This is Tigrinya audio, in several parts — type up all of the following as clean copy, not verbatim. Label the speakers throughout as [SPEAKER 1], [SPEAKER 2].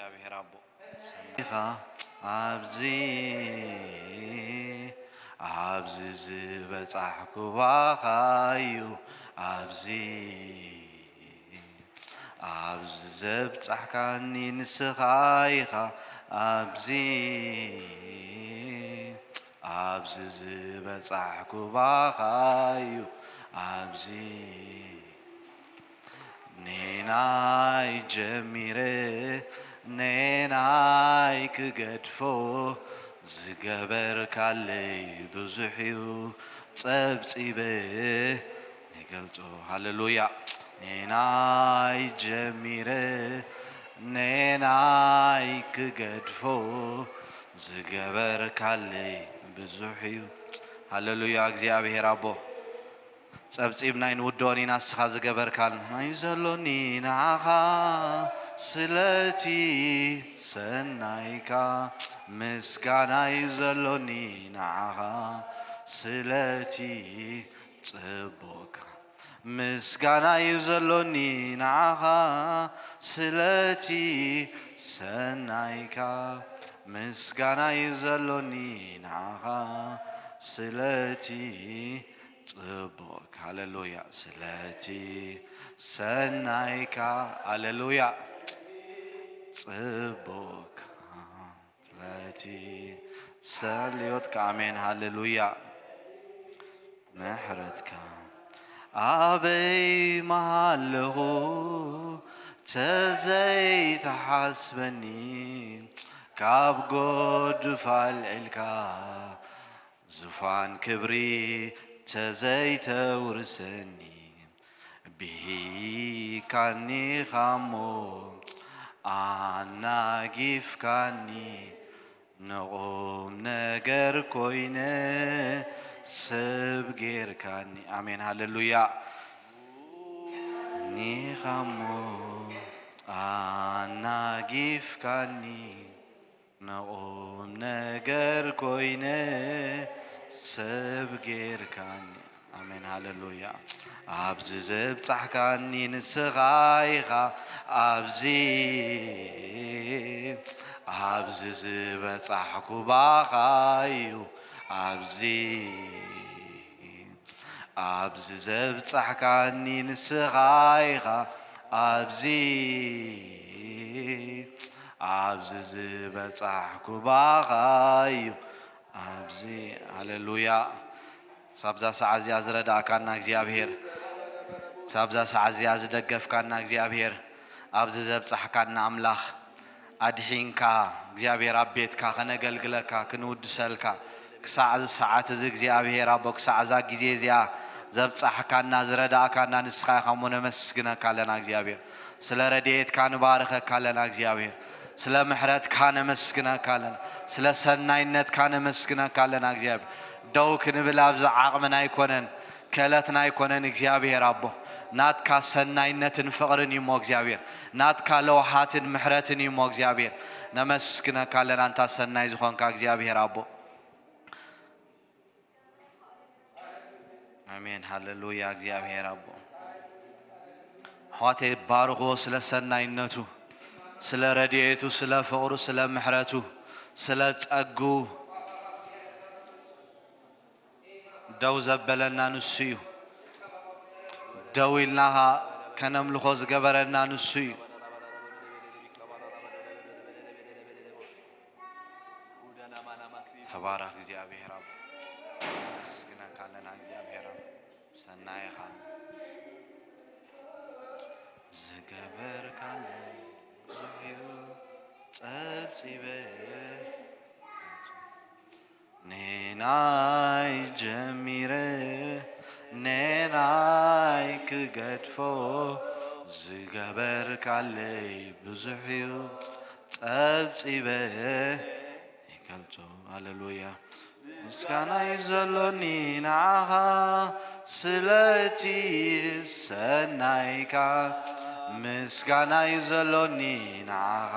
[SPEAKER 1] እግዚአብሔር አቦ አብዚ ዝበጻሕኩ ባኻዩ አብዚ ዘብጻሕካኒ ንስኻይኻ አብዚ ዝበጻሕኩ ባኻዩ አብዚ ኔናይ ጀሚረ ኔናይ ክገድፎ ዝገበርካለይ ብዙሕ እዩ ጸብጺበ ይገልጾ ሃሌሉያ ኔናይ ጀሚረ ኔናይ ክገድፎ ዝገበርካለይ ብዙሕ እዩ ሃሌሉያ እግዚአብሔር አቦ ጸብጺብናይ ንውዶኒ ናስኻ ዝገበርካልና ናይ ዘሎኒ ንዓኻ ስለቲ ሰናይካ ምስጋና ዘሎኒ ንዓኻ ስለቲ ጽቡቕካ ምስጋና ዘሎኒ ንዓኻ ስለቲ ሰናይካ ምስጋና ዘሎኒ ንዓኻ ስለቲ ጽቡቕ ሃሌሉያ ስለቲ ሰናይካ ሃሌሉያ ጽቡቕ ስለቲ ሰልዮትካ አሜን ሃሌሉያ ምሕረትካ አበይ መሃለኹ ተዘይተሓስበኒ ካብ ጎድፍ አልዒልካ ዙፋን ክብሪ ተዘይተውርሰኒ ብሂካኒ ኻሞ አናጊፍካኒ ንቁም ነገር ኮይነ ሰብ ጌርካኒ አሜን ሃሌሉያ ኒኻሞ አናጊፍካኒ ንቁም ነገር ኮይነ ሰብ ጌርካኒ አሜን ሃሌሉያ አብዚ ዘብጻሕካኒ ንስኻይኻ አብዚ ዝበጻሕኩ ባኻዩ አብዚ ዘብጻሕካኒ ንስኻይኻ አብዚ ዝበጻሕኩ ባኻዩ አብዚ ሃሌሉያ ሳብዛ ሰዓት እዚኣ ዝረዳእካና እግዚአብሔር ሳብዛ ሰዓት እዚኣ ዝደገፍካና እግዚአብሔር ኣብዚ ዘብጻሕካና አምላኽ አድሒንካ እግዚአብሔር ኣብ ቤትካ ከነገልግለካ ክንውድሰልካ ክሳዕ እዚ ሰዓት እዚ እግዚአብሔር ኣቦ ክሳዕ እዛ ግዜ እዚኣ ዘብጻሕካና ዝረዳእካና ንስኻ ኢኻ እሞ ነመስግነካ ኣለና እግዚአብሔር ስለ ረድኤትካ ንባርኸካ ኣለና እግዚአብሔር ስለ ምሕረትካ ነመስግነካ ኣለና ስለ ሰናይነትካ ነመስግነካ ኣለና እግዚአብሔር ደው ክንብል ኣብዚ ዓቕምና ኣይኮነን ክእለትና ኣይኮነን እግዚአብሔር ኣቦ ናትካ ሰናይነትን ፍቕርን እዩ እሞ እግዚአብሔር ናትካ ለውሓትን ምሕረትን እዩ እሞ እግዚአብሔር ነመስግነካ ኣለና እንታ ሰናይ ዝኾንካ እግዚአብሔር ኣቦ አሜን ሃሌሉያ እግዚአብሔር አቦ ሐዋቴ ባርኮ ስለ ሰናይነቱ ስለ ረድኤቱ ስለ ፍቅሩ ስለ ምሕረቱ ስለ ጸጉ ደው ዘበለና ንሱ እዩ ደው ኢልና ከነምልኾ ዝገበረና ንሱ እዩ ተባረክ እግዚአብሔር አቦ መስግነካ ኣለና እግዚአብሔር ሰናይኻ ዝገበርካለይ ብዙሕ ጸብጺበ ኔናይ ጀሚረ ኔናይ ክገድፎ ዝገበርካለይ ብዙሕ ጸብጺበ ይገልጾ ሃሌሉያ ምስጋና ይዘሎኒ ንዓኻ ስለቲ ሰናይካ ምስጋና ይዘሎኒ ንዓኻ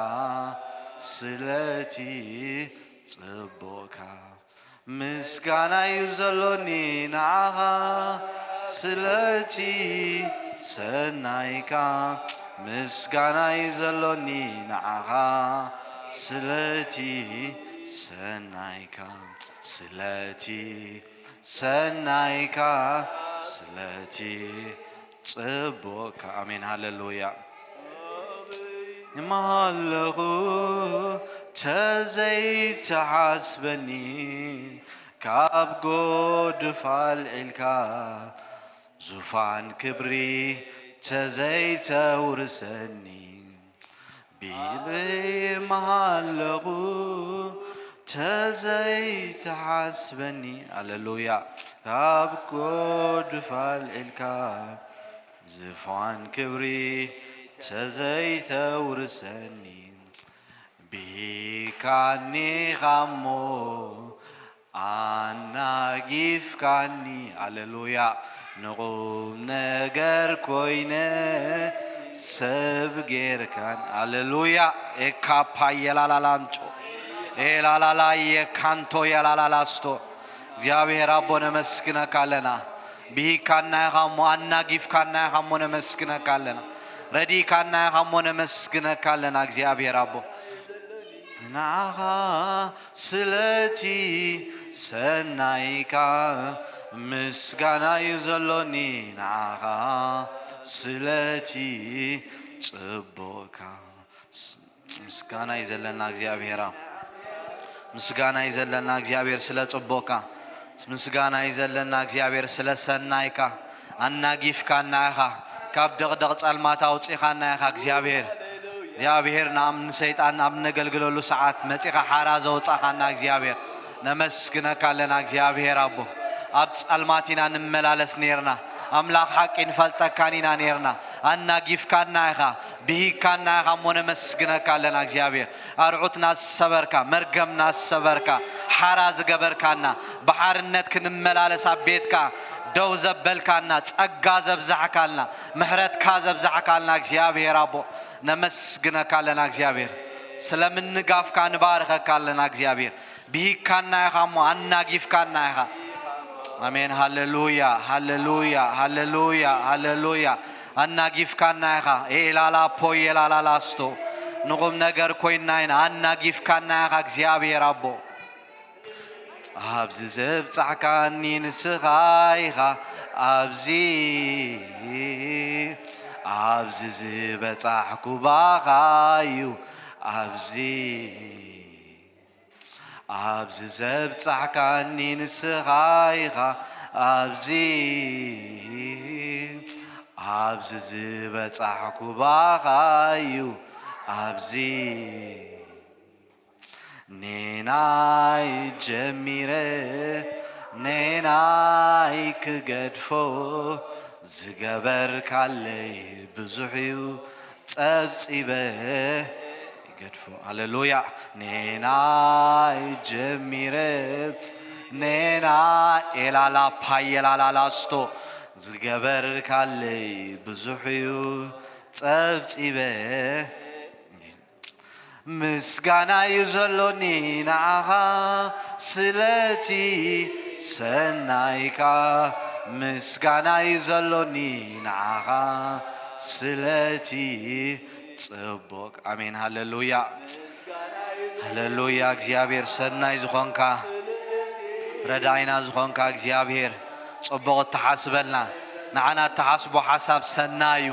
[SPEAKER 1] ስለቲ ጽቡቕካ ምስጋና ይዘሎኒ ንዓኻ ስለቲ ሰናይካ مسكانا يزلوني نعها سلتي سنايكا سلتي سنايكا سلتي صبوك آمين هللويا مالغو تزيت حسبني كاب قد فالعلكا زفان كبري تزيت ورسني بيبي مالغو تزيت حسبني هللويا كاب قد فالعلكا زفان كبري تزيت ورسني بيكاني غمو أنا جيف كاني هللويا نقوم نجر كوينة سب غير كان هللويا إكابا يلالانچو إلالا يكانتو يلالستو እግዚአብሔር አቦነ መስክነ ካለና ቢካና ያሙ አናጊፍ ካና ያሙነ መስክነ ካለና ረዲ ካና ያሙነ መስክነ ካለና እግዚአብሔር አቦ ናኻ ስለቲ ሰናይካ ምስጋና ይዘሎኒ ናኻ ስለቲ ጽቦካ ምስጋና ይዘለና እግዚአብሔር ምስጋና ይዘለና እግዚአብሔር ስለ ጽቦካ ምስጋና ይዘለና እግዚአብሔር ስለ ሰናይካ አናጊፍካና ያኻ ካብ ደቅደቅ ጻልማታ አውጪኻና ያኻ እግዚአብሔር ናምን ሰይጣን ናምን ገልግለሉ ሰዓት መጪኻ ሓራ ዘውጻኻና እግዚአብሔር ነመስግነካለና እግዚአብሔር አቦ ኣብ ጻልማቲና ንመላለስ ነርና አምላክ ሐቂን ፈልጠካኒና ነርና አናጊፍካና ያኻ ቢሂካና ያኻ ሞነ መስግነካለና እግዚአብሔር አርዑትና ሰበርካ መርገምና ሰበርካ ሓራ ዝገበርካና በሓርነት ክንመላለስ አቤትካ ደው ዘበልካና ጸጋ ዘብዛሕካልና ምህረትካ ዘብዛሕካልና እግዚአብሔር አቦ ነመስግነካለና እግዚአብሔር ስለምንጋፍካ ንባርከካለና እግዚአብሔር ቢሂካና ያኻ ሞ አናጊፍካና ያኻ አሜን ሃሌሉያ ሃሌሉያ ሃሌሉያ ሃሌሉያ አናጊፍካና ያኻ ኤላላ ፖይ ኤላላላስቶ ንቁም ነገር ኮይናይና አናጊፍካና ያኻ እግዚአብሔር አቦ ኣብዚ ዘብጻሕካኒ ንስኻ ኢኻ ኣብዚ ዝበጻሕኩ ባኻ እዩ ኣብዚ ዘብጻሕካኒ ንስኻ ኢኻ ኣብዚ ዝበጻሕኩ ባኻ እዩ ኣብዚ ኔናይ ጀሚረ ኔናይ ክገድፎ ዝገበርካለይ ብዙሕ እዩ ጸብጺበ ይገድፎ ሃሌሉያ ኔናይ ጀሚረ ኔና ኤላላ ፓየላላላስቶ ዝገበርካለይ ብዙሕ እዩ ጸብጺበ ምስጋና ይዘሎኒ ናኻ ስለቲ ሰናይካ ምስጋና ይዘሎኒ ናኻ ስለቲ ጽቦቅ አሜን ሃሌሉያ ሃሌሉያ እግዚአብሔር ሰናይ ዝኾንካ ረዳይና ዝኾንካ እግዚአብሔር ጽቦቅ ተሐስበልና ንዓና ተሐስቦ ሐሳብ ሰናዩ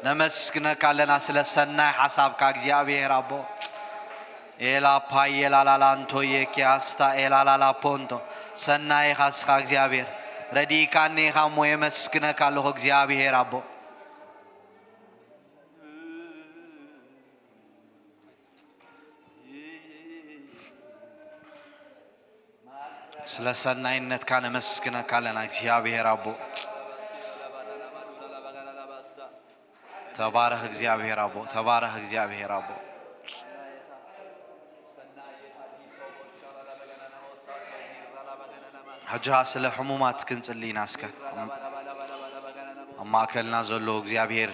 [SPEAKER 1] ነመስግነካለና ስለ ሰናይ ሐሳብካ እግዚአብሔር አቦ ኤላ ፓየላ ላላንቶ የኪያስታ ኤላ ላላ ፖንቶ ሰናይ ሐስኻ እግዚአብሔር ረዲካኒ ኻሞ የመስግነካለሁ እግዚአብሔር አቦ ስለ ሰናይነትካ ነመስግነካለና እግዚአብሔር አቦ ተባረክ እግዚአብሔር አቦ ተባረክ እግዚአብሔር አቦ حجها سلا حمومات كنصلي ناسكا اما اكلنا زلو እግዚአብሔር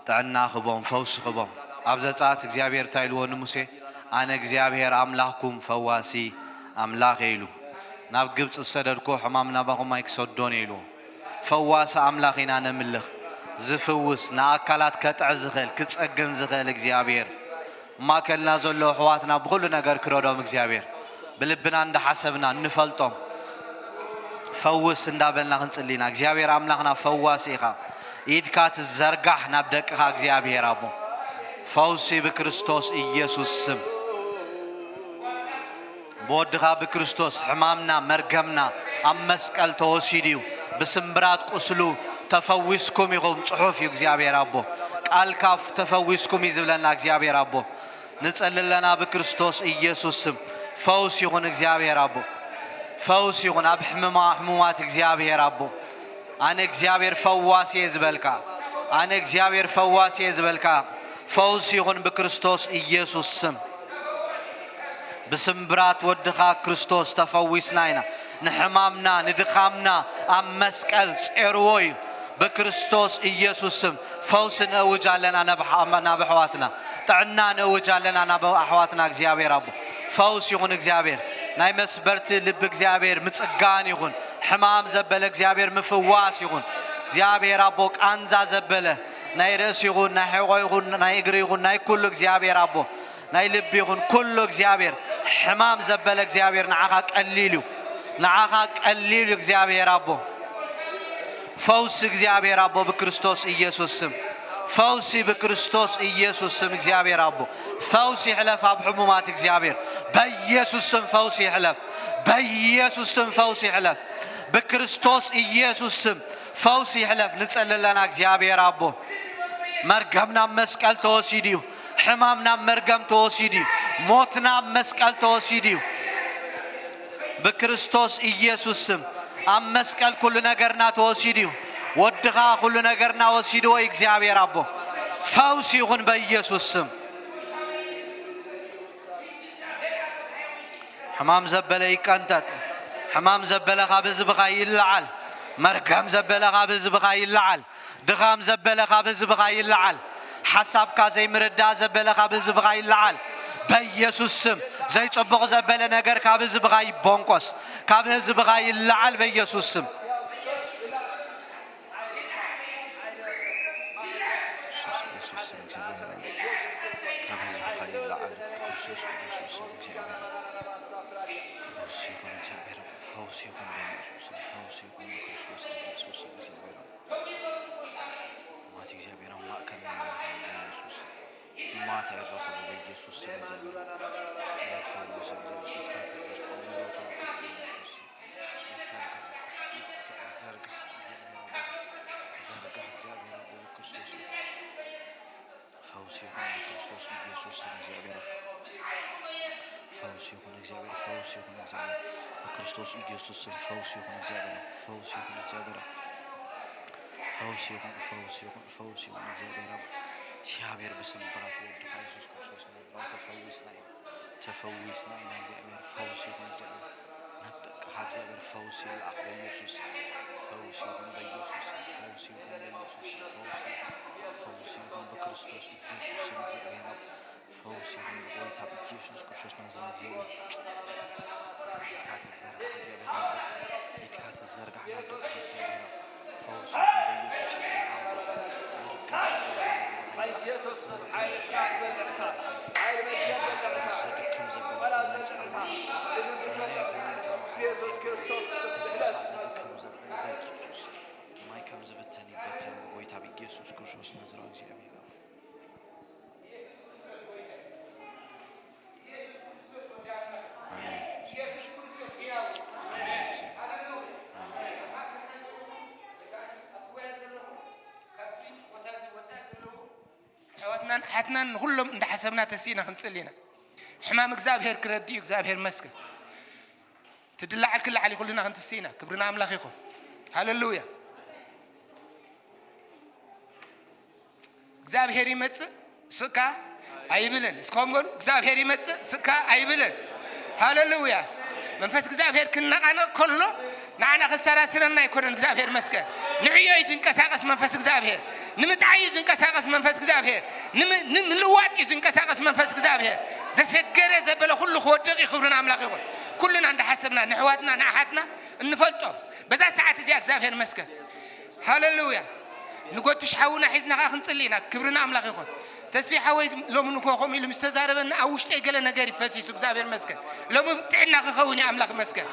[SPEAKER 1] تعنا خبون فوس خبون ابزصات እግዚአብሔር ታይልዎን ሙሴ አነ እግዚአብሔር አምላክኩም ፈዋሲ አምላክ ይሉ ናብ ግብጽ ሰደድኮ ሕማምና ባኹም አይክሰዶን ይሉ ፈዋሳ አምላክና ነምልኽ زفوس ناكلات كتعزخل كتصقن زخل እግዚአብሔር ما كلنا زلو حواتنا بكل ነገር ክሮዶም እግዚአብሔር بلبنا عند حسبنا نفلطم فوس እንዳበልና ክንጽሊና እግዚአብሔር አምላክና ፈዋሲኻ ኢድካት ዘርጋህ ናብደቅኻ እግዚአብሔር አቦ ፈውሲ በክርስቶስ ኢየሱስ ስም በወድኻ በክርስቶስ ሕማምና መርገምና አመስቀል ተወሲዲው በስምብራት ቁስሉ ተፈዊስኩም ይሁን ጽሑፍ እግዚአብሔር አቦ ቃል ካፍ ተፈዊስኩም ይዝብለና እግዚአብሔር አቦ ንጸልለና በክርስቶስ ኢየሱስ ስም ፈውስ ይሁን እግዚአብሔር አቦ ፈውስ ይሁን አብ ሕሙማት እግዚአብሔር አቦ አነ እግዚአብሔር ፈዋሲ ይዝበልካ አነ እግዚአብሔር ፈዋሲ ይዝበልካ ፈውስ ይሁን በክርስቶስ ኢየሱስ ስም بسمبرات ودخا كريستوس تفويسناينا نحمامنا ندخامنا ام مسقل صيروي بكريستوس ኢየሱስም ፈውስን እውጃለና ናበሕዋትና ጥዕናን እውጃለና ናበሕዋትና እግዚአብሔር አቦ ፈውስ ይሁን እግዚአብሔር ናይ መስበርቲ ልብ እግዚአብሔር ምጽጋን ይሁን ሕማም ዘበለ እግዚአብሔር ምፍዋስ ይሁን እግዚአብሔር አቦ ቃንዛ ዘበለ ናይ ርእስ ይሁን ናይ ሕቆ ይሁን ናይ እግሪ ይሁን ናይ ኩሉ እግዚአብሔር አቦ ናይ ልብ ይሁን ኩሉ እግዚአብሔር ሕማም ዘበለ እግዚአብሔር ንዓኻ ቀሊሉ እግዚአብሔር አቦ فوس እግዚአብሔር አቦ በክርስቶስ ኢየሱስ ስም ፈውሲ በክርስቶስ ኢየሱስ ስም እግዚአብሔር አቦ ፈውስ ይሕለፍ አብ ሕሙማት እግዚአብሔር በኢየሱስ ስም ፈውስ ይሕለፍ በኢየሱስ ስም ፈውስ ይሕለፍ በክርስቶስ ኢየሱስ ስም ፈውስ ይሕለፍ ንጸልለና እግዚአብሔር አቦ መርገምና መስቀል ተወሲዲው ሕማምና መርገም ተወሲዲው ሞትና መስቀል ተወሲዲው በክርስቶስ ኢየሱስ ስም ام مسقل كل ነገርና ተወሲዲው ወድኻ كل ነገርና ወሲዶ እግዚአብሔር አቦ ፈውስ ይሁን በኢየሱስ ስም حمام ዘበለ ይቀንጠጥ حمام ዘበለ ካብዝብኻ ይልዓል መርገም ዘበለ ካብዝብኻ ይልዓል ድኻም ዘበለ ካብዝብኻ ይልዓል حسابካ ዘይምርዳ ዘበለ ካብዝብኻ ይልዓል በኢየሱስ ስም ዘይጽብቕ ዘበለ ነገር ካብዝብኻ ይቦንቆስ ካብዝብኻ ይልዓል በኢየሱስ ስም ما تيرقوا بيسوس سمزل فوز إتكات زرقا زابيرا بكريستوس فوز يكون بكريستوس بيسوس سمزل فوز يكون زابيرا فوز يكون زابيرا بكريستوس بيسوس فوز يكون زابيرا فوز يكون زابيرا فوز يكون زابيرا እግዚአብሔር በስምብራት ወድኻ ኢየሱስ ክርስቶስ ነው ተፈውስና ኢና እግዚአብሔር ፈውስ ይሁን እግዚአብሔር ናብደቅኻ እግዚአብሔር ፈውስ ይልአኽ በኢየሱስ ፈውስ ይሁን በኢየሱስ ፈውስ ይሁን በኢየሱስ ፈውስ ይሁን በክርስቶስ ኢየሱስ ስም እግዚአብሔር ፈውስ ይሁን በጌታ በኢየሱስ ክርስቶስ ናዝሬት እግዚአብሔር ይትካት ዘርጋ ናብደቅኻ እግዚአብሔር ፈውስ ይሁን በኢየሱስ ኢየሱስ አይሻት በለሳ አይበለሳ ዘድክም ዘበለ ነጻማ ኢየሱስ ክርስቶስ ዘድክም ዘበለ ኢየሱስ ማይከም ዘበተኒ በተን ወይታ በኢየሱስ ክርስቶስ ናዝራው እግዚአብሔር حتنا كلهم عند حسبنا تسينا خنصلينا حمام እግዚአብሔር كردي እግዚአብሔር مسك تدلع الكل على كلنا خنتسينا كبرنا املاك يكون هاليلويا እግዚአብሔር ይመጽ ስካ አይብለን እስኮምጎል እግዚአብሔር ይመጽ ስካ አይብለን هاليلويا መንፈስ እግዚአብሔር ክናቃነ ኮሎ ናና ከሰራስረና ይኮን እግዚአብሔር መስከ ንዕዮ ይንቀሳቀስ መንፈስ እግዚአብሔር ንምጣይ ይንቀሳቀስ መንፈስ እግዚአብሔር ንምልዋጥ ይንቀሳቀስ መንፈስ እግዚአብሔር ዘሰገረ ዘበለ ሁሉ ወደቅ ይኽብርና አምላክ ይሁን ኩልና እንደ ሐሰብና ንሕዋትና ንአሓትና እንፈልጦም በዛ ሰዓት እዚያ እግዚአብሔር መስከ ሃሌሉያ
[SPEAKER 2] نقولتش حاونا حزنا خا خنصلينا كبرنا أملاك يخون تسبيح حوي لو منكو خم إلى مستزاربنا أوش تيجي لنا جاري فاسيس وزابير مسكن لو مبتعنا خوني أملاك مسكن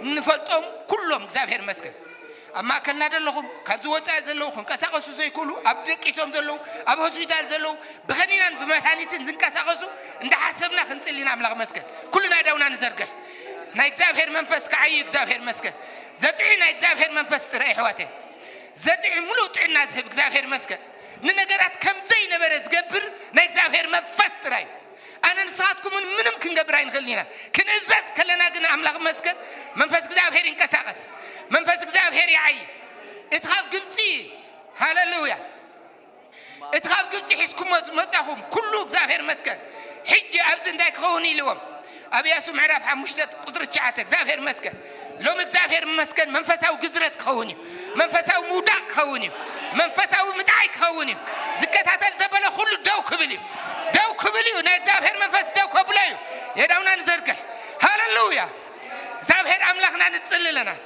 [SPEAKER 2] نفلتهم كلهم زابير مسكن أما كلنا دلهم كزوات زلهم كساقسو زي كلو أبدك يسوم زلوا أبو هسبيتال زلوا بخنينا بمكاني تنزل كساقسو عند حسبنا خنصلينا أملاك مسكن كلنا دونا نزرقه نايك زابير منفس كعيك زابير مسكن زتعي نايك زابير منفس ترى حواته زتعي ملوت عنا زب زابير مسكن ننجرات كم زي نبرز قبر نايك زابير منفس ترى أنا نصاتكم من ممكن قبرين خلينا كن إزاز كلنا قلنا أملاك مسكن منفس زابير إنكساقس منفس زابير يعي اتخاف قمتي هاللويا اتخاف قمتي حسكم متاهم كله زابير مسكن حجي أبزن دايك خوني لهم أبي أسمع عرف حمشتت قدرة شعتك زافير مسكن لو متزافير مسكن منفسه وقدرة خوني منفسه ومودع خوني منفسه ومتعيك خوني زكتها تلزبله كل دو كبلي ونايت زافير منفس دو كبلي يداونا نزرقه هاللويا زافير أملاخنا نتصل لنا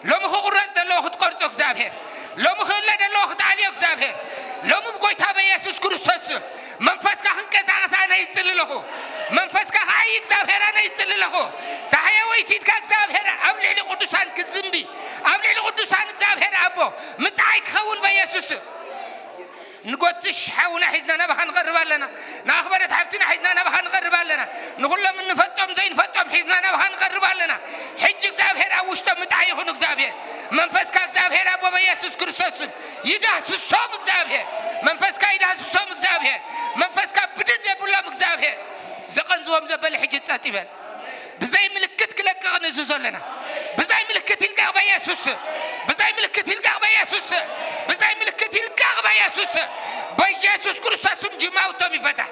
[SPEAKER 2] لو مخو قررت لو خد قرصك زافير لو مخو لدى لو خد عليك زافير لو مبقوي تابا يسوس كروسوس منفس كاخن كزانا سانا يتصل له منفس كاخايك زافير أنا يتصل له تحيا ويتيد كاك زافير أبلي لقدسان كزنبي أبلي لقدسان زافير أبو متعيك خون بيسوس نقولتش حاونا حزنا نبغى نقرب لنا نأخبرت حفتنا حزنا نبغى نقرب لنا نقول لهم إن فلتم زين فلتم حزنا نبغى نقرب لنا حجك زافير أوش تم تعيخونك زافير منفس كاك زافير أبو بيسوس كرسوس يدهس الصوم زافير منفس كا يدهس الصوم زافير منفس كا بدد يبلغ زافير زقن زوم زبل حجة ساتيبل بزي ملكت كلك غنزوز لنا بزي ملكت يلقى بيسوس بزي ملكت يلقى بيسوس بزي ملكت يلقى بيسوس بيسوس كرسوس جماعة توم يفتح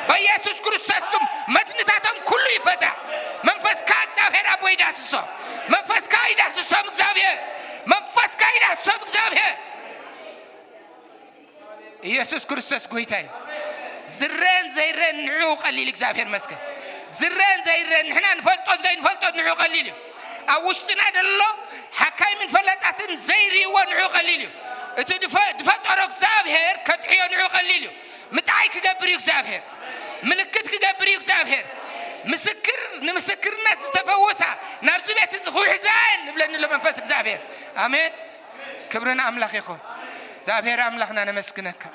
[SPEAKER 2] بيسوس كرسوس مدنتاتهم كله يفتح منفس كا زافير أبو يدهس الصوم منفس كا يدهس الصوم زافير منفس كا يدهس الصوم زافير يسوس كرسوس قويتاي زرين زيرين نعو قليلك زافير مسكن زرين زيرين نحنا نفلطون زي نفلطون نعو قليلي أوشتنا دلو حكاي من فلطاتن زيري ونعو قليلي دفطرك زافير كتحيو نعو قليلي متعيك قبريك زافير ملكتك قبريك زافير مسكر الناس تفوسها نابز بيت الزخوي حزان نبلن له منفسك زافير آمين كبرنا أملاك يخو زافير أملاكنا نمسكنك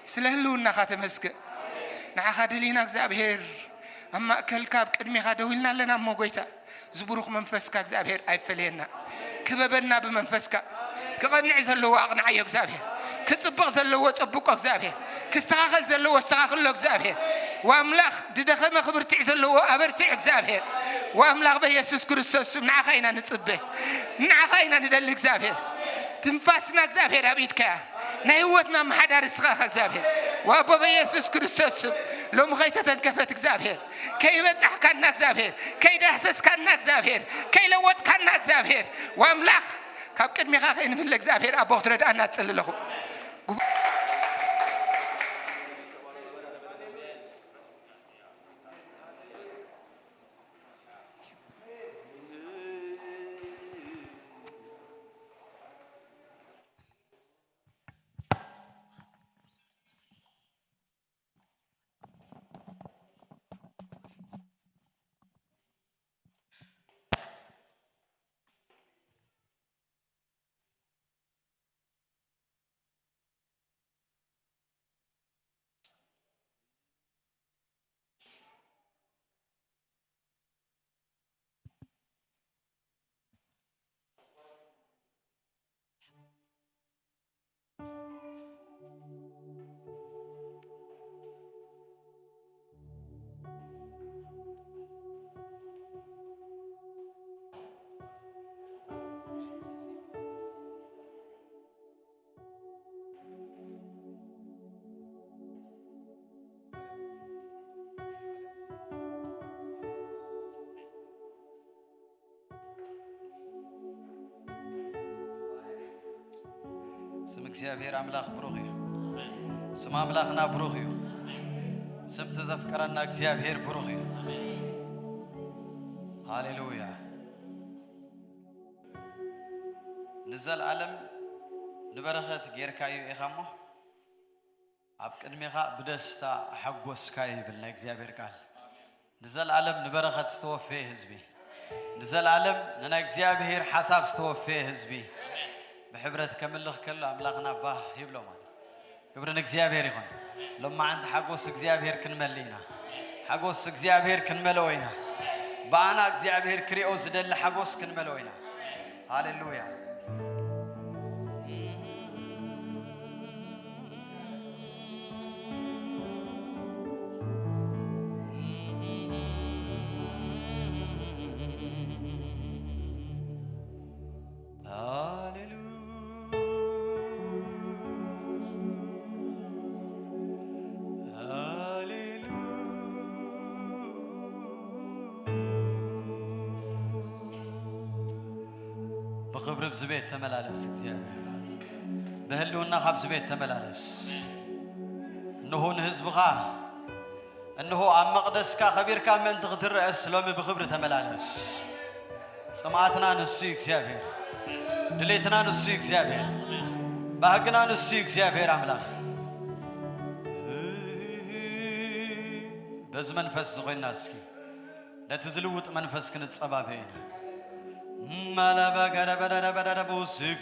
[SPEAKER 2] سلهلونا خاتمسك نعخدلينا زافير أما أكل كاب كدمي خادويلنا لنا موجيتا زبروخ منفسك زافير أي فلينا كببنا بمنفسك كغنع زلوا أغنع يك زافير كتصبغ زلوا تصبقك زافير كستغاخل زلوا استغاخل لك زافير وأملاخ ددخل خبرتي زلوا أبرتي زافير وأملاخ بيسوس كريستوس نعخينا نتصبه نعخينا ندلك زافير تنفاسنا زافير أبيتك نهوتنا محدار السخاخ زافير وأبو بيسوس كريستوس لو مخيتة تنكفت زافير كي بتح كان زافير كي دحسس كان زافير كي لوت كان زافير وأملاخ كاب كدمي خاخين في اللك زافير أبو ترد أنا تصل له
[SPEAKER 1] سم እግዚአብሔር አምላክ ብሩክ እዩ ስም አምላክና ብሩክ እዩ ስም ተዘፍቀረና እግዚአብሔር ብሩክ እዩ ሃሌሉያ ንዘላለም
[SPEAKER 3] نبرخت غيركايو إخامو أبقد ميخا بدستا حقوس كاي بالنجزيا بيركال نزل عالم نبرخت استوفي حزبي نزل عالم ننجزيا بهير حساب استوفي حزبي بحبرت كملخ كله أملاقنا باه يبلو مال يبرن نجزيا بيريخون لما عند حقوس نجزيا بهير كنملينا حقوس نجزيا بهير كنملوينا بانا نجزيا بهير كريوس دل حقوس كنملوينا هاليلويا بخبر بزبيت تملالس እግዚአብሔር በህልውና ኻብ زبيت ተመላለስ እንሆ ንህዝብኻ እንሆ ኣብ መቅደስካ ኸቢርካ ምን ትኽትረእስ ሎሚ በኽብር ተመላለስ ጽማዕትና ንሱ እግዚአብሔር ድሌትና ንሱ እግዚአብሔር ባህግና ንሱ እግዚአብሔር አምላክ በዝ መንፈስ ዝኾይና እስኪ ለትዝልውጥ መንፈስ ክንጸባበይና مالا بغدا بدا بدا بوسك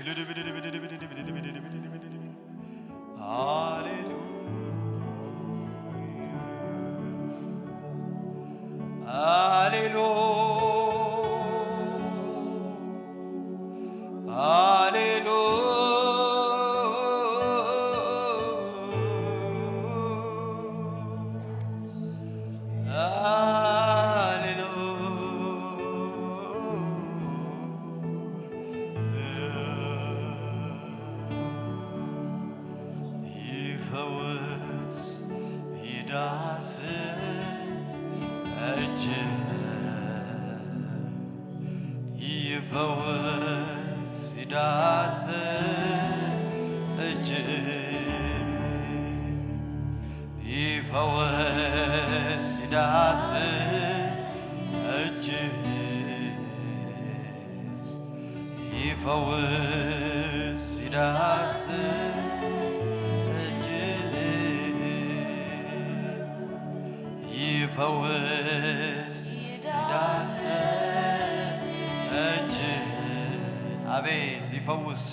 [SPEAKER 3] አቤት ይፈውስ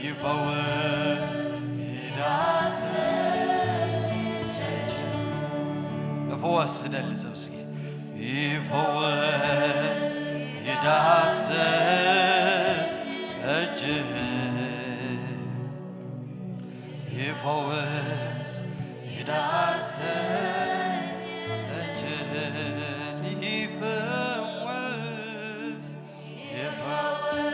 [SPEAKER 3] ይፈውስ ይዳስስ ይፈውስ ደልሰብስኪ ይፈውስ ይዳስስ እጅ ይፈውስ ይዳስስ እጅ ይፈውስ ይፈውስ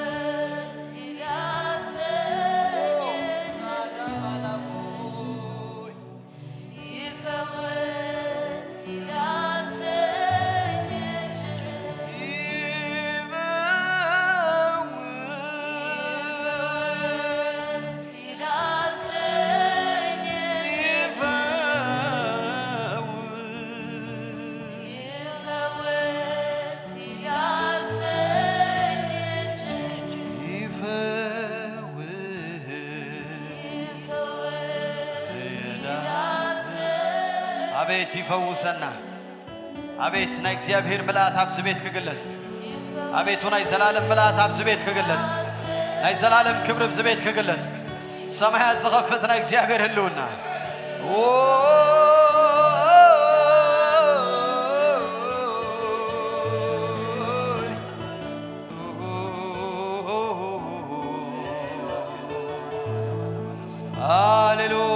[SPEAKER 3] አቤት ይፈውሰና አቤት ናይ እግዚአብሔር መልአክ ኣብ ዝቤት ክግለጽ አቤቱ ናይ ዘላለም መልአክ ኣብ ዝቤት ክግለጽ ናይ ዘላለም ክብር ኣብ ዝቤት ክግለጽ ሰማያት ዝኸፍት ናይ እግዚአብሔር ህልውና ሃሌሉያ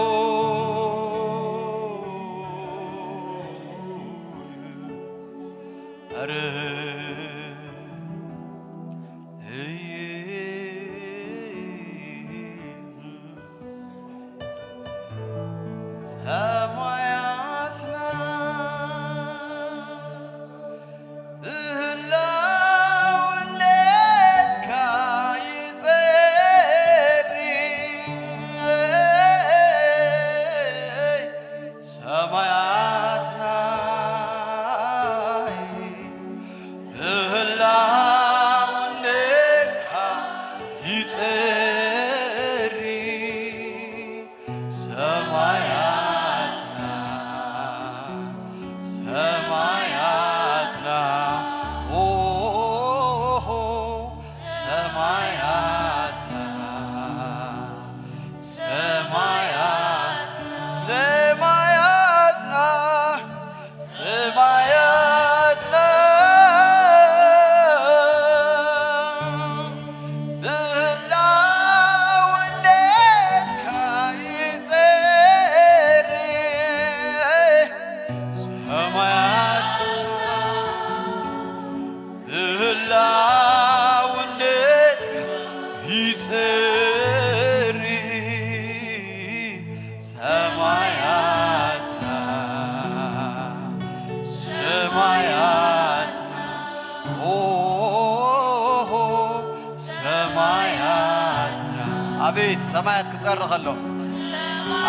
[SPEAKER 3] سماياتنا أبيت سمايات كتصرخ له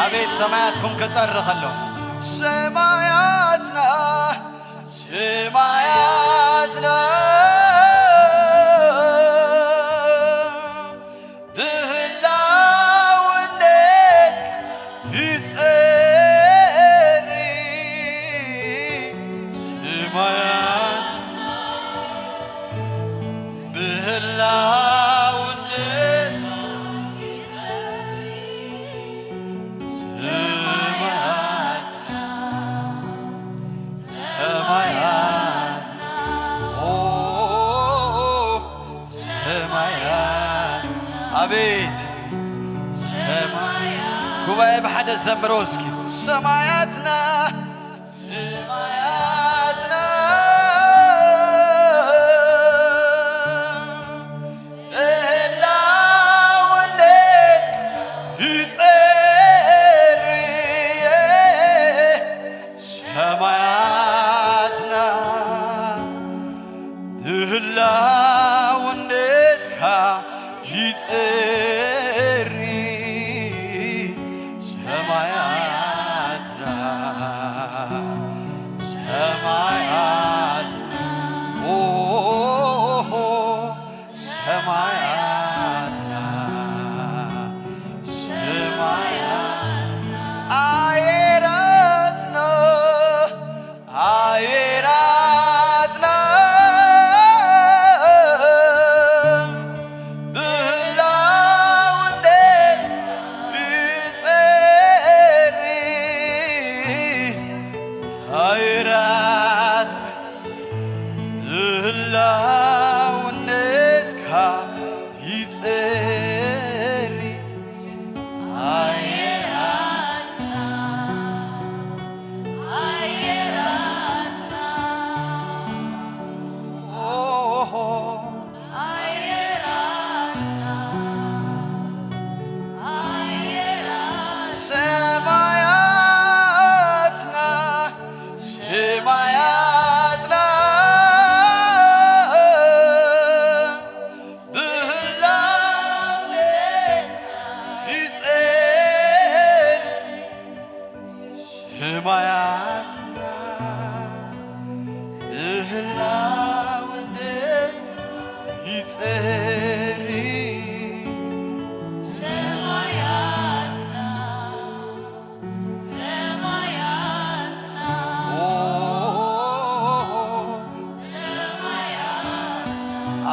[SPEAKER 3] أبيت سماياتكم كتصرخ له سماياتنا سماياتنا أبيت سمايات قبائل بحد الزمبروسكي سماياتنا سماياتنا إلا وليتك يتسري سماياتنا إلا وليتك يتسري سماياتنا سماياتنا سماياتنا سماياتنا عيراتنا عيراتنا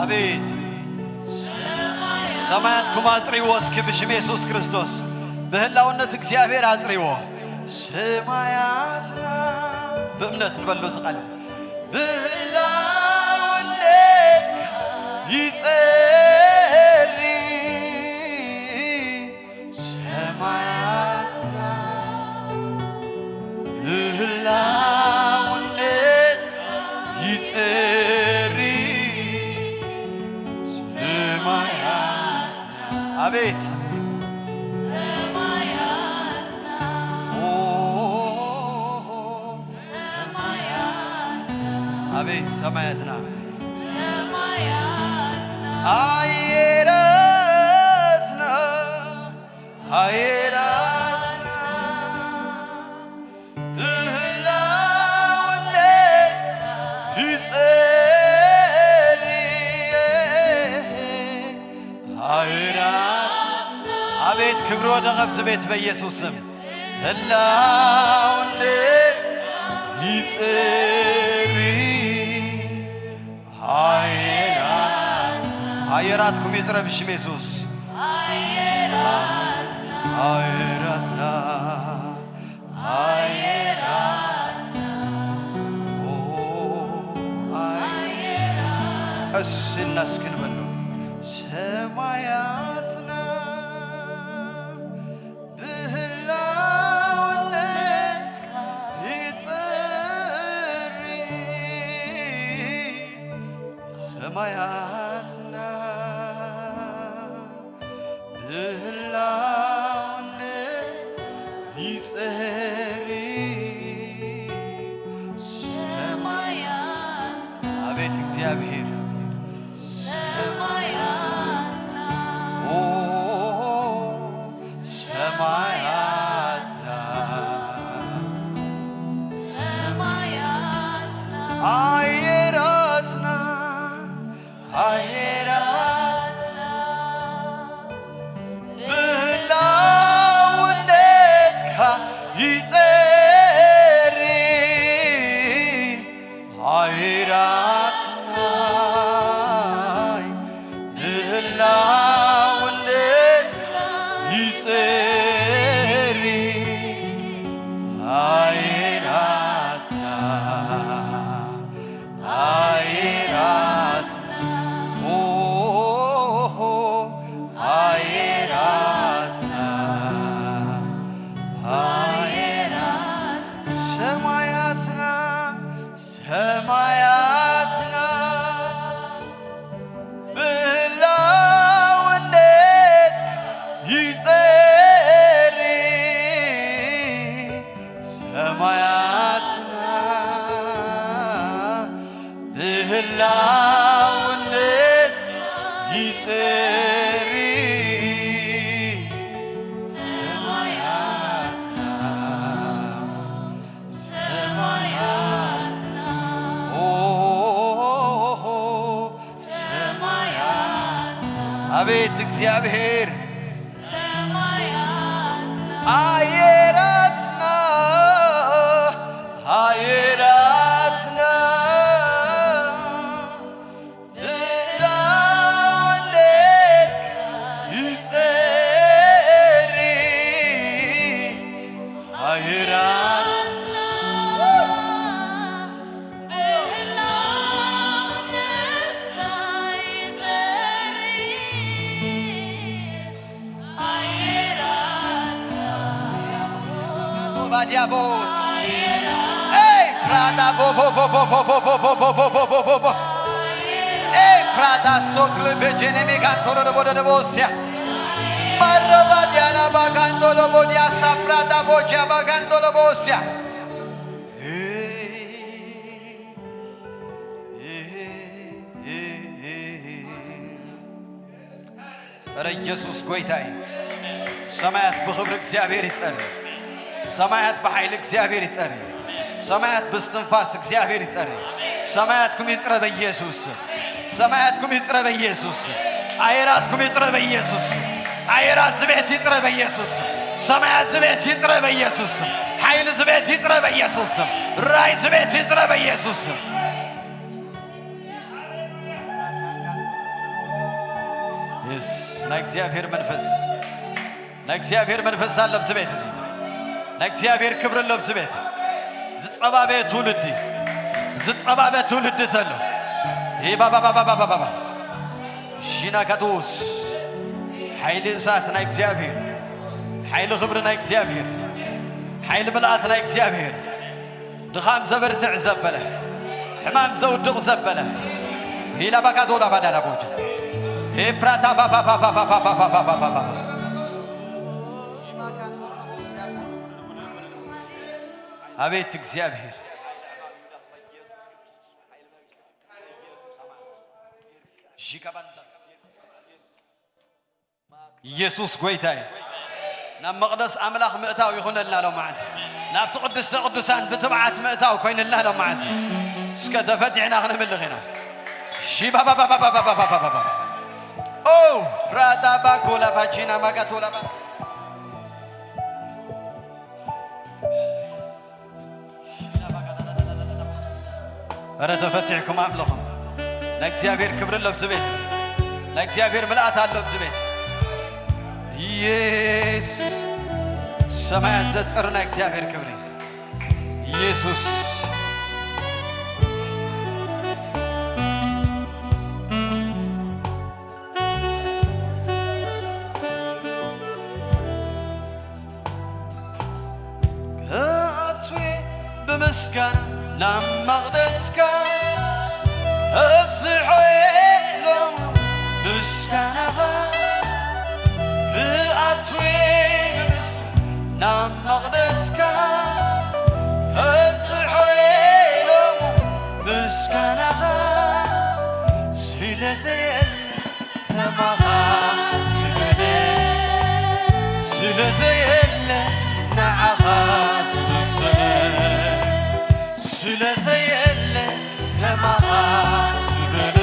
[SPEAKER 3] أبيت سماياتكم أطريوه اسكي بشم يسوس كريستوس بهلا ونتك زيابير أطريوه سماياتنا بأمنة نبلو سقالي بهلا ونتك يتسري سماياتنا بهلا ونتك يتسري أبيت سماياتنا سماياتنا أبيت سماياتنا سماياتنا عيراتنا عيراتنا إلا وليت يتسري عيرات أبيت كبروا دغبز بيت بيسوسم إلا وليت يتسري عيرات عيراتكم يزرب بشم يسوس عيراتنا عيراتنا عيراتنا عيراتنا الناس كنبلو سماياتنا بهلا وليت يتسري سماياتنا بهلا وليت يتسري سماياتنا አቤት እግዚአብሔር አየራትና አየራትና ብላው እንዴት ይጸሪ አየራትና ብላው እንዴት ይጸሪ አየራትና ብህላውነት ይጽሪ ሰማያትና ሰማያትና ሰማያትና አቤት እግዚአብሔር ሰማያትና አየራትና አየራትና Diabos. Hey, Prada bo bo bo bo bo bo bo bo bo bo bo bo bo bo. Hey, Prada socle vegene me cantoro de boda de bosia. Marrova diana bagando lo bodia sa Prada boja bagando lo bosia. ኧረ ኢየሱስ ጌታዬ ሰማያት በክብር እግዚአብሔር ይጸልይ ሰማያት በኃይል እግዚአብሔር ይጸልይ ሰማያት በስትንፋስ እግዚአብሔር ይጸልይ ሰማያትኩም ይጥረ በኢየሱስ ሰማያትኩም ይጥረ በኢየሱስ አየራትኩም ይጥረ በኢየሱስ አየራት ዝቤት ይጥረ በኢየሱስ ሰማያት ዝቤት ይጥረ በኢየሱስ ኃይል ዝቤት ይጥረ በኢየሱስ ራይ ዝቤት ይጥረ በኢየሱስ yes ለእግዚአብሔር መንፈስ ለእግዚአብሔር መንፈስ አለ ዝቤት እዚ ለእግዚአብሔር ክብር ለብስ ቤት ዝጸባበ ትውልድ ዝጸባበ ትውልድ ተሎ ይባባባባባባ ሺና ካዱስ ኃይል እሳት ናይ እግዚአብሔር ኃይል ክብር ናይ እግዚአብሔር ኃይል ብልዓት ናይ እግዚአብሔር ድኻም ዘበርትዕ ዘበለ ሕማም ዘውድቕ ዘበለ ሂላ ባካዶላ ባዳላ ቦጀ ሄፕራታ ባባባባባባባባባባ አቤት እግዚአብሔር ኢየሱስ ጌታዬ ናብ መቅደስ አምላኽ ምእታው ይኹነልና ሎ ማዓንቲ ናብቲ ቅድስተ ቅዱሳን ብትብዓት ምእታው ኮይንልና ሎ ማዓንቲ እስከ ተፈቲሕና ክንምልኽ ኢና ሺባባባባባባባባባ ኦ ራዳ ባጎላ ባቺና ማጋቶላ ባስ ኧረ ተፈቲሕኩም አምልኹም ለእግዚአብሔር ክብር ለብስ ቤት ለእግዚአብሔር ምልአት አለው ብዝ ቤት ኢየሱስ ሰማያት ዘጽርና እግዚአብሔር ክብር ኢየሱስ ከአትዌ በመስጋና ናመቅደስካ أبصحيلهم مسكنها بأتوين مسكن نام مقدسك أبصحيلهم مسكنها ስለዘየለ ከማኻ ዝበለ ስለዘየለ ንዓኻ ዝመሰለ ስለዘየለ ከማኻ ዝበለ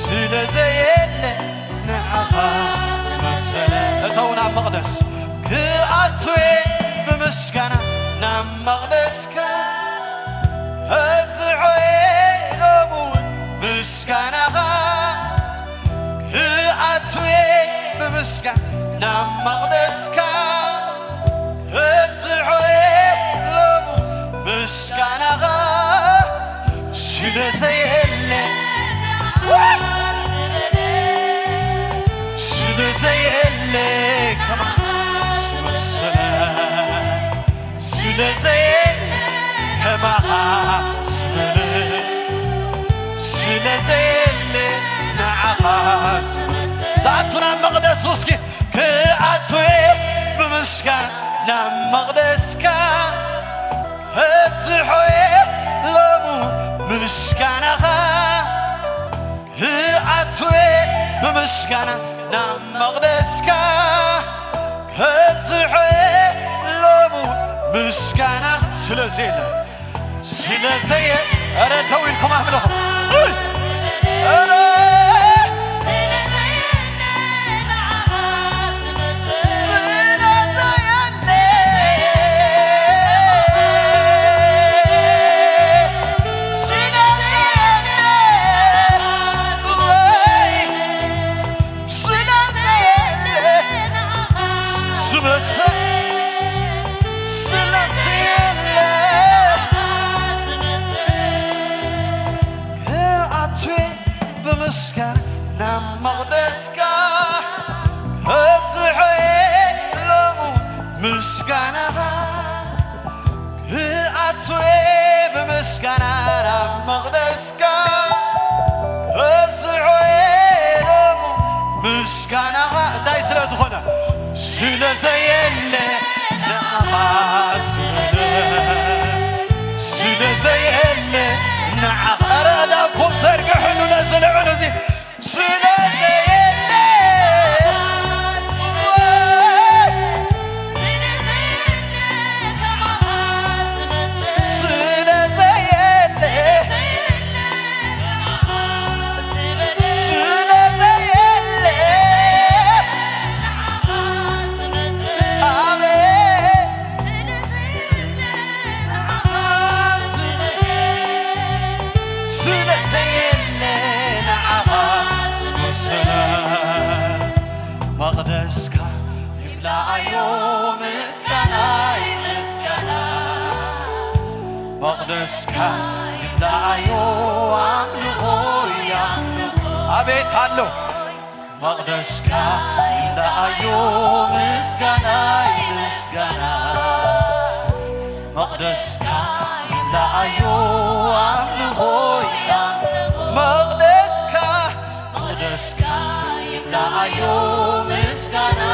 [SPEAKER 3] ስለዘየለ ንዓኻ ዝመሰለ እተውን ኣብ መቕደስ ክኣትዌ ብምስጋና ናብ መቕደስካ ኣብዝሖየ ሎሙን ምስጋናኻ ክኣትዌ ብምስጋና ናብ መቕደስካ ኣብዝሖየ ሎሙን ምስጋናኻ ስለዘየለ ስለዘየለ ከማኻ ዝመሰለ ስለዘየለ ከማኻ ዝበለ ስለዘየለ ንዓኻ ዝመሰለ ሰዓቱን ኣብ መቕደስ ውስኪ ክኣትዌ ብምስጋና ናብ መቕደስካ ኣብዝሖየ ሎሙን ምስጋናኻ ክኣትዌ ብምስጋና ናብ መቕደስካ ኣብዝሖየ ሎሙን ምስጋናኻ ስለዘየለ ስለዘየለ ኧረ ደው ኢልኩም ኣምልኹ ኧረ ስለዘየለ ንዓኻ ዝበለ ስለዘየለ ንዓኻ ኧረ እዳኩም ዘርግሕሉ ነዚ ልዑል እዚ ስለዘየለ መቕደስካ ይብላዓዮ ምስጋናይ ምስጋና መቕደስካ ይብላዓዮ ኣምልኾይ ኣምልኾ ኣቤት ኣሎ መቕደስካ ይብላዓዮ ምስጋናይ ምስጋና መቕደስካ ይብላዓዮ ኣምልኾይ ኣምልኾ መቕደስካ መቕደስካ ይብላዓዮ ምስጋና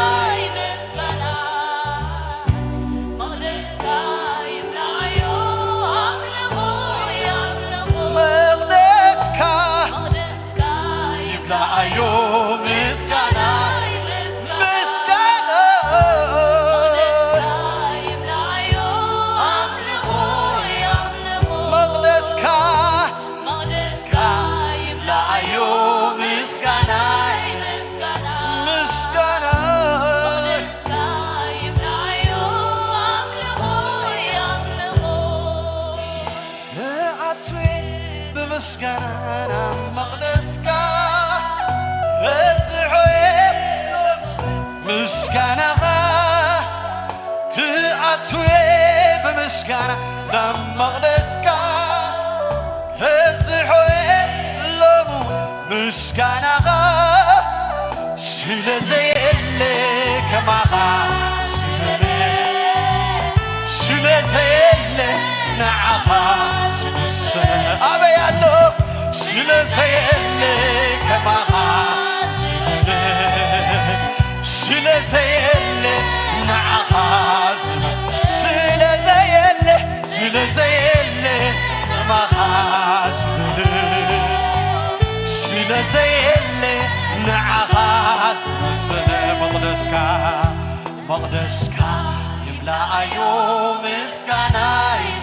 [SPEAKER 3] ናብ መቕደስካ ኣብዝሖየ ሎሙን ምስጋናኻ ስለዘየለ ከማኻ ዝበለ ስለዘየለ ንዓኻ ዝመሰለ ኣበይ ኣሎ ስለዘየለ ከማኻ ዝበለ ስለዘየለ ንዓኻ ዝመሰለ ስለዘየለ ከማኻ ዝበለ مقدسك يملأ يوم مسكناي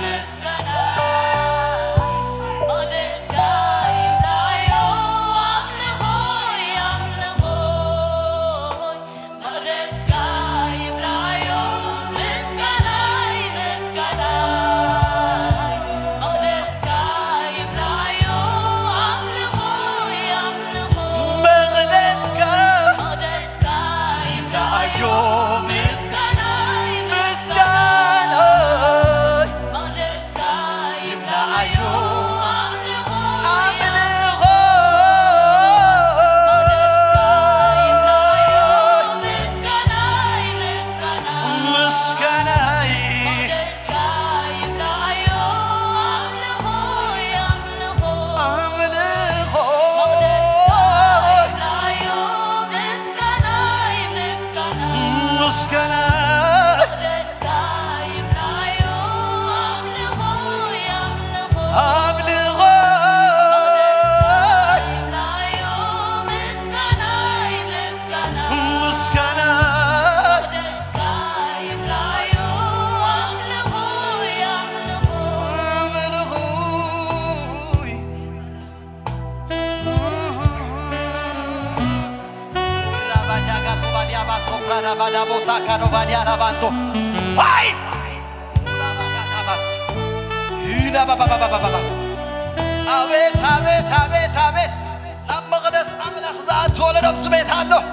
[SPEAKER 3] هاي አቤት አቤት አቤት አቤት ለመቅደስ አምላክ ዛት ወለደው ስሜት አለው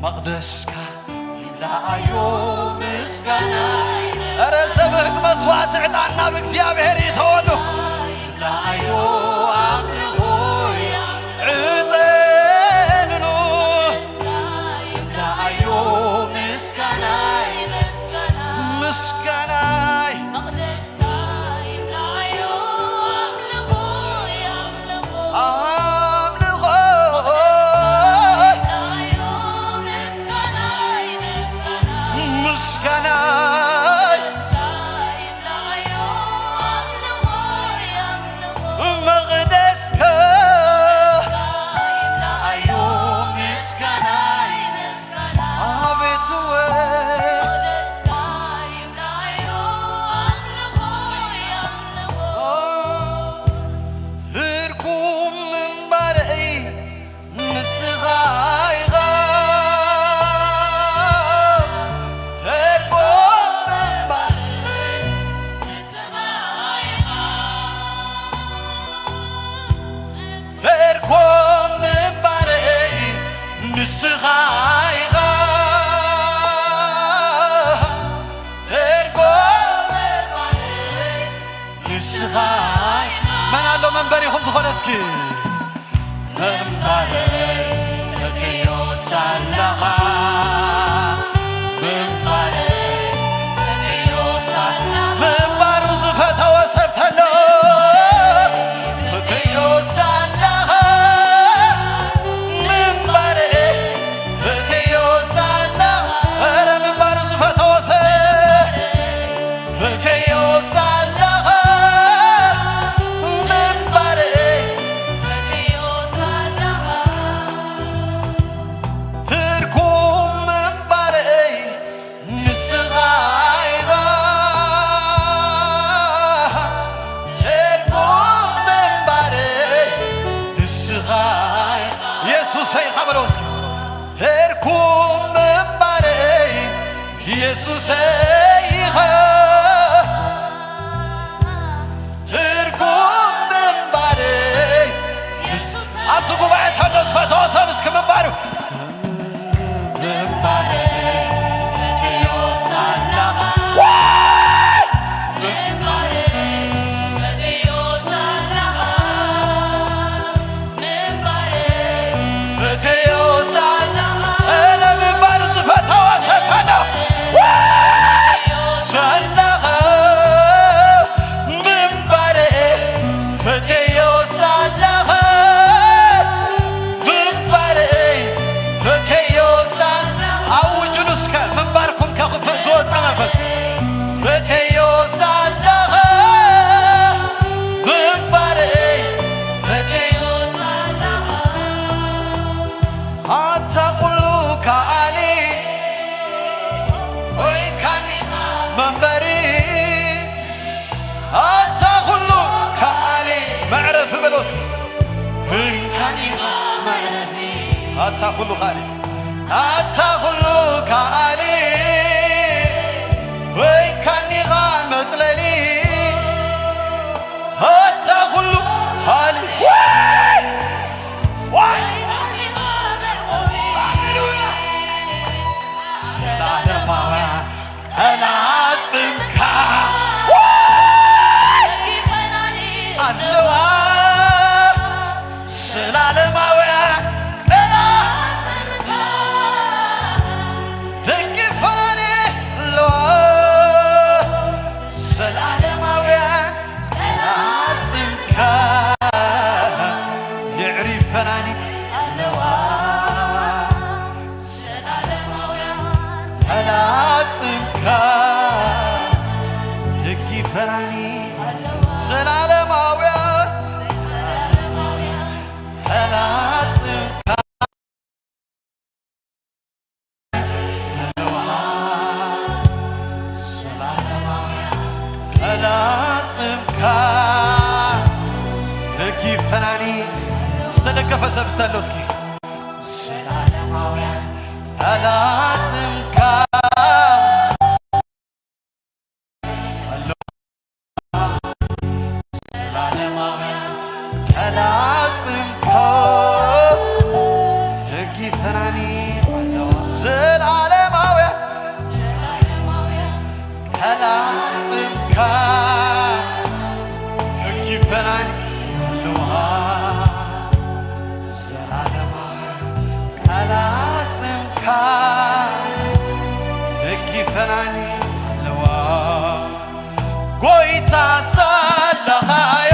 [SPEAKER 3] መቅደስካ ይላአዮ ምስጋና ኧረ ዘብህግ መስዋዕት ዕጣንና በእግዚአብሔር ይተወሉ ይላአዮ አምልኮይ ዕጣንኑ ይላአዮ ምስጋናይ ምስጋናይ መንበሪኹም ዝኾነ እስኪ መንበረይ እትዮሳለኻ መንበረይ እትዮሳለኻ መንበሩ ዝፈተወ ሰብ ተሎ እትዮሳለኻ መንበረይ እትዮሳለኻ ኧረ መንበሩ ዝፈተወ ሰብ እትዮሳለኻ ኢየሱሰይ ኸበሮስኪ ተርኩም መንበረይ ኢየሱሰይ ኸ ተርኩም መንበረይ ኣብዚ ጉባኤ ተሎ ዝፈተወ ሰብ እስኪ መንበሩ መንበረይ እትዮሳለኻ እንካኒኻ መዕረፊ ኣታ ኩሉ ካሊ ኣታ ኩሉ ካሊ ወይካኒኻ መፅለሊ ኣታ ኩሉ ካሊ ሰላለማውያን ቀናጽንካ ኣለዋ ሰላለማውያን ቀናጽንካ ደግፈናኒ ኣለዋ ሰላለማውያን ቀናጽንካ ይዕሪፈናኒ ኣለዋ ሰላለማውያን ቀናጽንካ ደግፈናኒ ሰላለማውያን ቀናጽንካ ኣለዋ ሰላለማውያን ቀናጽንካ ደግፈናኒ ዝተደገፈ ሰብ ዝተለው እስኪ ሰላለማውያን ቀናጽንካ ቀናጽንካ ደግፈናኒ ኣለዋ ዘለዓለማውያን ቀናጽንካ ደግፈናኒ ኣለዋ ዘለዓለማውያን ቀናጽንካ ደግፈናኒ ኣለዋ ጎይታ ዘለኻዮ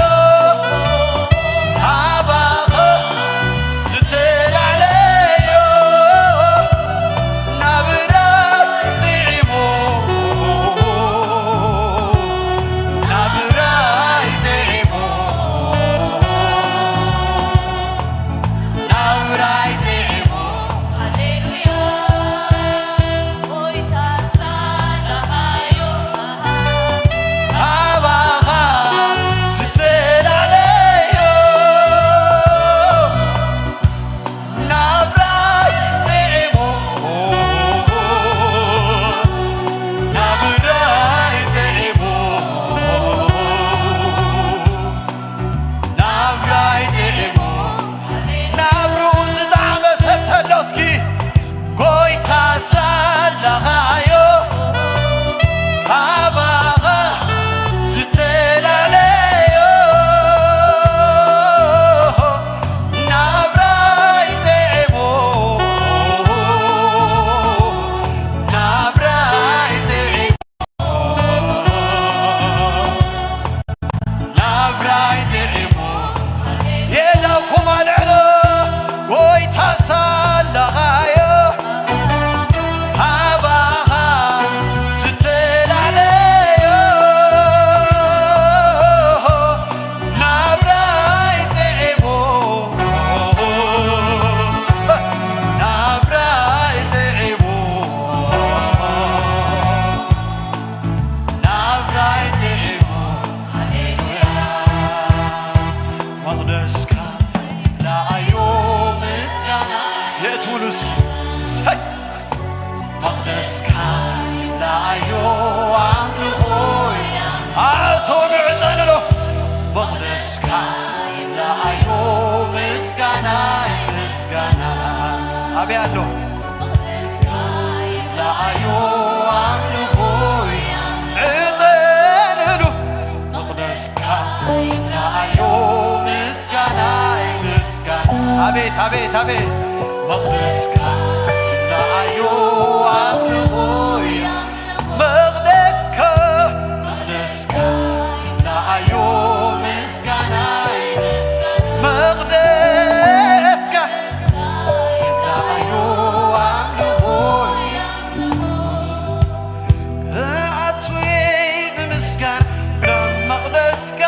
[SPEAKER 3] መቅደስካ ላዮ ኣምልኾይ ኣቶ ንዕዘንሎ መቅደስካ ላዮ ምስጋናይ ምስጋና ኣበይ ኣሎ መቅደስካ ላዮ ኣምልኾይ ዕጠንሉ መቅደስካ ላዮ ምስጋናይ ምስጋና ኣቤት ኣቤት ኣቤት መቅደስካ ላዮ ኣምልኾይ መቅደስካ መቅደስካ ላዮ ምስጋናይ መቅደስካ ላዮ ኣምልኾይ ኣቱየ ብምስጋና መቅደስካ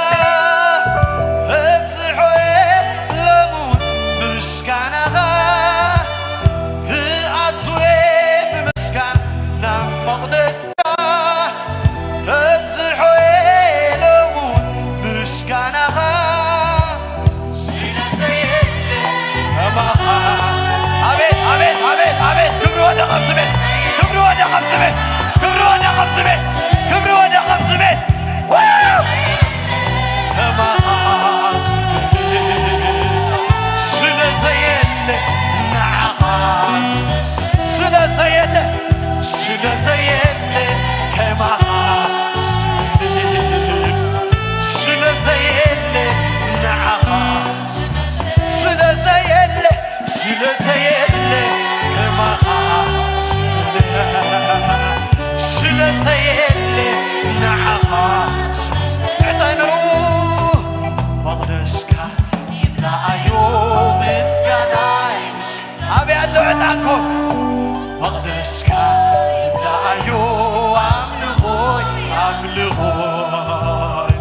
[SPEAKER 3] እብዝሖየ ለሙን ምስጋናኻ ኣቱየ ብምስጋና መቅደስካ ወደ ኸብዝ ቤት ክብሪ ወደ ኸብዝ ቤት ክብሪ ወደ ኸብዝ ቤት ክብሪ ወደ ኸብዝ ቤት ከማኻስ ስለዘየለ ንዓኻስ ስለዘየለ ስለዘየለ ከማኻስ ስለዘየለ ንዓኻስ ስለዘየለ ስለዘየለ ከማኻስ ስለዘየለ ንዓኻስ ዕጠኑ መቕደስካ ይብላዓዮ ምስጋናይ ኣበይ ኣሎ ዕጣንኩም መቕደስካ ይብላዓዮ ኣምልኾይ ኣምልኾይ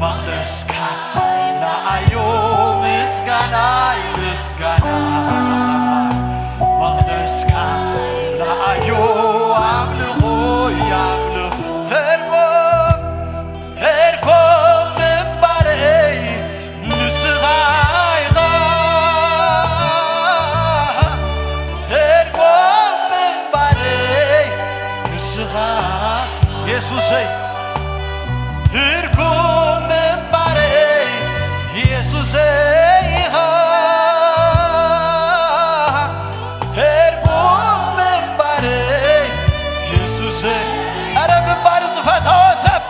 [SPEAKER 3] መቕደስካ ይብላዓዮ ምስጋናይ ምስጋናይ መቕደስካ ይብላዓዮ ኣምልኾይ ኣምልኾ ተርጎም ምንባረይ ንስኻ ኢኻ ተርጎም ምንባረይ ንስኻ ኢየሱሰይ ትርጉም ምንባረይ ኢየሱሰይ ኢኻ ትርጉም ምንባረይ ኢየሱሰይ ኧረ ምንባር ዝፈትሖ ሰብ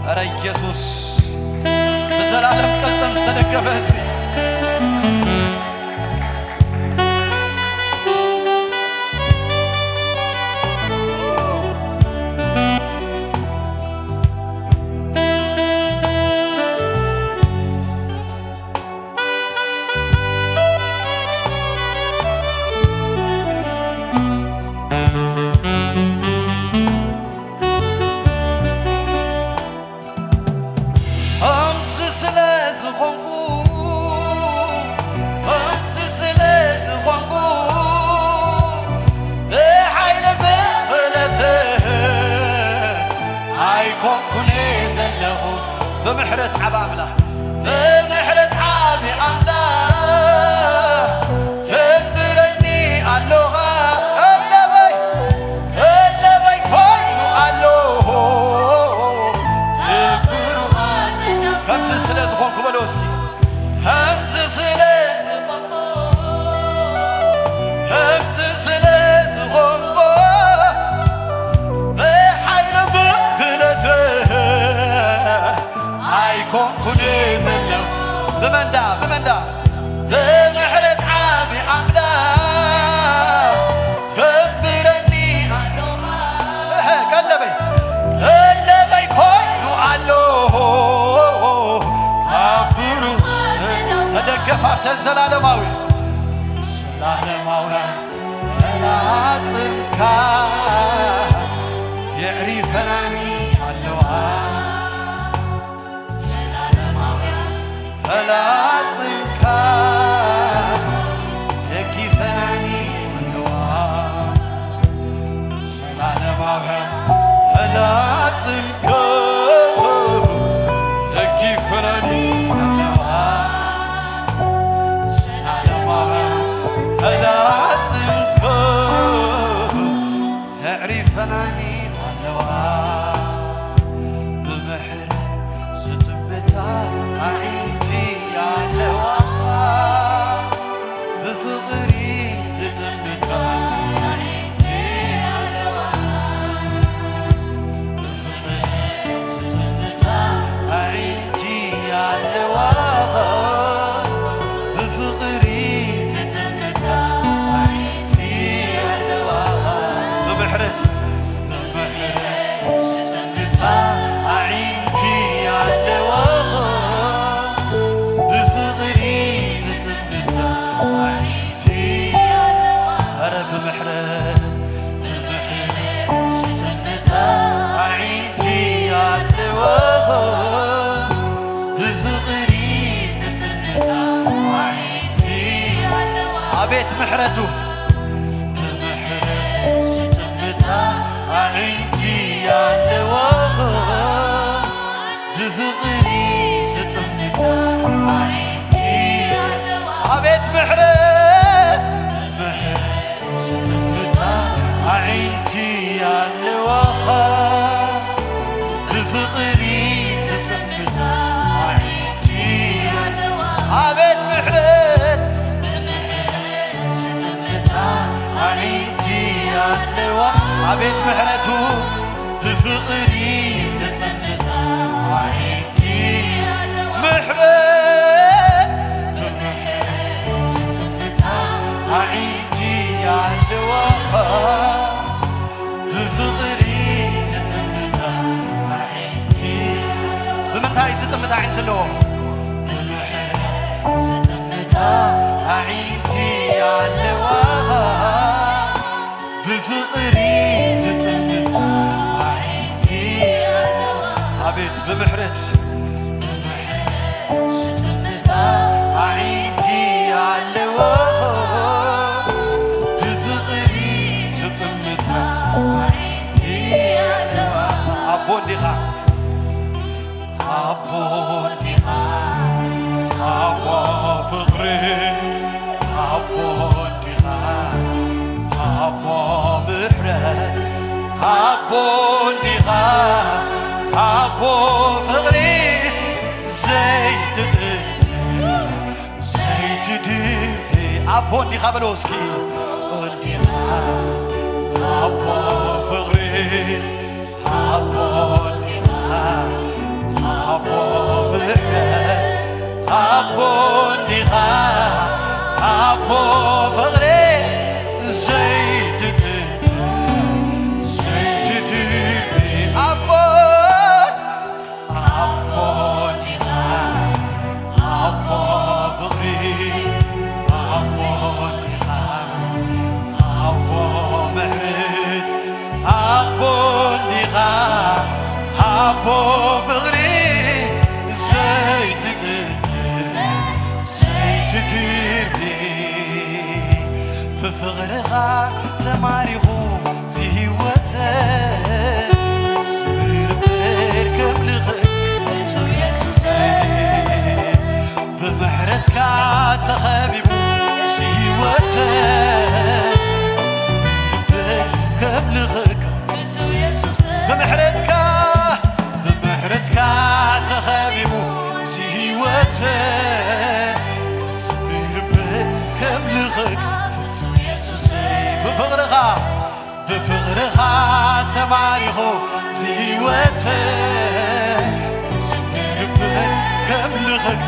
[SPEAKER 3] ኧረ ኢየሱስ በዘላለም ቀጸም ስተደገፈ ሕዝቤ بمحرة عبامله بمحرة عابي عمله تنبرني اللغة اللبي كوينو اللغة تنبروا همز سلاز خوانكو بلوسكي همز سلاز خوانكو بحيل بخلته كون زلو بمندا بمحرة عابي عمله تفبرني قلبي كوينو علوه كابرو تدقف عبت الزلالماوي ፈላጽምካ የዕሪፈናኒ ኣለዋ ፈላጽምካ የኪፈናኒ ኣለዋ ዘላለማውያን ፈላጽምካ የኪፈናኒ ኣለዋ ዘላለማውያን ፈላጽምካ የዕሪፈናኒ ኣለዋ ብምሕረት ዝጥምታ ኣዒንቲ ኣለዋ ብፍቕሪ ዝጥምታ ኣዒንቲ ኣለዋ ብፍቕሪ ዝጥምታ ኣዒንቲ ኣለዋ ብፍቕሪ ዝጥምታ ኣዒንቲ ኣለዋ ብምሕረት ዝጥምታ ኣዒንቲ ኣለዋ ብፍቕሪ ዝጥምታ ኣዒንቲ ኧረ ብምሕረት ዝጥምታ ኣዒንቲ ኣለዋ ብፍቕሪ ዝጥምታ ኣዒንቲ ኣቤት ምሕረቱ ብምሕረት ዝጥምታ ኣዒንቲ ኣለዋ ብፍቕሪ ዝጥምታ ኣዒንቲ ኣቤት ምሕረት ዝጥምታ ኣዒንቲ ኣለዋ ብፍቕሪ ዝጥምታ ኣዒንቲ ኣቤት ምሕረት ዝጥምታ ኣዒንቲ ኣለዋ ኣቤት ምሕረቱ ብፍቕሪ ዝጥምታ ኣዒንቲ ምሕረት ዝጥምታ ኣዒንቲ ኣለዋ ብፍቕሪ ዝጥምታ ኣዒንቲ ብምንታይ ዝጥምታ ኣዒንቲ ኣለዎ ብምሕረት ዝጥምታ ኣዒንቲ ኣለዋ ብፍቕሪ ዝጥምታ ኣዒንቲ ኣቤት ብምሕረት ዝጥምታ ኣዒንቲ ኣለዋ ብፍቕሪ ዝጥምታ ኣዒንቲ ኣለዋ ኣቦ እንዲኻ ኣቦ እንዲኻ ኣቦ ፍቕሪ ኣቦ እንዲኻ ኣቦ ምሕረት ኣቦ እንዲኻ ኣቦ ፍቕሪ ዘይትድሪ ኣቦ እንዲኻ በለው እስኪ እንዲኻ ኣቦ ፍቕሪ ኣቦ እንዲኻ ኣቦ ምሕረት ኣቦ እንዲኻ ኣቦ ፍቕሪ ኣቦ እንዲኻ ኣቦ ፍቕሪ ኣቦ እንዲኻ ኣቦ ምሕረት ኣቦ እንዲኻ ኣቦ ፍቕሪ ዘይትድሪ ብፍቕርኻ ተማሪኹ ዝህወተን ዝብርብር ከምልኽእ ብምሕረትካ ተኸቢቡ ዝህወተን ዝብርብር ከምልኽእካ ብምሕረትካ ተኸቢቡ ዝህወተን ዝብርብር ከምልኽእካ ብፍቕርኻ ተማሪኹ ዝህወተን ዝብርብር ከምልኽእካ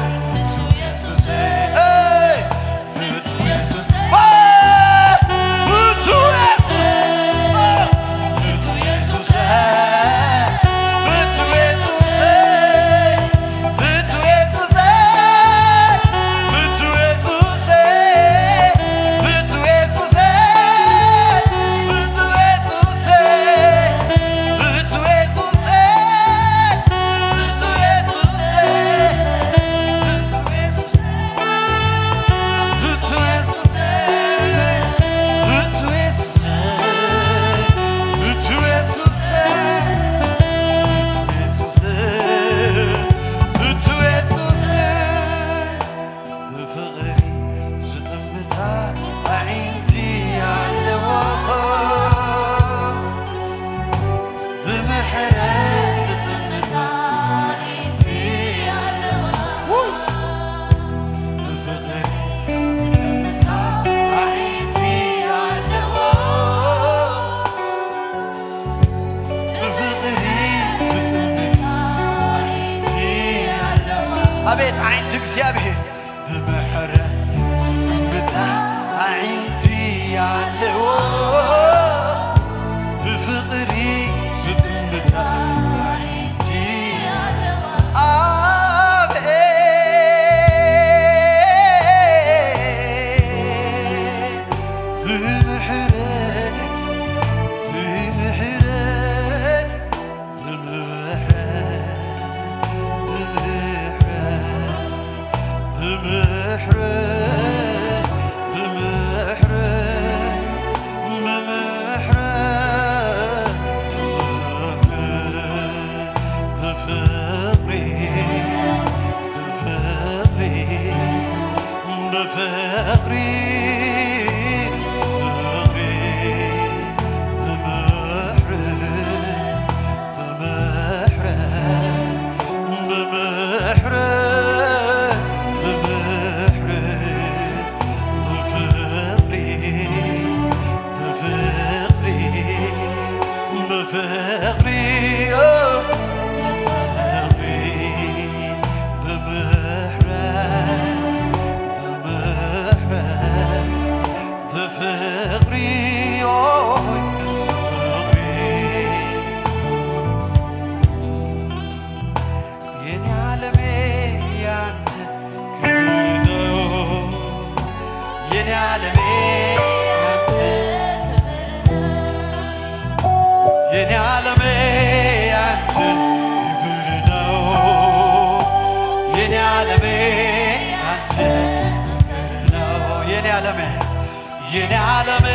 [SPEAKER 3] የኔ ዓለሜ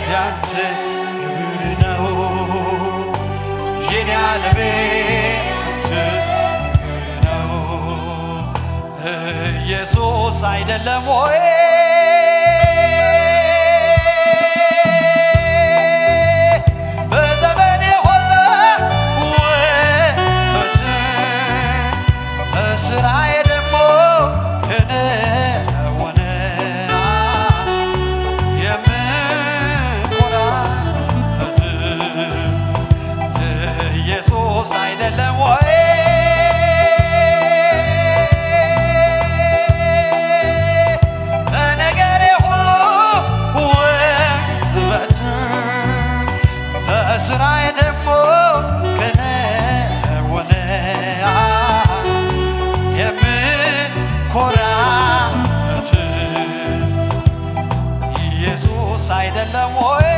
[SPEAKER 3] ያንተ ክብር ነው የኔ ዓለሜ ያንተ ክብር ነው ኢየሱስ አይደለም ወይ በዘመኔ ሁሉ ውበት በስራዬ ደግሞ አይደለም ወይ በነገሬ ሁሉ ውበት በስራዬ ደግሞ ከነወነ የምኮራበት ኢየሱስ አይደለም ወይ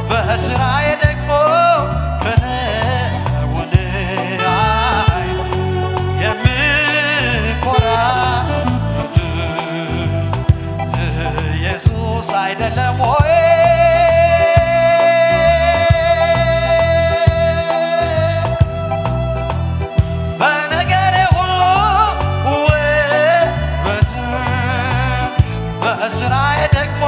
[SPEAKER 3] በስራዬ ደግሞ ከነወነ የምኮራበት ኢየሱስ አይደለም ወይ በነገሬ ሁሉ ውበት በስራዬ ደግሞ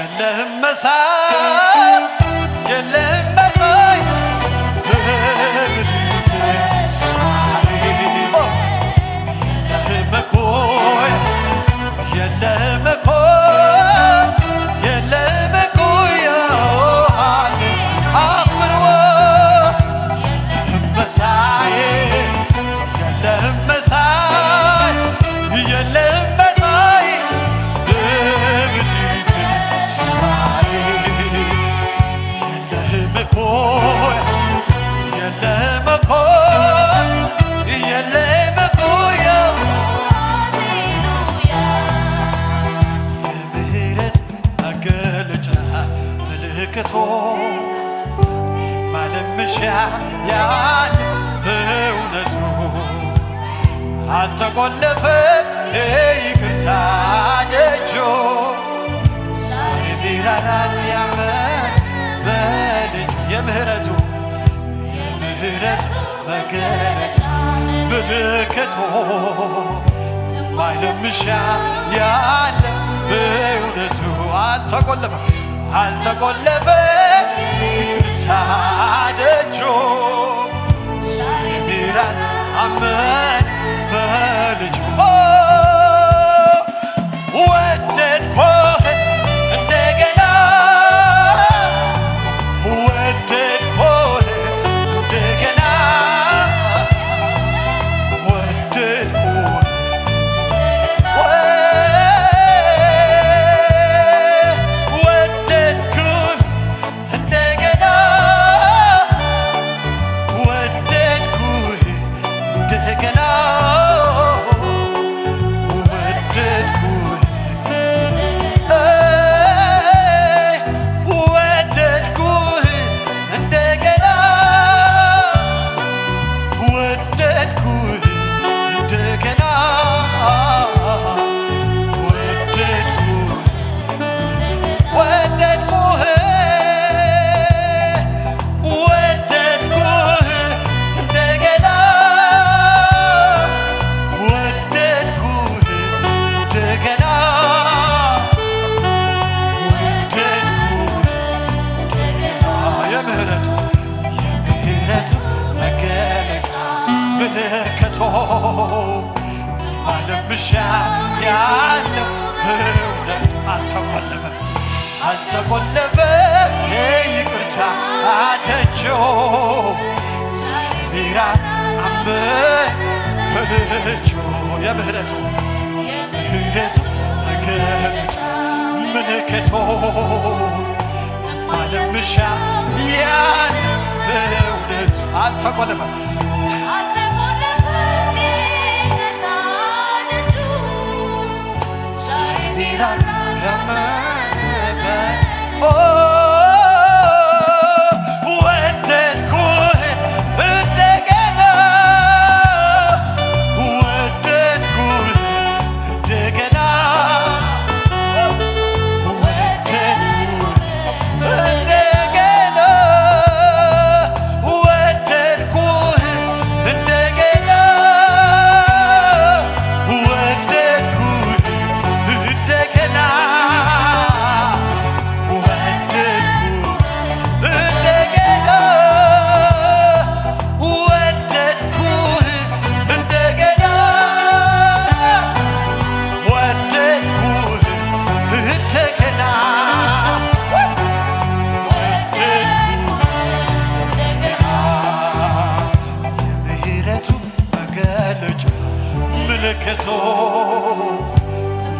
[SPEAKER 3] የለህም መሳይ የለህም መሳይ በምድር ሰማይ የለህም መኩሪያ የለህም መኩሪያ የለህም መኩሪያ አክብርዎ የለህም መሳይ የለህም መሳይ የለህም መሳይ የምህረት መገለጫ ምልክቶ ማለምሻ ያን እውነቱ አልተቆለፈም ይቅርታ ደጆ ዛሬም ይራራል ያመን በልጅ የምህረቱ መገለጫ ምልክቱ ማይለምሻ ያለ በእውነቱ አልተቆለፈም ይቅርታ ደጆ ዛሬም ይራራል አመን በልጁ ወደድኩህ እንደገና ወደድኩህ እንደገና ወደድኩህ አልተቆለፈ ይቅርታ አደጆ ሳይራ አመ በልጆ የምህረቱ መገለጫ ምልክቶ ማለምሻ ያን በእውነቱ አልተቆለፈ ሳይራ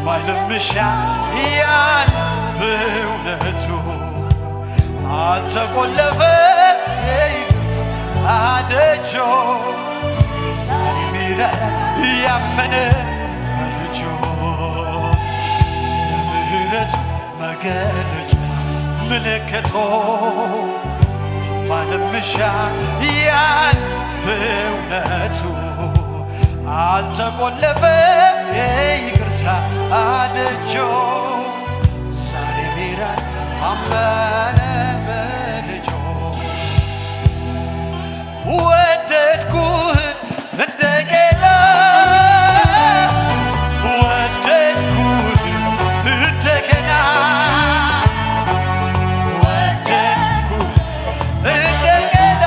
[SPEAKER 3] ማለምሻ ያን በእውነቱ አልተቆለፈ ይቅርታ አደጆ ዛሬ ሚራራ ያመነ በልጆ የምህረቱ መገለጫ ምልክቶ ማለምሻ ያን በእውነቱ አልተቆለፈ ይቅርታ አደጆ ዛሬ ሚራራ አመነ በልጆ ወደድኩህ እንደገና ወደድኩህ እንደገና ወደድኩህ እንደገና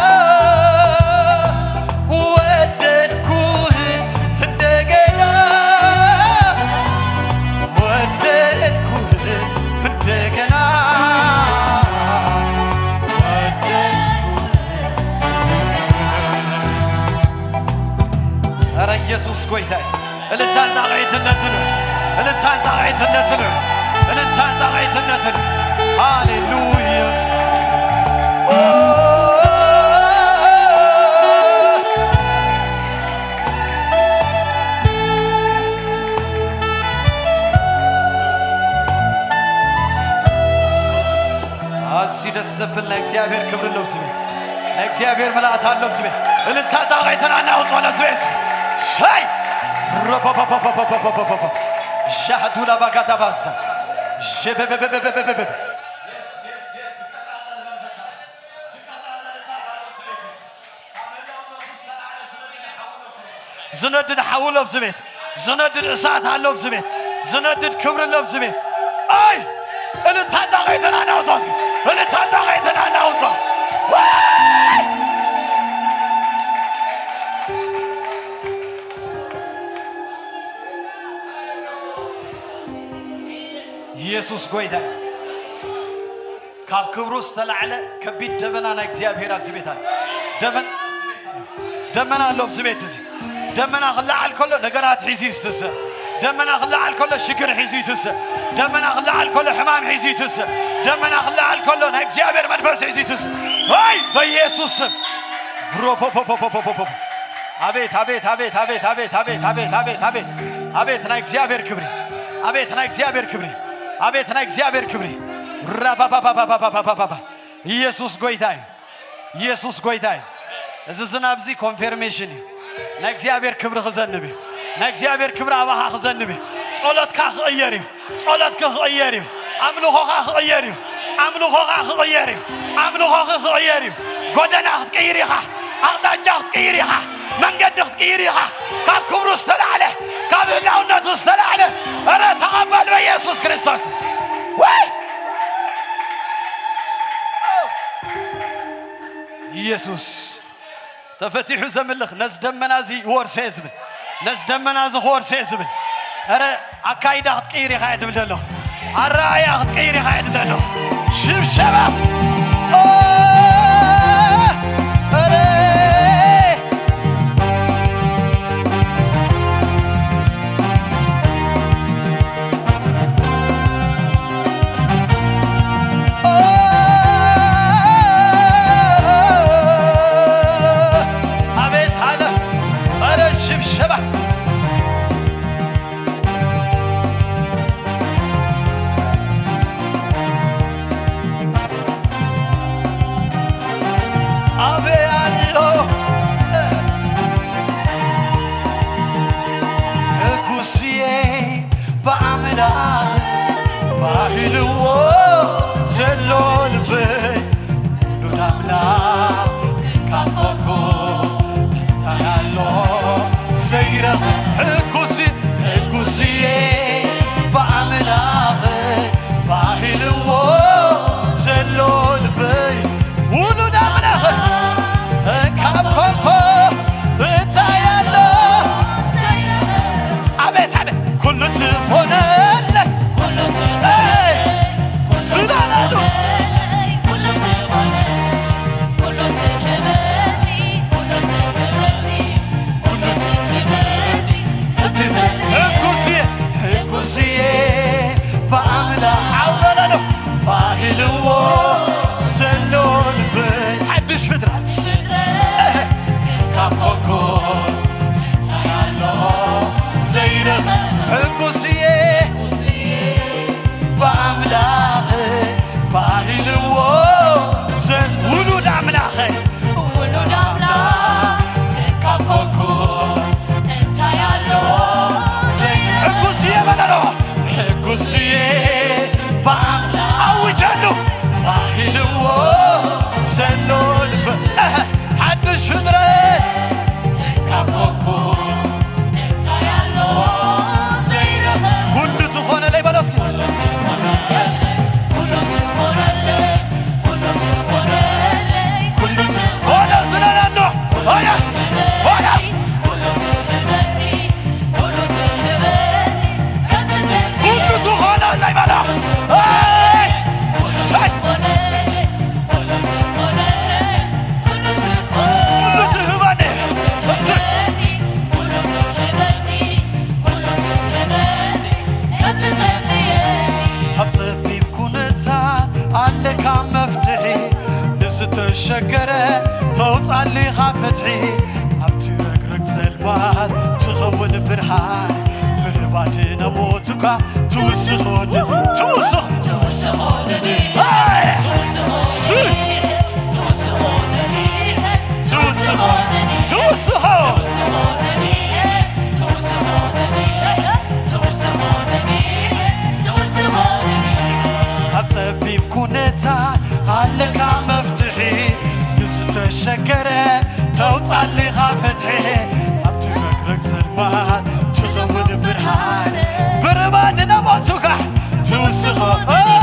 [SPEAKER 3] ወደድኩህ እንደገና ወደድኩህ እንደገና ኧረ ኢየሱስ ጌታዬ እልልታና ቃይትነትን እልልታና ቃይትነትን እልልታና ቃይትነትን ሃሌሉያ አሲ ደስ ዘብል ለእግዚአብሔር ክብር ነው ስሜ ለእግዚአብሔር መልአክ አለው ስሜ እልልታና ቃይትናና ወጣለ ስሜ ሻይ ሮፖፖፖፖፖፖፖፖ ሻዱላ ባጋዳባሳ ጀበበበበበበበ ዝነድድ ሓውሎም ስሜት ዝነድድ እሳት አለው ስሜት ዝነድድ ክብር ለው ስሜት አይ እልልታና ቃይትናና ወጣ እልልታና ቃይትናና ወጣ ኢየሱስ ጌታ ካብ ክብሩ ዝተላዕለ ከቢድ ደመና ናይ እግዚአብሔር ኣብ ዝቤት አለ ደመና ኣሎ ኣብ ዝቤት እዚ ደመና ክላዓል ከሎ ነገራት ሒዙ ይትሰ ደመና ክላዓል ከሎ ሽግር ሒዙ ይትሰ ደመና ክላዓል ከሎ ሕማም ሒዙ ይትሰ ደመና ክላዓል ከሎ ናይ እግዚአብሔር መንፈስ ሒዙ ይትሰ አይ በኢየሱስ ስም ሮፖፖፖፖፖፖ አቤት አቤት አቤት አቤት አቤት አቤት አቤት አቤት አቤት አቤት ናይ እግዚአብሔር ክብሪ አቤት ናይ እግዚአብሔር ክብሪ አቤት ናይ እግዚአብሔር ክብሪ ራባባባባባባባ ኢየሱስ ጌታዬ ኢየሱስ ጌታዬ እዚ ዝናብ እዚ ኮንፈርሜሽን ናይ እግዚአብሔር ክብሪ ክዘንብ ናይ እግዚአብሔር ክብሪ አባኻ ክዘንብ ጸሎትካ ክቕየር እዩ ጸሎትካ ክቕየር እዩ ኣምልኾኻ ክቕየር እዩ ኣምልኾኻ ክቕየር እዩ ኣምልኾኻ ክቕየር እዩ ጎደና ክትቀይር ኢኻ ኣቕጣጫ ክትቀይር ኢኻ መንገዲ ክትቀይር ኢኻ ካብ ክብሩ ዝተላዕለ ካብ ህላውነቱ ዝተላዕለ ኧረ ተቐበል በኢየሱስ ክርስቶስ ወይ ኢየሱስ ተፈቲሑ ዘምልኽ ነዚ ደመና እዚ ወርሰ ዝብል ነዚ ደመና እዚ ክወርሰ ዝብል ኧረ ኣካይዳ ክትቀይር ኢኻ ድብል ደሎ الرأي غيري خايد له شبشبة شكرة توصل لي خافتحي عبتي رقرق سلمان تخون برهان بربادنا موتك توسخونني توسخونني هبصبي بكونتا عليك مفتحي نستشكره توصل لي خافتحي عبتي رقرق سلمان تخون برهان بربادنا موتك توسخونني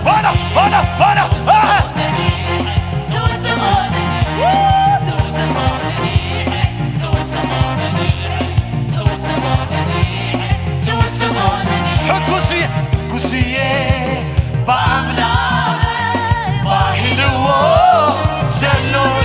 [SPEAKER 3] وانا بعملها باهلو زلو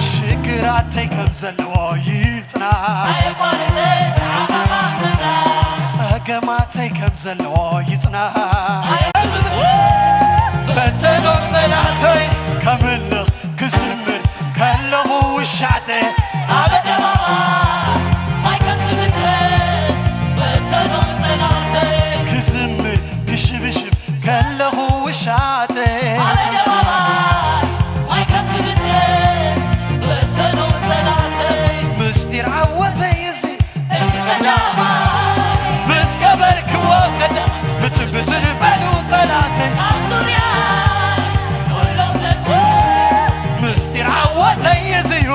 [SPEAKER 3] ሽግራተይ ከም ዘለዎ ይጽና ጸገማተይ ከም ዘለዎ ይጽና በተኖም ጠላተይ ከምልኽ ክዝምር ከለኹ ውሻተ ክዝምር ክሽብሽብ ከለኹ ውሻተ ምስጢር ዓወተይ እዚ ምስ ገበርክዎ ቀደም ብትብትን በሉ ጠላተይ ምስጢር ዓወተይ እዝዩ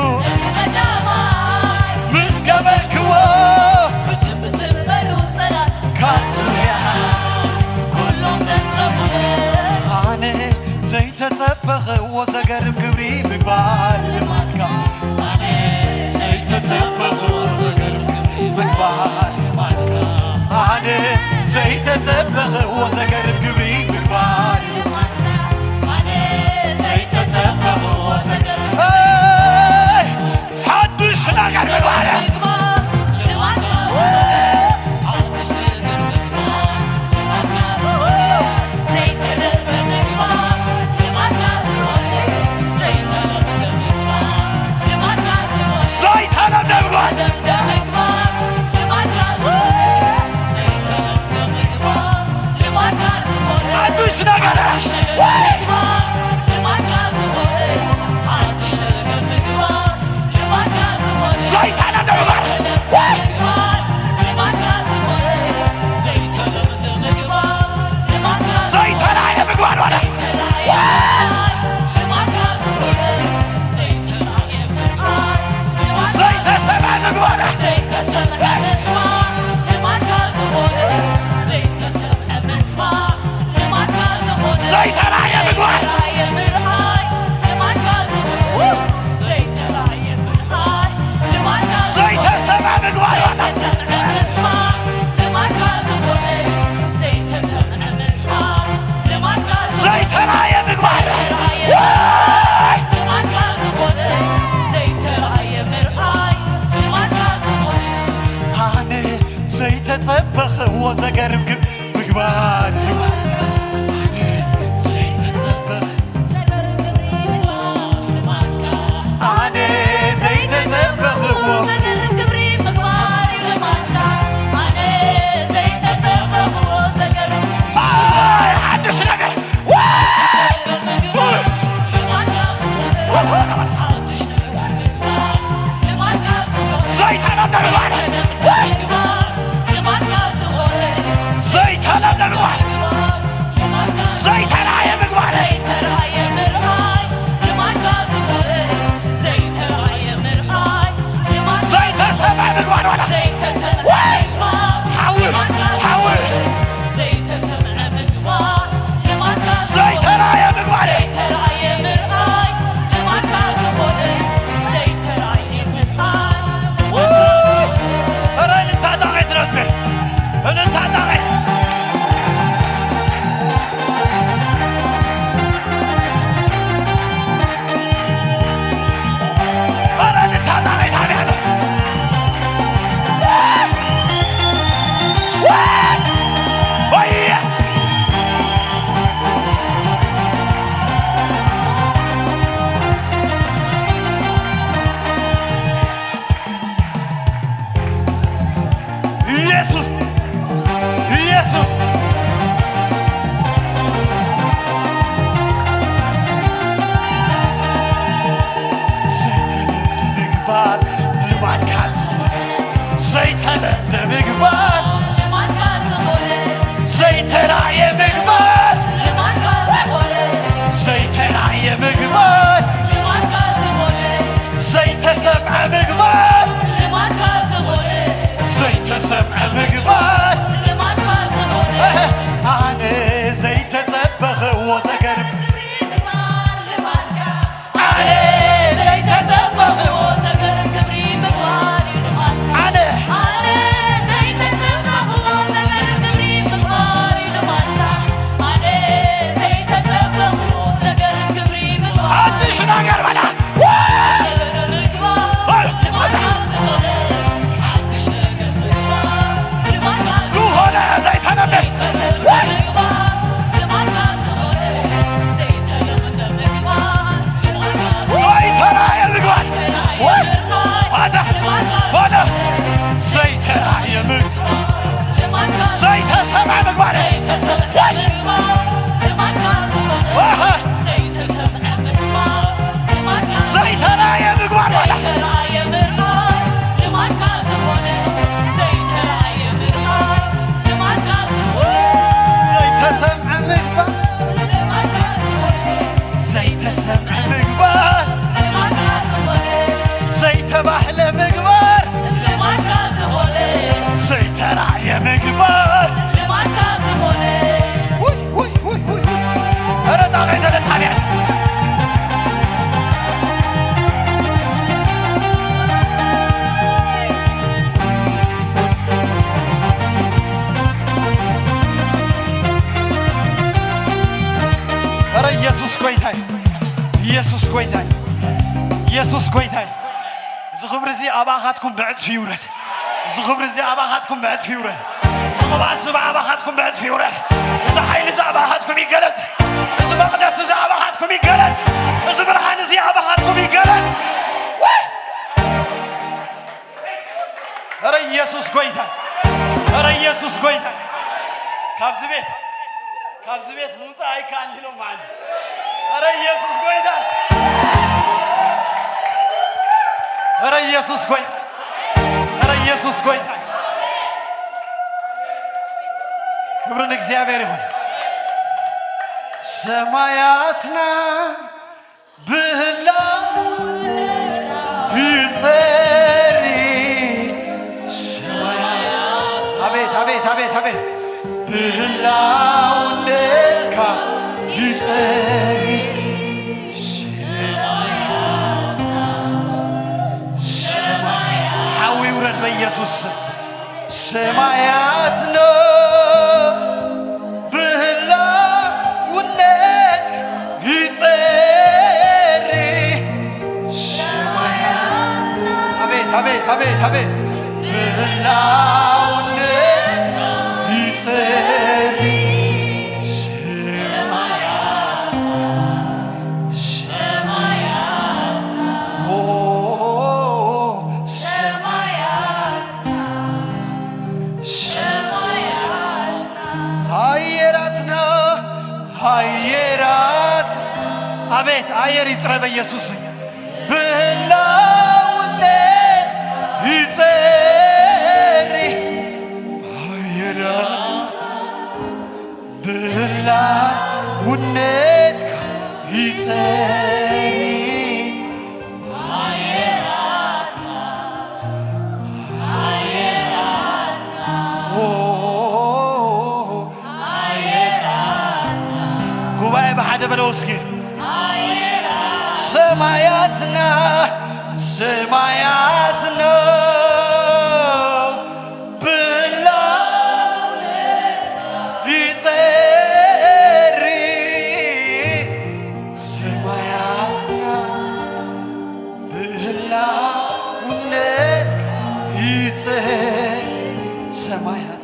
[SPEAKER 3] ምስ ገበርክዎ ካብ ዙርያ ኣነ ዘይተጸበኽዎ ዘገርም ግብሪ ምግባር ልማትካ ዘይተጸበኽዎ ዘገርም ምግባር ልማትካ ኣነ ዘይተጸበኽዎ ዘገርም ግብሪ ምግባር ዘይተጸበኽዎ ሓድሽ ነገር ምግባር ዘይተራየ ኢየሱስ ጎይታይ ኢየሱስ ጎይታይ ኢየሱስ ጎይታይ ዝኽብር እዚ ኣባኻትኩም ብዕጽፊ ይውረድ ዝኽብር እዚ ኣባኻትኩም ብዕጽፊ ይውረድ ዝቕባእ እዚ ኣባኻትኩም ብዕጽፊ ይውረድ እዚ ሓይሊ እዚ ኣባኻትኩም ይገለጽ እዚ መቕደስ እዚ ኣባኻትኩም ይገለጽ እዚ ብርሃን እዚ ኣባኻትኩም ይገለጽ ኧረ ኢየሱስ ጎይታይ ኧረ ኢየሱስ ጎይታይ ካብዚ ቤት ምውፃእ ኣይከኣልን ኢሎም ማለት ኧረ ኢየሱስ ጎይታይ ኧረ ኢየሱስ ጎይታይ ኧረ ኢየሱስ ጎይታይ ክብር ለእግዚአብሔር ይሁን ሰማያትና ብህላው ይጸሪ ሰማያት አቤት አቤት አቤት አቤት ብህላውነትካ ይጸሪ ሰማያት ሓዊ ውረድ በኢየሱስ ሰማያት ነው ብህላውነት ይጸሪ ሰማያት አቤት አቤት አቤት አቤት ብህላውነት ይጸሪ አየራት አቤት አየር ይጽረ በኢየሱስ ብህላውነት ይጸሪ አየራት ብህላውነት ይጸሪ አየራት ጉባኤ በሓደ በለው እስኪ ሰማያትና ሰማያትና ብህላውነት ይጸሪ ሰማያትና ብህላውነት ይጸሪ ሰማያትና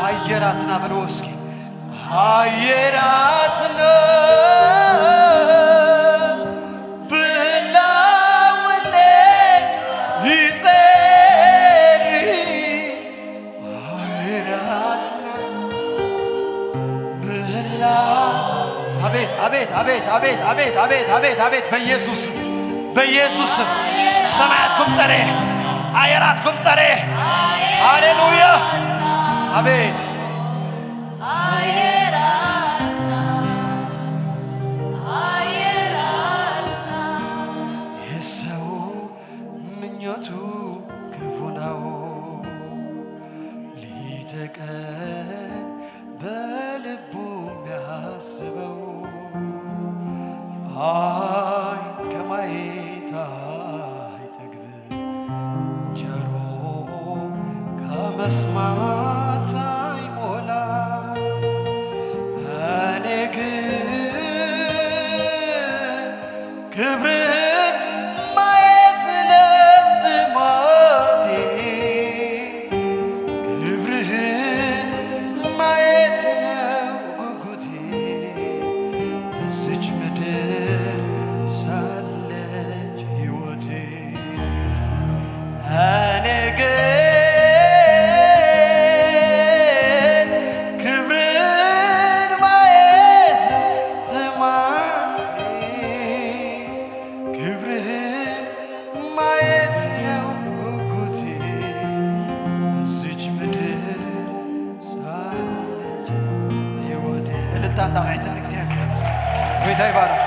[SPEAKER 3] አየራትና በለው እስኪ አየራትና ብህላውነት ይጸሪ አየራትና ብህላ አቤት አቤት አቤት አቤት አቤት አቤት አቤት አቤት በኢየሱስ በኢየሱስ ሰማያትኩም ጸሬ አየራትኩም ጸሬ ሃሌሉያ አቤት የሰው ምኞቱ ክፉ ነው ሊጠቀን በልቡ የሚያስበው ዓይን ከማየት አይጠግብ ጆሮ ከመስማት አይሞላ እኔ ግን ክብርን ማየት ነው ጥማቴ ክብርህን ማየት ነው ጉጉቴ በዚች ምድር ሳለች ሕይወቴ እኔ ግን ዳዊት ለእግዚአብሔር ጌታ ይባረክ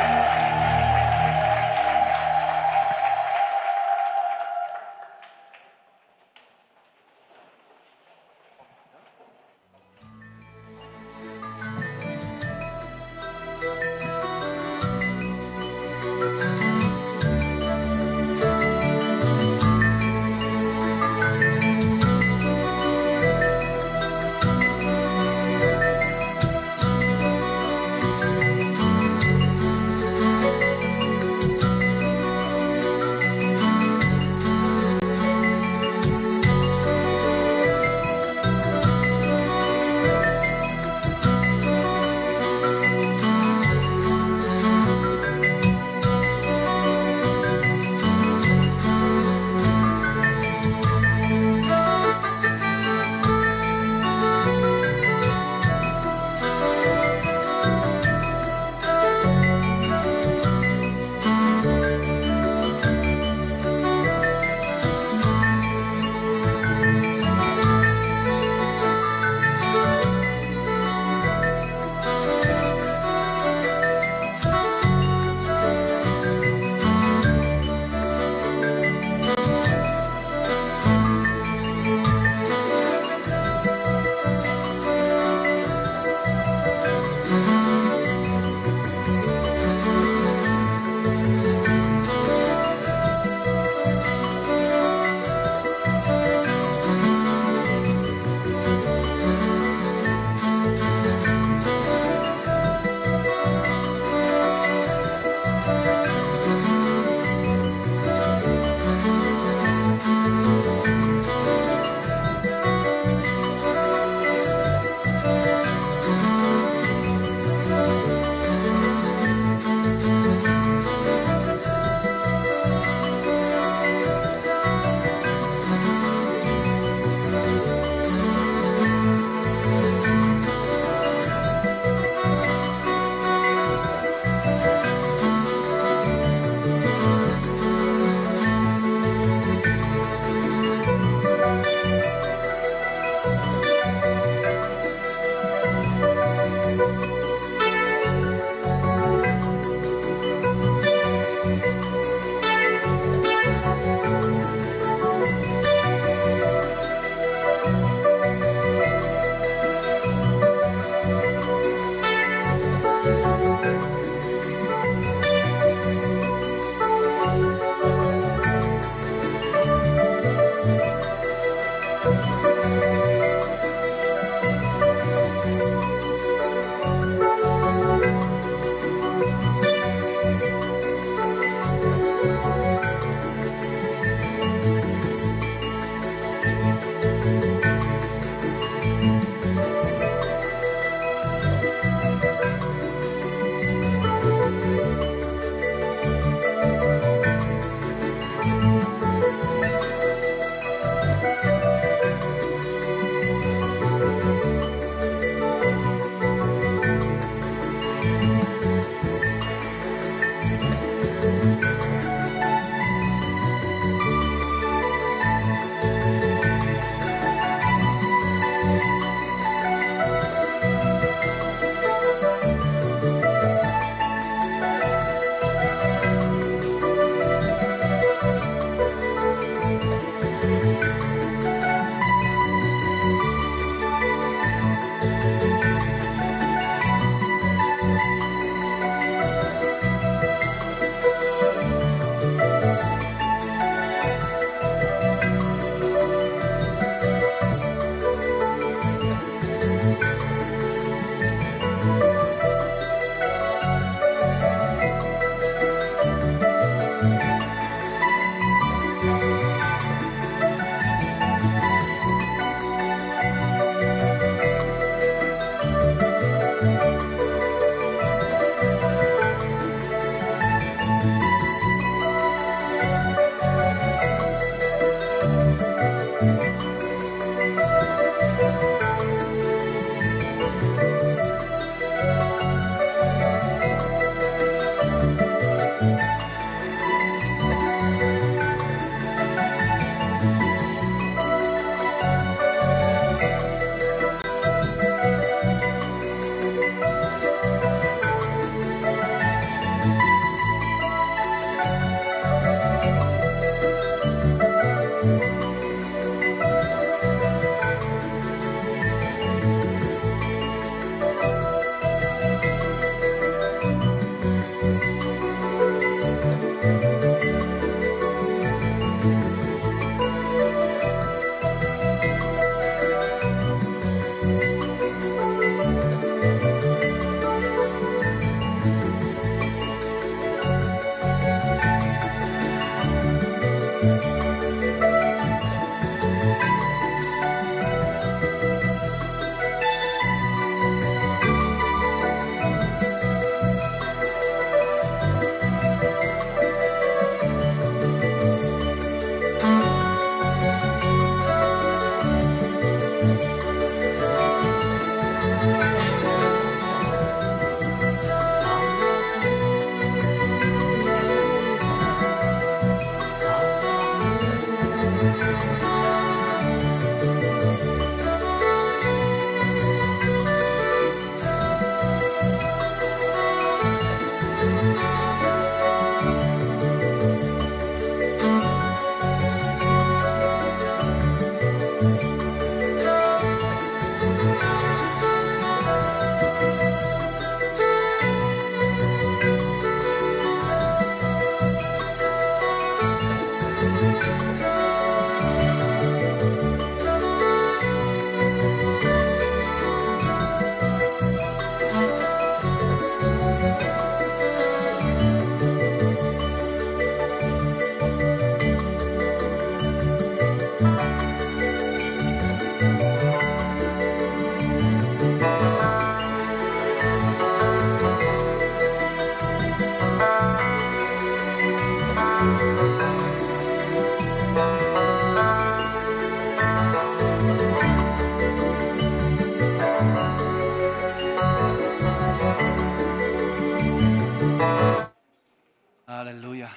[SPEAKER 1] هاللويا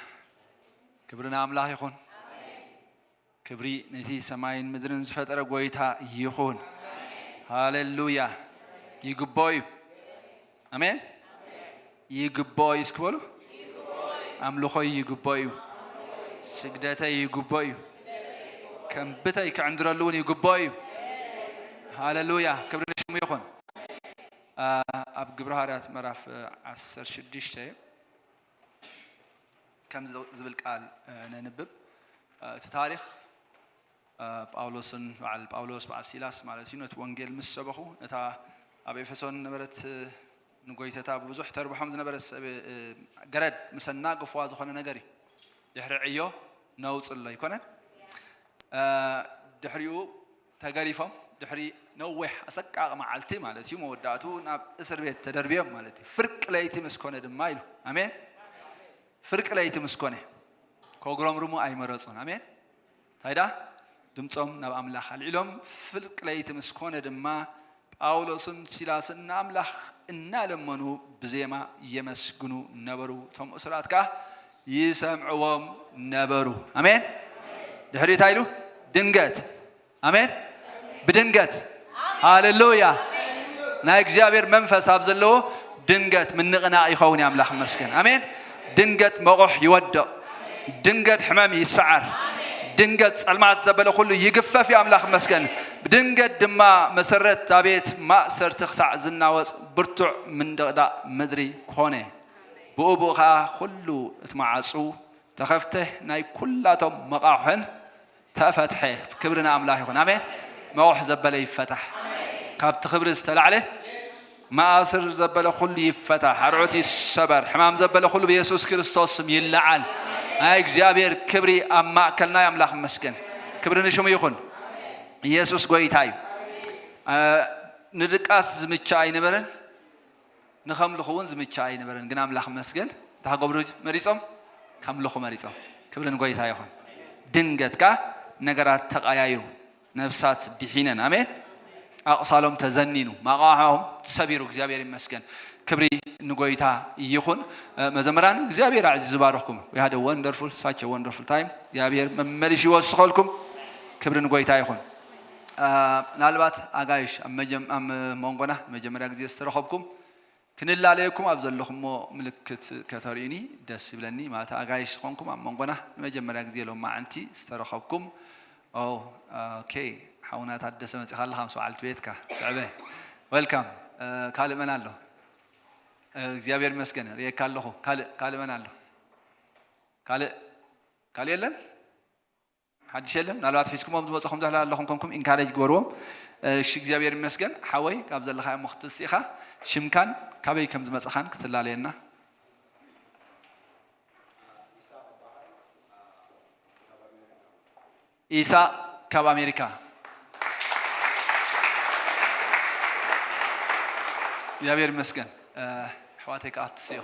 [SPEAKER 1] كبرنا أملاح يخون كبري نتي سماين مدرن فترة قويتها يخون هاللويا يقبوي أمين يقبوي سكولو أملوخي يقبوي سجدته يقبوي كم بتاعي كعندنا اللون يقبوي هاللويا كبرنا شو يخون أب جبرهارات مراف عصر شديشته كم زبل قال ننبب تاريخ باولوسن مع باولوس مع سيلاس مع سينوت وانجيل مسبخو نتا ابي فسون نبرت نغويتتا ببزح ترب حمد نبرت غرد مسنا قفوا زخونه نغري دحرعيو نوص الله يكون دحريو تغريفم دحري نوح اسقا معلتي مالتي موداتو ناب اسر بيت تدربيم مالتي فرق لايتي مسكونه دمايلو امين فرق لايتي مسكونه كوغروم رمو اي مرصون امين تايدا دمصوم ناب املاح العلم فرق لايتي مسكونه دما باولوسن سيلاسن املاح ان لمنو بزيما يمسغنو نبرو توم اسراتكا يسمعوم نبرو امين دحري تايلو دنگت امين بدنگت هاللويا نا እግዚአብሔር መንፈስ አብዘሎ ድንገት ምን ንቅና ይኸውን ያምላኽ መስገን አሜን ድንገት መቆሕ ይወደቕ ድንገት ሕመም ይስዓር ድንገት ጸልማት ዘበለ ሁሉ ይግፈፍ ያምላኽ መስገን ድንገት ድማ መሰረት አቤት ማእሰር ትኽሳዕ ዝናወጽ ብርቱዕ ምንደቕዳ ምድሪ ኮነ ብኡቡኻ ሁሉ እትማዓጹ ተኸፍተህ ናይ ኩላቶም መቃሕን ተፈትሐ ክብርና አምላኽ ይኹን አሜን موح زبالة يفتح كابت خبر استلعله مآسر زبالة خل يفتح عروتي الصبر حمام زبالة خل بيسوس كريستوس يلعل هايك جابير كبري أما كلنا يملاخ مسكن كبرنا شو يكون يسوس قوي تاي ندقاس زمتشاي نبرن نخم لخون زمتشاي نبرن جنام لاخ مسكن تها قبروج مريضهم كم لخو مريضهم كبرنا قوي تاي يكون دنجت كا نجارات تقايايو نفسات دحينن امين اقصالهم تزنينو مقاحهم تسبيرو እግዚአብሔር ይመስገን ክብሪ ንጎይታ ይሁን መዘምራን እግዚአብሔር አዕዝ ባረኩም we had a wonderful such a wonderful time እግዚአብሔር መመሪሽ ይወስخልኩም ክብሪ ንጎይታ ይሁን ናልባት አጋይሽ አም መንጎና መጀመሪያ ጊዜ ስተረኸብኩም ክንላለየኩም አብዘለኹም ምልክት ከተሪኒ ደስ ይብለኒ ማታ አጋይሽ ኾንኩም አም መንጎና መጀመሪያ ጊዜ ሎም ማዕንቲ ስተረኸብኩም Oh, okay. حاونا تحدث من خلها خمسة على بيتك. تعبه. Welcome. كالي من الله. زيابير مسكين. ريه كالله. كالي من الله. كالي يلن. حد يشلم. نالوات حيسكم أبدو بتصخم ده الله كمكم إنكارج جوروم. شيك زيابير مسكين. حوي كابز الله خير مختصيخة. شمكان كابي كم زمان صخان كتلا علينا. إيسا كاب أمريكا يابير مسكن حواتك أتصيو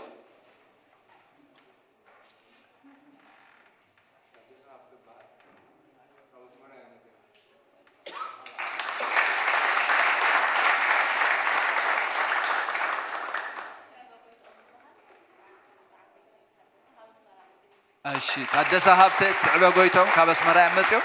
[SPEAKER 1] أشي تحدثها هبت تعبوا قويتهم كابس مرايا متيو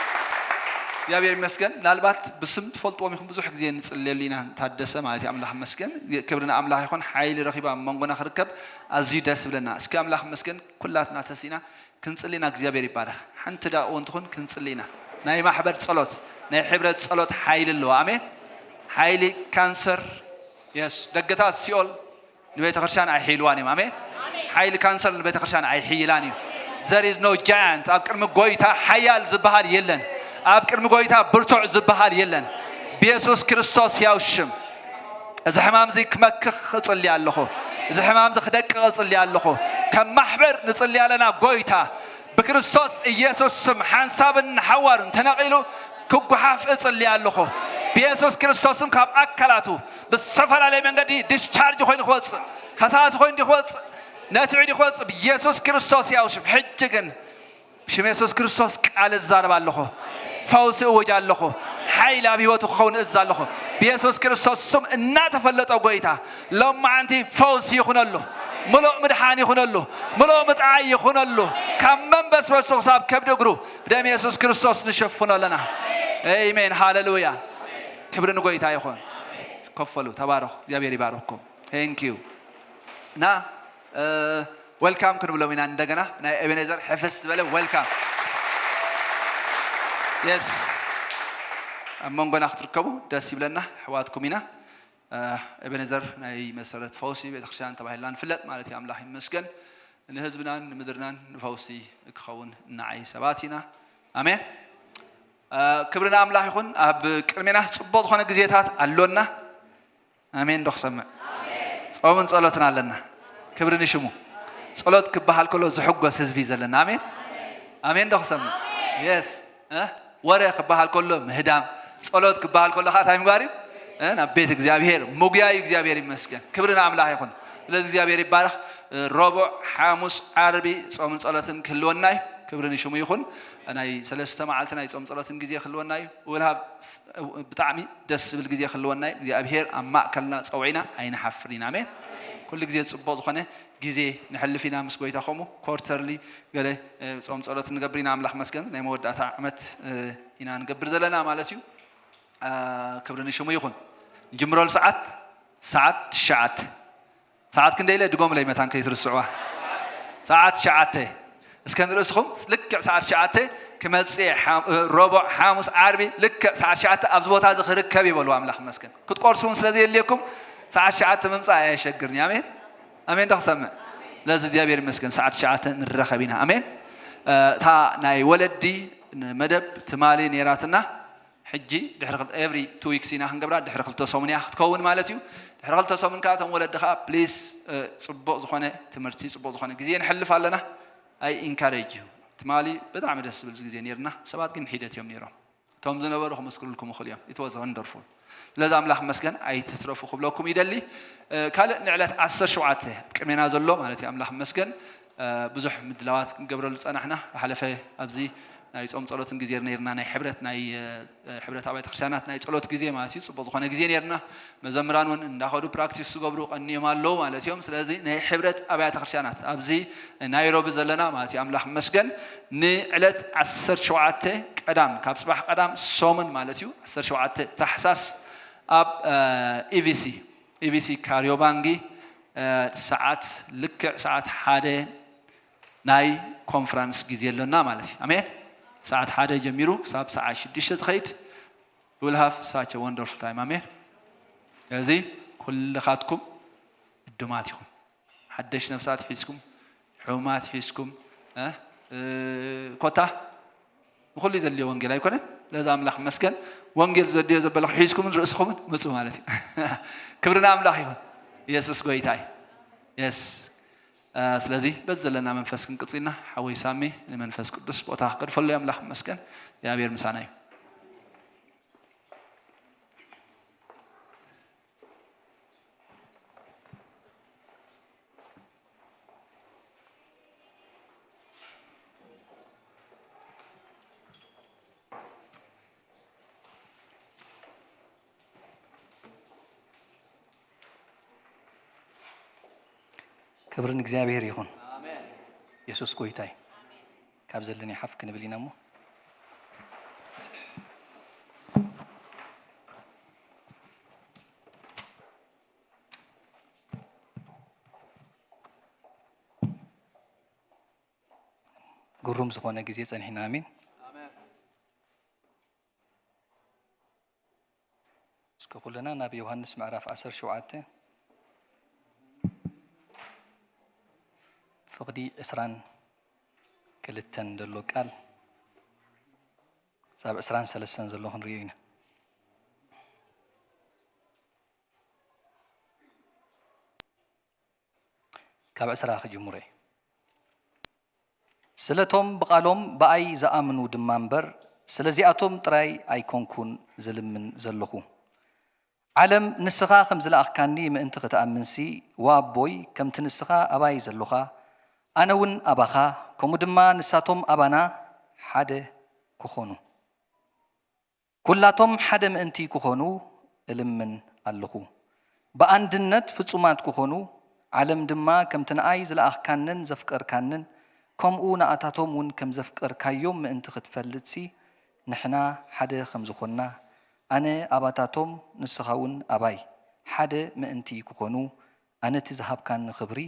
[SPEAKER 1] يابير مسكن لالبات بسم فلت وميخم بزوح زين الليلينا تحدثها مالتي أملاح مسكن كبرنا أملاح يكون حيل رخيبة منقنا خركب أزيد سبلنا اسك أملاح مسكن كلاتنا تسينا كنصلينا እግዚአብሔር ይባረክ حنت دا وانتخون كنصلينا ناي محبر صلوت ناي حبرة صلوت حيل الله آمين حيل كانسر يس دقتا سيول نبيت خرشان أي حيلواني آمين حيل كانسر نبيت خرشان أي حيلاني there is no giant أبكر مقويتها حيال زبهار يلن أبكر مقويتها برتع زبهار يلن بيسوس كريستوس ياوشم إذا حمام زي كمكخ تصلي على الله إذا حمام زي خدك تصلي على الله كم محبر نصلي علينا قويتها بكريستوس يسوس سم حنساب نحور تنقله كوكحاف تصلي على الله بيسوس كريستوس سم كاب أكلاته بالسفر عليه من قدي discharge خوين خوص خسارة خوين دي خوص ناتعيد خوص بيسوس كريستوس ياوشم حجكن بشم يسوس كريستوس على الزارب على الله فوز وجه الله حيل أبيوته خون إز الله بيسوس كريستوس سم النات فلت أقويتها لما عندي فوز يخون الله ملو مدحان يخون له ملو متعاي يخون له كم من بس صاب كبد قرو دم يسوع كريستوس نشوفنا لنا آمين هاللويا كبر نقول تاي يخون كفلوا تبارك يا بيري بارككم thank you نا welcome كنقول لهم عندنا نا إبنزر حفظ ولا welcome yes أمم قلنا أختركوا داسي بلنا حواتكم هنا إبنزر ناي مسألة فوسي بتخشان تبع اللان فلت مالتي أملاح مسكن إن هزبنا مدرنا نفوسي كخون نعي سباتنا آمين كبرنا أملاح يكون أب كلمنا صبوت خنا جزيتات اللوننا آمين دخسمة صومن صلاتنا لنا كبرنا شمو صلات كبحال كله زحق وسزبيز لنا آمين آمين دخسمة يس ورا كبحال كله مهدام صلات كبحال كله خاتم قاري أنا بيت إخزابير مجيء إخزابير مسكن كبرنا أملاح يكون لذي إخزابير بارخ ربع حاموس عربي صومن صلاتن كلون ناي كبرنا شو يكون أنا سلسلة معلتنا يصوم صلاتن جزية خلون ناي ولها بتعمي دس بالجزية خلون ناي إخزابير أما كلنا صوعنا أين حفرين آمين كل جزية صباط خانة جزية نحل فينا مسكوي تخمو كورترلي قال صوم صلاتن نجبرنا أملاح مسكن نمود أتعمت إن نجبر زلنا مالتيو كبرنا شو يكون جمرول ساعات ساعات كنديلة دقوم لي متان كيتر السعوة ساعات شعاته اسكندر اسخم لك ساعات شعاته كما تصيح ربع حاموس عربي لك ساعات شعاته أبزوت هذا خيرك كبي بلو عملاح مسكن كنت قرصون سلازي ليكم ساعات شعاته ممسا يشجرني آمين آمين ده سمع لازم يبير مسكن ساعات شعاته نرخبينها آمين تا ناي ولدي مدب تمالي نيراتنا حجي دحرق every 2 weeks هنا هنقبل دحرق التصومني تكون مالتيو دحرق التصومن كاتم ولد دخا بليز صبوا زخانة تمرتي صبوا زخانة جزين حلف علينا أي encourage you تمالي بدأ عمل السبب جزين يرنا سبات كن حيدة يوم نيرام توم زنا بروح مسكول لكم خليهم it was wonderful لازم أملاح مسكن أي تترفوا قبلكم يدلي كلا نعلت 10 شعاته كمين هذا اللو مالتي أملاح مسكن بزح مدلوات قبل أنا إحنا حلفه أبزي ناي صوم صلوات جزير نيرنا ناي حبرت عباد خشانات ناي صلوات جزير ما أسيس وبضخنا جزير نيرنا مزمرانون ناخذوا براكتيس سجبرو أني ما لو مالتي يوم سلازي ناي حبرت عباد خشانات أبزي نايروبي زلنا مالتي أملاح مسكن نعلت 10 شعاته قدام كابسبح قدام صومن مالتيو 10 شعاته تحساس أب EVC كاريوبانجي ساعات لك ساعات حادة ناي كونفرنس جزير لنا مالتي أمين ساعات حادة جميرو ساعة شديش تخيت we'll have such a wonderful time أمين يزي كل خاتكم الدماتكم حدش نفسات حيسكم حومات حيسكم كوتا وكل ذا اللي وانجيل يكون لازم أملاح مسكن وانجيل زدي زبلخ حيسكم رأسكم مسوا مالتي كبرنا أملاح يكون يسوس قويتاي يس سلازي بزلنا منفس كنقصينا حوي سامي لمنفس قدس بوتا قد فلو يملاح مسكن يا بير مساناي
[SPEAKER 4] كبرن إخزابير يكون يسوس كويتاي كابزلني حفك نبلينا مو قرم زخونا جزيت أنحنا آمين سكقول لنا نبي يوحنس معرف 10 شعاته فقدي إسران كلتن دلو قال ساب إسران سلسن زلوهن ريينا كاب إسراخ جمهوري سلتهم بقالهم بأي زآمنو دمانبر سلزياتهم تراي أي كونكون زلمن زلخو عالم نسخا خمزل أخكاني ما أنت تأمنسي وابوي كم تنسخا أباي زلخا أنا ون أباخا كمدما نساتهم أبانا حدا كخونو كلاتهم حدا ما أنتي كخونو لمن اللخو بأندنت فتصومات كخونو ዓለም ድማ ከምቲ ንኣይ ዝለኣኽካንን ዘፍቀርካንን ከምኡ ንኣታቶም እውን ከም ዘፍቀርካዮም ምእንቲ ክትፈልጥሲ ንሕና ሓደ ከም ዝኾንና ኣነ ኣባታቶም ንስኻ እውን ኣባይ ሓደ ምእንቲ ክኾኑ ኣነ እቲ ዝሃብካኒ ክብሪ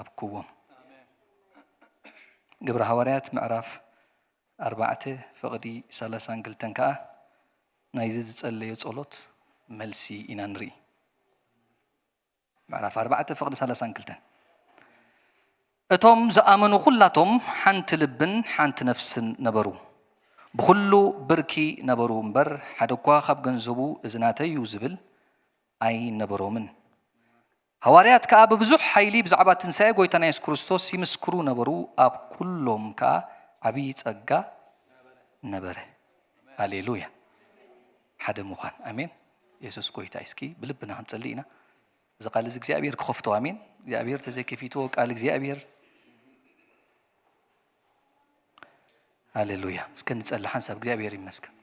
[SPEAKER 4] ሃብክዎም ግብረ ሐዋርያት ምዕራፍ 4:32 ከዓ ናይዚ ዝጸለዮ ጸሎት መልሲ ኢና ንርኢ ምዕራፍ 4:32 እቶም ዝኣመኑ ኩላቶም ሓንቲ ልብን ሓንቲ ነፍስን ነበሩ ብኩሉ ብርኪ ነበሩ እምበር ሓደ እኳ ካብ ገንዘቡ እዝናተዩ ዝብል ኣይነበሮምን ሐዋርያት ከዓ ብብዙሕ ሓይሊ ብዛዕባ ትንሣኤ ጎይታና ኢየሱስ ክርስቶስ ይምስክሩ ነበሩ ኣብ ኩሎም ከዓ ዓብይ ጸጋ ነበረ ሃሌሉያ ሓደ ምዃን ኣሜን ኢየሱስ ጎይታ እስኪ ብልብና ክንጸልይ ኢና እዚ ቃል እዚ እግዚአብሔር ክኸፍቶ ኣሜን እግዚአብሔር ተዘይከፊትዎ ቃል እግዚአብሔር ሃሌሉያ እስከ ንጸልይ ሓንሳብ እግዚአብሔር ይመስገን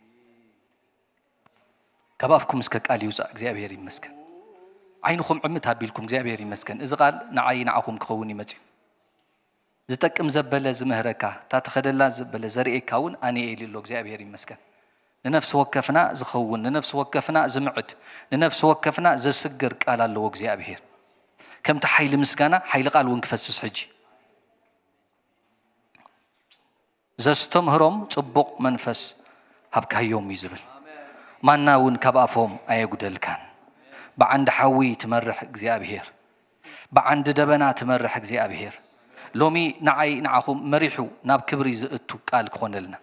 [SPEAKER 4] ከባፍኩም እስከ ቃል ይውፃእ እግዚአብሔር ይመስገን ዓይንኹም ዕምት ኣቢልኩም እግዚአብሔር ይመስገን እዚ ቃል ንዓይ ንዓኹም ክኸውን ይመጽእ ዝጠቅም ዘበለ ዝምህረካ ታተኸደላ ዘበለ ዘርእካ እውን ኣነ ኢሉ እግዚአብሔር ይመስገን ንነፍስ ወከፍና ዝኸውን ንነፍስ ወከፍና ዝምዕድ ንነፍስ ወከፍና ዘስግር ቃል ኣለዎ እግዚአብሔር ከምቲ ሓይሊ ምስጋና ሓይሊ ቃል እውን ክፈስስ ሕጂ ዘስተምህሮም ጽቡቕ መንፈስ ሃብካዮም እዩ ዝብል ማና እውን ካብ ኣፎም ኣየጉደልካን بعند حوي تمرح እግዚአብሔር بعند دبنا تمرح እግዚአብሔር لومي نعي نعخم مريحو ناب كبري زئتو قال كخونلنا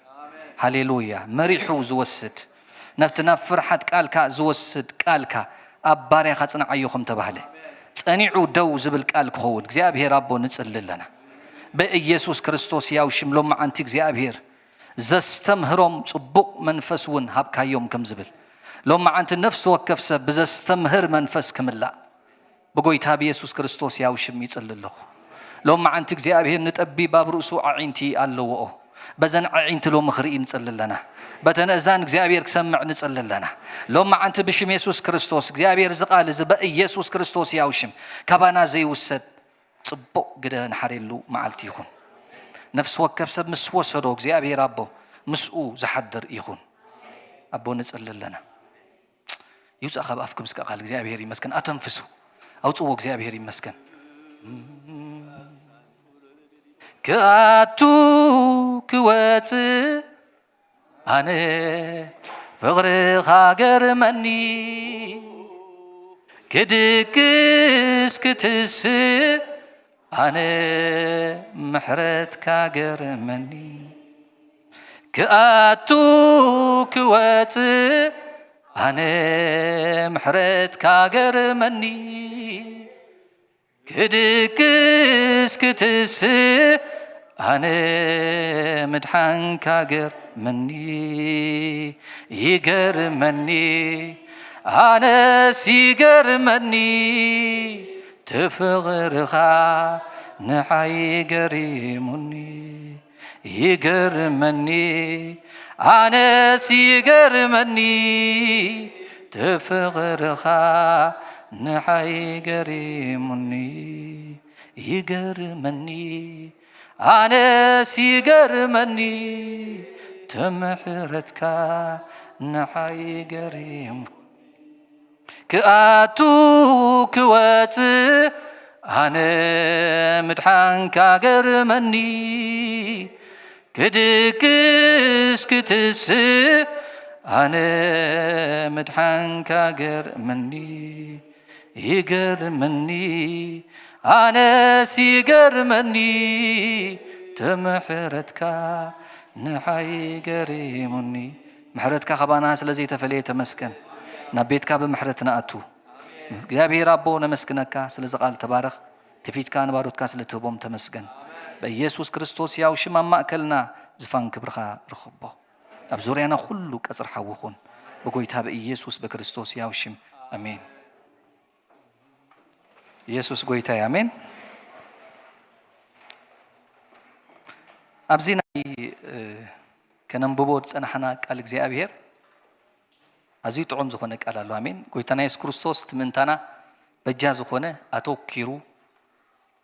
[SPEAKER 4] هاليلويا مريحو زوسد نفتنا فرحت قالكا زوسد قالكا اباريا صنعيوكم تبهله صنيعو دو زبل قال كخون እግዚአብሔር አቦ ንጽልለና በኢየሱስ ክርስቶስ ያው ሽምሎም አንቲ እግዚአብሔር ዘስተምህሮም ጽቡቕ መንፈስውን ሃብካዮም ከም ዝብል لما أنت النفس وكف سب بزستمهر منفس كملا بقولتها بيسوع كريستوس يا وشم يتصل لما أنت እግዚአብሔር نتأبي باب رؤسو عينتي الله بزن عينت لو مخرئين نتصل لنا بتن أذان እግዚአብሔር كسمع نتصل لنا لما أنت بشم يسوع كريستوس እግዚአብሔር زقال زبق يسوع كريستوس يا وشم كبانا زي وسد صبق قد نحريلو معلتي يخون نفس وكف سب مسوسدو እግዚአብሔር أبو مسؤو زحدر يخون أبو نتصل لنا يوسف أخاب أفكم سك قال እግዚአብሔር يمسكن أتنفسوا أو تصو እግዚአብሔር يمسكن كأتو كوات أنا فغر خاجر مني كدكس كتس أنا محرت كاجر مني كأتو كوات أنا محرت كاجر مني كدكس كتس أنا مدحن كاجر مني يجر مني أنا سيجر مني تفغر خا نحي مني يجر مني أنا سيجر مني تفغر خا نحي مني يجر مني أنا سيجر مني تمحرتك نحي كأتو كوات أنا مدحن كاجر مني كدكس كتس أنا مدحن كاجر مني يجر مني أنا سيجر مني تمحرتك نحي مني محرتك خبانا سلزي تفلي تمسكن نبيتك بمحرتنا أتو እግዚአብሔር አቦ ነመስግነካ ስለዚህ ቃል ተባረክ ከፊትካ ንባሮትካ ስለተቦም ተመስገን በኢየሱስ ክርስቶስ ያው ሽማ ማእከልና ዝፋን ክብርኻ ረኽቦ ኣብ ዙርያና ሁሉ ቀጽር ሓውኹን በጎይታ በኢየሱስ በክርስቶስ ያው ሽም አሜን ኢየሱስ ጎይታ አሜን ኣብዚና ከነንብቦ ጸናሕና ቃል እግዚአብሔር أزيد طعم زخنة قال الله آمين قويتنا يس كريستوس تمنتنا بجاز زخنة أتوكيرو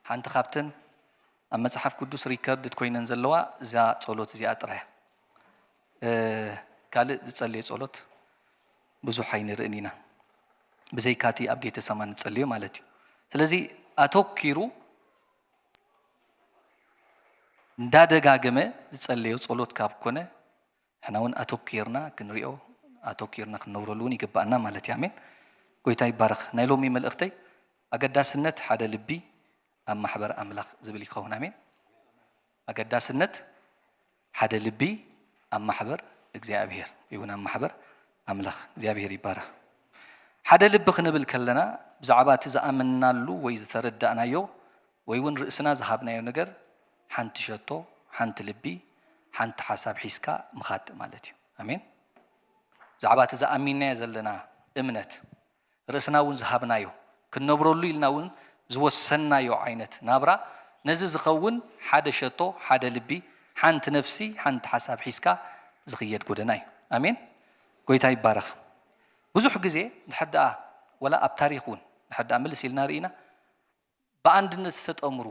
[SPEAKER 4] ሓንቲ ካብተን ኣብ መጽሓፍ ቅዱስ ሪከርድ ኮይነን ዘለዋ እዛ ጸሎት እዚኣ ጥራያ ካልእ ዝጸልየ ጸሎት ብዙሕ ኣይንርእን ኢና ብዘይካቲ ኣብ ጌተ ሰማይ ንጸልዮ ማለት እዩ ስለዚ ኣተኪሩ እንዳደጋገመ ዝጸልዮ ጸሎት ካብ ኮነ ሕና እውን ኣተኪርና ክንሪኦ ኣተኪርና ክንነብረሉ እውን ይግባአና ማለት እዩ ኣሜን ጎይታ ይባረኽ ናይ ሎሚ መልእኽተይ ኣገዳስነት ሓደ ልቢ ኣብ ማሕበር ኣምላኽ ዝብል ይኸውን ኣሜን ኣገዳስነት ሓደ ልቢ ኣብ ማሕበር እግዚአብሔር ይሁን ኣብ ማሕበር ኣምላኽ እግዚአብሔር ይባረኽ ሓደ ልቢ ክንብል ከለና ብዛዕባ እቲ ዝኣመንናሉ ወይ ዝተረዳእናዮ ወይ እውን ርእስና ዝሃብናዮ ነገር ሓንቲ ሸቶ ሓንቲ ልቢ ሓንቲ ሓሳብ ሒዝካ ምኻድ ማለት እዩ ኣሜን ብዛዕባ እቲ ዝኣሚንናዮ ዘለና እምነት ርእስና እውን ዝሃብናዮ ክንነብረሉ ኢልና እውን ዝወሰናዮ ዓይነት ናብራ ነዚ ዝኸውን ሓደ ሸቶ ሓደ ልቢ ሓንቲ ነፍሲ ሓንቲ ሓሳብ ሒዝካ ዝኽየድ ጎደና እዩ ኣሜን ጎይታ ይባረኽ ብዙሕ ግዜ ድሕዳኣ ወላ ኣብ ታሪክ እውን ድሕዳኣ ምልስ ኢልና ርኢና ብኣንድነት ዝተጠምሩ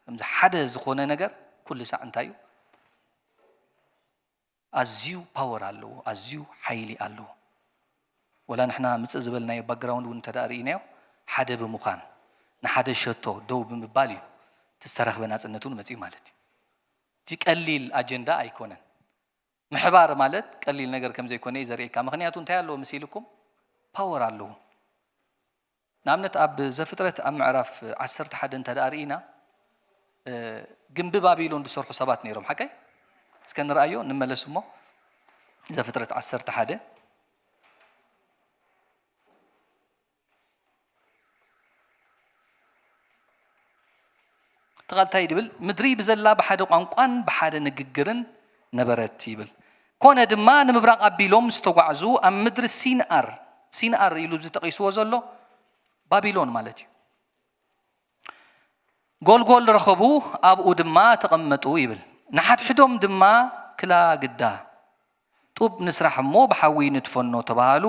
[SPEAKER 4] ከምዚ ሓደ ዝኾነ ነገር ኩሉ ሳዕ እንታይ እዩ ኣዝዩ ፓወር ኣለዎ ኣዝዩ ሓይሊ ኣለዎ ወላ ንሕና ምፅእ ዝበልናዮ ባክግራውንድ እውን እንተዳ ርኢናዮ ሓደ ብምዃን ንሓደ ሸቶ ደው ብምባል እዩ ተስተረኽበ ናፅነት እውን መፅኡ ማለት እዩ እቲ ቀሊል ኣጀንዳ ኣይኮነን ምሕባር ማለት ቀሊል ነገር ከም ዘይኮነ እዩ ዘርእየካ ምክንያቱ እንታይ ኣለዎ ምስ ኢልኩም ፓወር ኣለዎ ንኣብነት ኣብ ዘፍጥረት ኣብ ምዕራፍ 11 እንተዳ ርኢና ግንቢ ባቢሎን ዝሰርሑ ሰባት ነይሮም ሓቀይ እስከ ንርአዮ ንመለስ እሞ ዘፍጥረት 11 ተቓልታይ ይብል ምድሪ ብዘላ ብሓደ ቋንቋን ብሓደ ንግግርን ነበረት ይብል ኮነ ድማ ንምብራቕ ኣቢሎም ዝተጓዕዙ ኣብ ምድሪ ሲንኣር ኢሉ ዝተቐይስዎ ዘሎ ባቢሎን ማለት እዩ ጎልጎል ረኸቡ ኣብኡ ድማ ተቐመጡ ይብል ንሓድሕዶም ድማ ክላግዳ ጡብ ንስራሕ እሞ ብሓዊ ንድፈኖ ተባሃሉ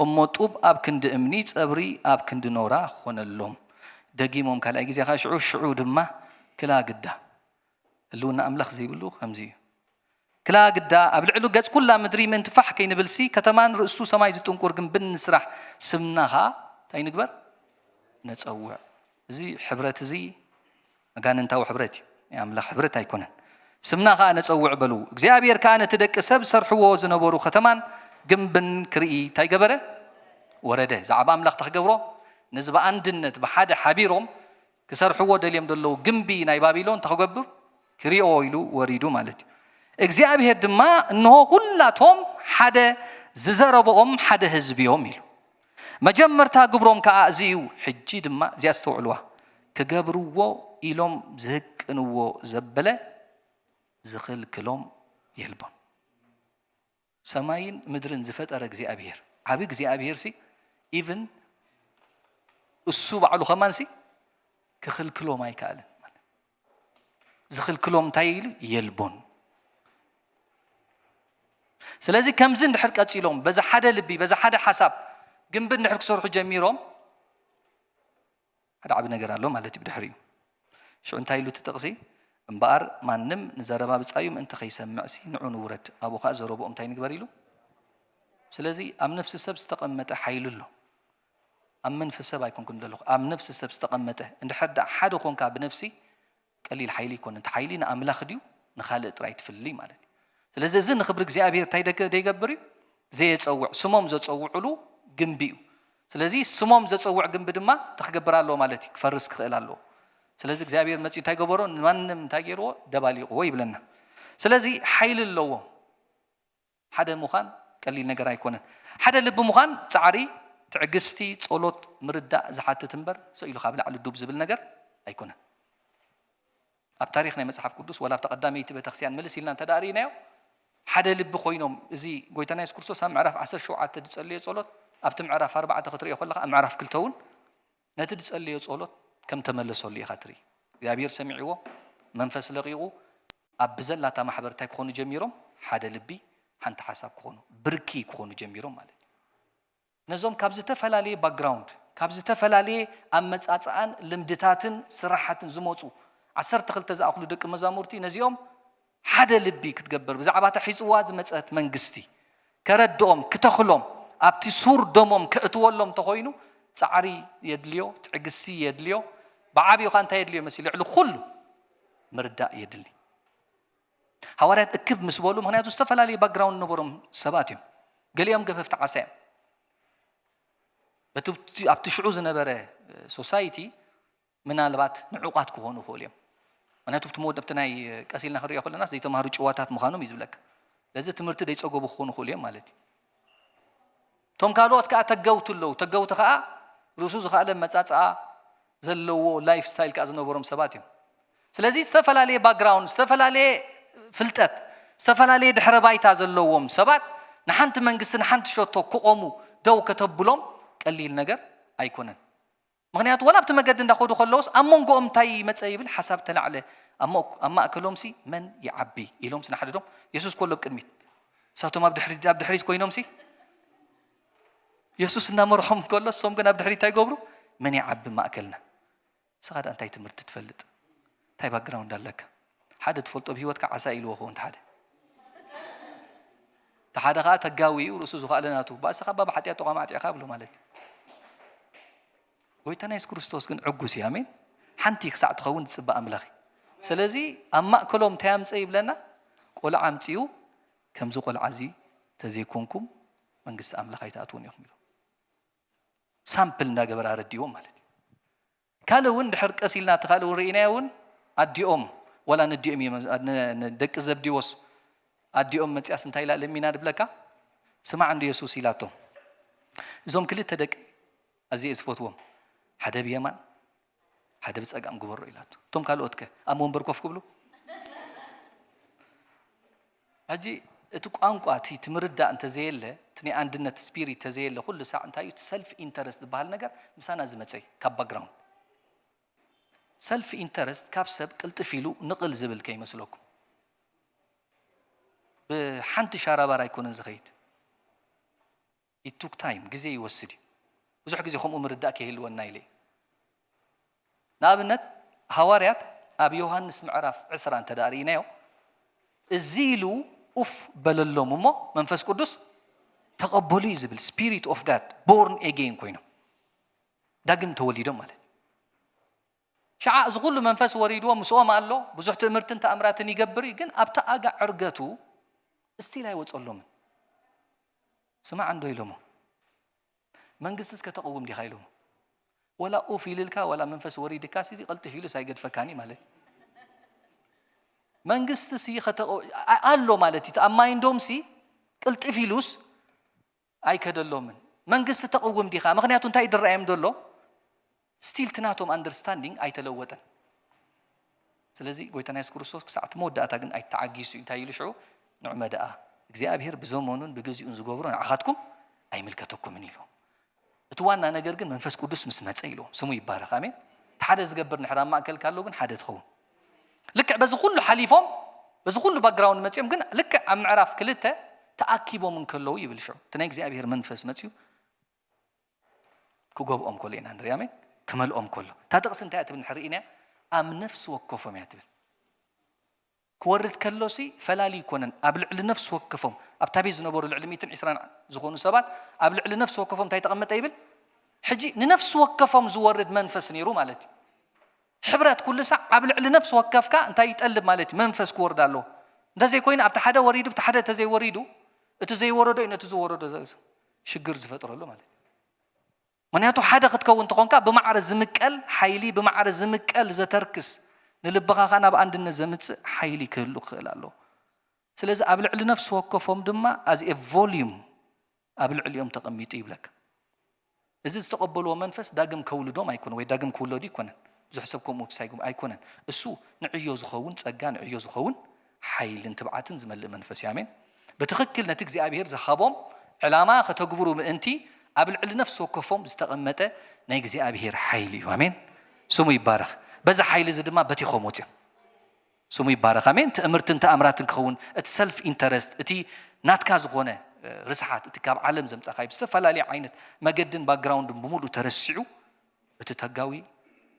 [SPEAKER 4] እሞ ጡብ ኣብ ክንዲ እምኒ ፀብሪ ኣብ ክንዲ ኖራ ኮነሎም ደጊሞም ካልኣይ ግዜ ካ ሽዑ ድማ ክላግዳ ህልውና ኣምላኽ ዘይብሉ ከምዚ እዩ ክላግዳ ኣብ ልዕሉ ገጽ ኩላ ምድሪ ምእንቲ ፋሕ ከይንብልሲ ከተማን ርእሱ ሰማይ ዝጥንቁር ግንብን ንስራሕ ስምናኻ እንታይ ንግበር ነፀውዕ እዚ ሕብረት እዚ መጋንንታዊ ሕብረት እዩ ኣምላኽ ሕብረት ኣይኮነን ስምናኻ ነፀውዕ በሉ እግዚኣብሔር ከዓ ነቲ ደቂ ሰብ ሰርሕዎ ዝነበሩ ከተማን ግንብን ክርኢ እንታይ ገበረ ወረደ ዛዕባ ኣምላኽ ተኽገብሮ ነዚ ብኣንድነት ብሓደ ሓቢሮም ክሰርሕዎ ደልዮም ዘለዉ ግንቢ ናይ ባቢሎን ተኽገብር ክሪኦ ኢሉ ወሪዱ ማለት እዩ እግዚኣብሔር ድማ እንሆ ኩላቶም ሓደ ዝዘረብኦም ሓደ ህዝቢዮም ኢሉ መጀመርታ ግብሮም ከዓ እዚ እዩ ሕጂ ድማ እዚኣ ዝተውዕልዋ ክገብርዎ ኢሎም ዝህቅንዎ ዘበለ ዝኽልክሎም የልቦም ሰማይን ምድርን ዝፈጠረ እግዚኣብሔር ዓብ እግዚኣብሔር ሲ ኢቭን እሱ ባዕሉ ኸማንሲ ክኽልክሎም ኣይከኣልን ዝኽልክሎም እንታይ ኢሉ የልቦን ስለዚ ከምዚ እንድሕር ቀፂሎም በዛ ሓደ ልቢ በዛ ሓደ ሓሳብ ግንቢ እንድሕር ክሰርሑ ጀሚሮም ሓደ ዓብ ነገር ኣሎ ማለት እዩ ብድሕሪኡ ሽዑ እንታይ ኢሉ ትጠቕሲ እምበኣር ማንም ንዘረባ ብፃዩ ምእንቲ ከይሰምዕሲ ንዑ ንውረድ ኣብኡ ከዓ ዘረብኦም እንታይ ንግበር ኢሉ ስለዚ ኣብ ነፍሲ ሰብ ዝተቐመጠ ሓይሉ ኣሎ ኣብ መንፈስ ሰብ ኣይኮንኩን ዘለኹ ኣብ ነፍሲ ሰብ ዝተቐመጠ እንድሕር ዳ ሓደ ኮንካ ብነፍሲ ቀሊል ሓይሊ ይኮነ እቲ ሓይሊ ንኣምላኽ ድዩ ንኻልእ ጥራይ ትፍሊ ማለት እዩ ስለዚ እዚ ንኽብሪ እግዚኣብሔር እንታይ ደይገብር እዩ ዘየፀውዕ ስሞም ዘፀውዕሉ ግንቢ እዩ ስለዚ ስሞም ዘፀውዕ ግንቢ ድማ ተኽገብር ኣለዎ ማለት እዩ ክፈርስ ክኽእል ኣለዎ ስለዚ እግዚኣብሔር መፅኡ እንታይ ገበሮ ንማንም እንታይ ገይርዎ ደባሊቕዎ ይብለና ስለዚ ሓይሊ ኣለዎ ሓደ ምዃን ቀሊል ነገር ኣይኮነን ሓደ ልቢ ምዃን ፃዕሪ ትዕግስቲ ጸሎት ምርዳእ ዝሓትት እምበር ሰኢሉ ካብ ላዕሊ ዱብ ዝብል ነገር ኣይኮነን ኣብ ታሪክ ናይ መጽሓፍ ቅዱስ ወላ ኣብ ተቐዳመይቲ ቤተክርስትያን መልስ ኢልና እንተዳርኢናዮ ሓደ ልቢ ኮይኖም እዚ ጎይታና ኢየሱስ ክርስቶስ ኣብ ምዕራፍ 17 ዝጸለየ ጸሎት ኣብቲ ምዕራፍ 4 ክትሪኦ ከለኻ ኣብ ምዕራፍ 2 እውን ነቲ ዝጸለየ ጸሎት ከም ተመለሰሉ ኢኻ ትርኢ እግዚኣብሔር ሰሚዕዎ መንፈስ ለቂቑ ኣብ ብዘላታ ማሕበር እንታይ ክኾኑ ጀሚሮም ሓደ ልቢ ሓንቲ ሓሳብ ክኾኑ ብርኪ ክኾኑ ጀሚሮም ማለት እዩ ነዞም ካብ ዝተፈላለየ ባክግራውንድ ካብዝ ተፈላለየ ኣመጻጽኣን ልምድታትን ስራሓትን ዝመጹ 12 ዝኣኽሉ ደቂ መዛሙርቲ ነዚኦም ሓደ ልቢ ክትገበር ብዛዕባ ተሒጽዋ ዝመጸት መንግስቲ ከረድኦም ክተኽሎም ኣብቲ ሱር ደሞም ከእትወሎም ተኾይኑ ጻዕሪ የድልዮ ትዕግስቲ የድልዮ ብዓብዩ ኻ እንታይ የድልዮ መሲሉ ልዕሊ ኩሉ ምርዳእ የድሊ ሐዋርያት እክብ ምስ በሉ ምክንያቱ ዝተፈላለዩ ባክግራውንድ ነበሮም ሰባት እዮም ገሊኦም ገፈፍቲ ዓሳ እዮም ኣብቲ ሽዑ ዝነበረ ሶሳይቲ ምናልባት ንዑቃት ክኾኑ ይኽእሉ እዮም ምክንያቱ እቲ መወደብቲ ናይ ቀሲልና ክሪኦ ከለና ዘይተምሃሩ ጭዋታት ምዃኖም እዩ ዝብለካ ለዚ ትምህርቲ ደይፀገቡ ክኾኑ ይኽእሉ እዮም ማለት እዩ ቶም ካልኦት ከዓ ተገውቱ ኣለዉ ተገውቲ ከዓ ርእሱ ዝኸኣለ መጻጽኣ ዘለዎ ላይፍ ስታይል ከዓ ዝነበሮም ሰባት እዮም ስለዚ ዝተፈላለየ ባክግራውንድ ዝተፈላለየ ፍልጠት ዝተፈላለየ ድሕረ ባይታ ዘለዎም ሰባት ንሓንቲ መንግስቲ ንሓንቲ ሸቶ ክቆሙ ደው ከተብሎም ቀሊል ነገር ኣይኮነን ምክንያቱ ወላ ኣብቲ መገዲ እንዳኸዱ ከለውስ ኣብ መንጎኦም እንታይ መፀ ይብል ሓሳብ ተላዕለ ኣብ ማእከሎም ሲ መን ይዓቢ ኢሎም ስናሓድዶም የሱስ ኮሎ ቅድሚት ሳቶም ኣብ ድሕሪት ኮይኖም ሲ የሱስ እናመርሖም ከሎ ሶም ግን ኣብ ድሕሪት ይገብሩ መን ይዓቢ ማእከልና ስኻዳ እንታይ ትምህርቲ ትፈልጥ እንታይ ባክግራውንድ ኣለካ ሓደ ትፈልጦ ብሂወትካ ዓሳ ኢልዎ ኸውን ተሓደ ከዓ ተጋዊኡ ርእሱ ዝኸኣለናቱ ባእስኻ ባብሓጢያ ተቋማ ዓጢዕኻ ብሎ ማለት ጎይታና ኢየሱስ ክርስቶስ ግን ዕጉስ እዩ ኣሜን ሓንቲ ክሳዕ ትኸውን ዝፅባእ ኣምላኽ ስለዚ ኣብ ማእከሎም እንታይ ኣምፀ ይብለና ቆልዓ ኣምፂኡ ከምዚ ቆልዓ እዚ ተዘይኮንኩም መንግስቲ ኣምላኽ ኣይተኣትውን ኢኹም ኢሉ ሳምፕል እንዳገበረ ረዲዎም ማለት እዩ ካልእ እውን ድሕር ቀሲልና እቲ ካልእ እውን ርኢናዮ እውን ኣዲኦም ወላ ነዲኦም ንደቂ ዘብዲዎስ ኣዲኦም መፅያስ እንታይ ኢላ ለሚና ድብለካ ስማዕ እንዲ የሱስ ኢላቶም እዞም ክልተ ደቂ ኣዝየ ዝፈትዎም ሓደ ብየማን ሓደ ብፀጋም ግበሮ ኢላቶ እቶም ካልኦት ከ ኣብ ወንበር ኮፍ ክብሉ ሕጂ እቲ ቋንቋ እቲ ትምርዳእ እንተዘየለ እቲ ናይ አንድነት ስፒሪት ተዘየለ ኩሉ ሳዕ እንታይ እዩ ሰልፍ ኢንተረስት ዝበሃል ነገር ምሳና ዝመፀ እዩ ካብ ባክግራውንድ ሰልፍ ኢንተረስት ካብ ሰብ ቅልጥፍ ኢሉ ንቕል ዝብል ከይመስለኩም ብሓንቲ ሻራባር ኣይኮነን ዝኸይድ ይቱክ ታይም ግዜ ይወስድ እዩ ብዙሕ ግዜ ከምኡ ምርዳእ ከይህልወና ኢለ ንኣብነት ሃዋርያት ኣብ ዮሃንስ ምዕራፍ 10 እንተዳርእናዮ እዚ ኢሉ ኡፍ በለሎም እሞ መንፈስ ቅዱስ ተቐበሉ እዩ ዝብል ስፒሪት ኦፍ ጋድ ቦርን ኤጌን ኮይኖም ዳግም ተወሊዶም ማለት ሸዓ እዚ ኩሉ መንፈስ ወሪድዎ ምስኦም ኣሎ ብዙሕ ትምህርትን ተኣምራትን ይገብር ግን ኣብታ ኣጋዕ ዕርገቱ እስቲል ኣይወፀሎምን ስማዕ እንዶ ኢሎሞ መንግስትስ ከተቐውም ዲኻ ኢሎሞ ወላ ኡፍ ኢልልካ ወላ መንፈስ ወሪድካ ሲ ቅልጥፍ ኢሉ ሳይገድፈካኒ ማለት መንግስት ሲ ኣሎ ማለት እዩ ኣብ ማይንዶም ሲ ቅልጥፍ ኢሉስ ኣይከደሎምን መንግስት ተቐውም ዲኻ ምክንያቱ እንታይ ይድረአዮም ደሎ ስቲል ትናቶም አንደርስታንዲንግ ኣይተለወጠን ስለዚ ጎይታና ኢየሱስ ክርስቶስ ክሳዕቲ መወዳእታ ግን ኣይተዓጊሱ እንታይ ኢሉ ሽዑ ንዕመ ደኣ እግዚኣብሔር ብዘመኑን ብግዚኡን ዝገብሮ ንዓኻትኩም ኣይምልከተኩምን ኢሉ እቲ ዋና ነገር ግን መንፈስ ቅዱስ ምስ መፀ ኢሉ ስሙ ይባረኽ ኣሜን ሓደ ዝገብር ንሕራ ማእከል ካሎ ግን ሓደ ትኸውን ልክዕ በዚ ኩሉ ሓሊፎም በዚ ኩሉ ባክግራውንድ መፅኦም ግን ልክዕ ኣብ ምዕራፍ 2 ተኣኪቦም እንከለዉ ይብል ሽዑ እቲ ናይ እግዚኣብሔር መንፈስ መፅኡ ክገብኦም ከሎ ኢና ንርኢ ኣሜን كملهم كله تاتقس انت اتبن حرينا ام نفس وقفهم يا تبن كورت كلوسي فلالي يكونن ابلع لنفس وقفهم ابتابي زنبور العلميتن 20 زغونو سبات ابلع لنفس وقفهم تاي تقمط يبل حجي لنفس وقفهم زورد منفس نيرو مالتي حبرات كل ساعه ابلع لنفس وقفك انت يتقلب مالتي منفس كوردالو እንደዚህ ኮይና ኣብታ ሓደ ወሪዱ ኣብታ ሓደ ተዘይ ወሪዱ እቲ ዘይ ወረዶ እነቱ ዝወረዶ ሽግር ዝፈጥረሉ ማለት ምክንያቱ ሓደ ክትከውን ተኾንካ ብማዕረ ዝምቀል ሓይሊ ብማዕረ ዝምቀል ዘተርክስ ንልብኻ ኻና በአንድነት ዘምጽእ ሓይሊ ክህሉ ክእል ኣሎ ስለዚ ኣብ ልዕሊ ነፍስ ወከፎም ድማ as a volume ኣብ ልዕሊኦም ተቐሚጡ ይብለካ እዚ ዝተቀበልዎ መንፈስ ዳግም ከውልዶም ኣይኮነ ወይ ዳግም ክውለዱ ይኮነን ብዙሕ ሰብ ከምኡ ሳይጉም ኣይኮነን እሱ ንዕዮ ዝኸውን ጸጋ ንዕዮ ዝኸውን ሓይልን ትብዓትን ዝመልእ መንፈስ ያሜን በትክክል ነቲ እግዚአብሔር ዝሃቦም ዕላማ ከተግብሩ ምእንቲ ኣብ ልዕሊ ነፍስ ወከፎም ዝተቐመጠ ናይ እግዚአብሔር ሓይሊ እዩ አሜን ስሙ ይባረኽ በዛ ሓይሊ እዚ ድማ በቲኾም ወፅኦም ስሙ ይባረኽ አሜን ትእምርትን ተኣምራትን ክኸውን እቲ ሰልፍ ኢንተረስት እቲ ናትካ ዝኾነ ርስሓት እቲ ካብ ዓለም ዘምጻኻይ ብዝተፈላለየ ዓይነት መገድን ባክግራውንድን ብምሉእ ተረሲዑ እቲ ተጋዊ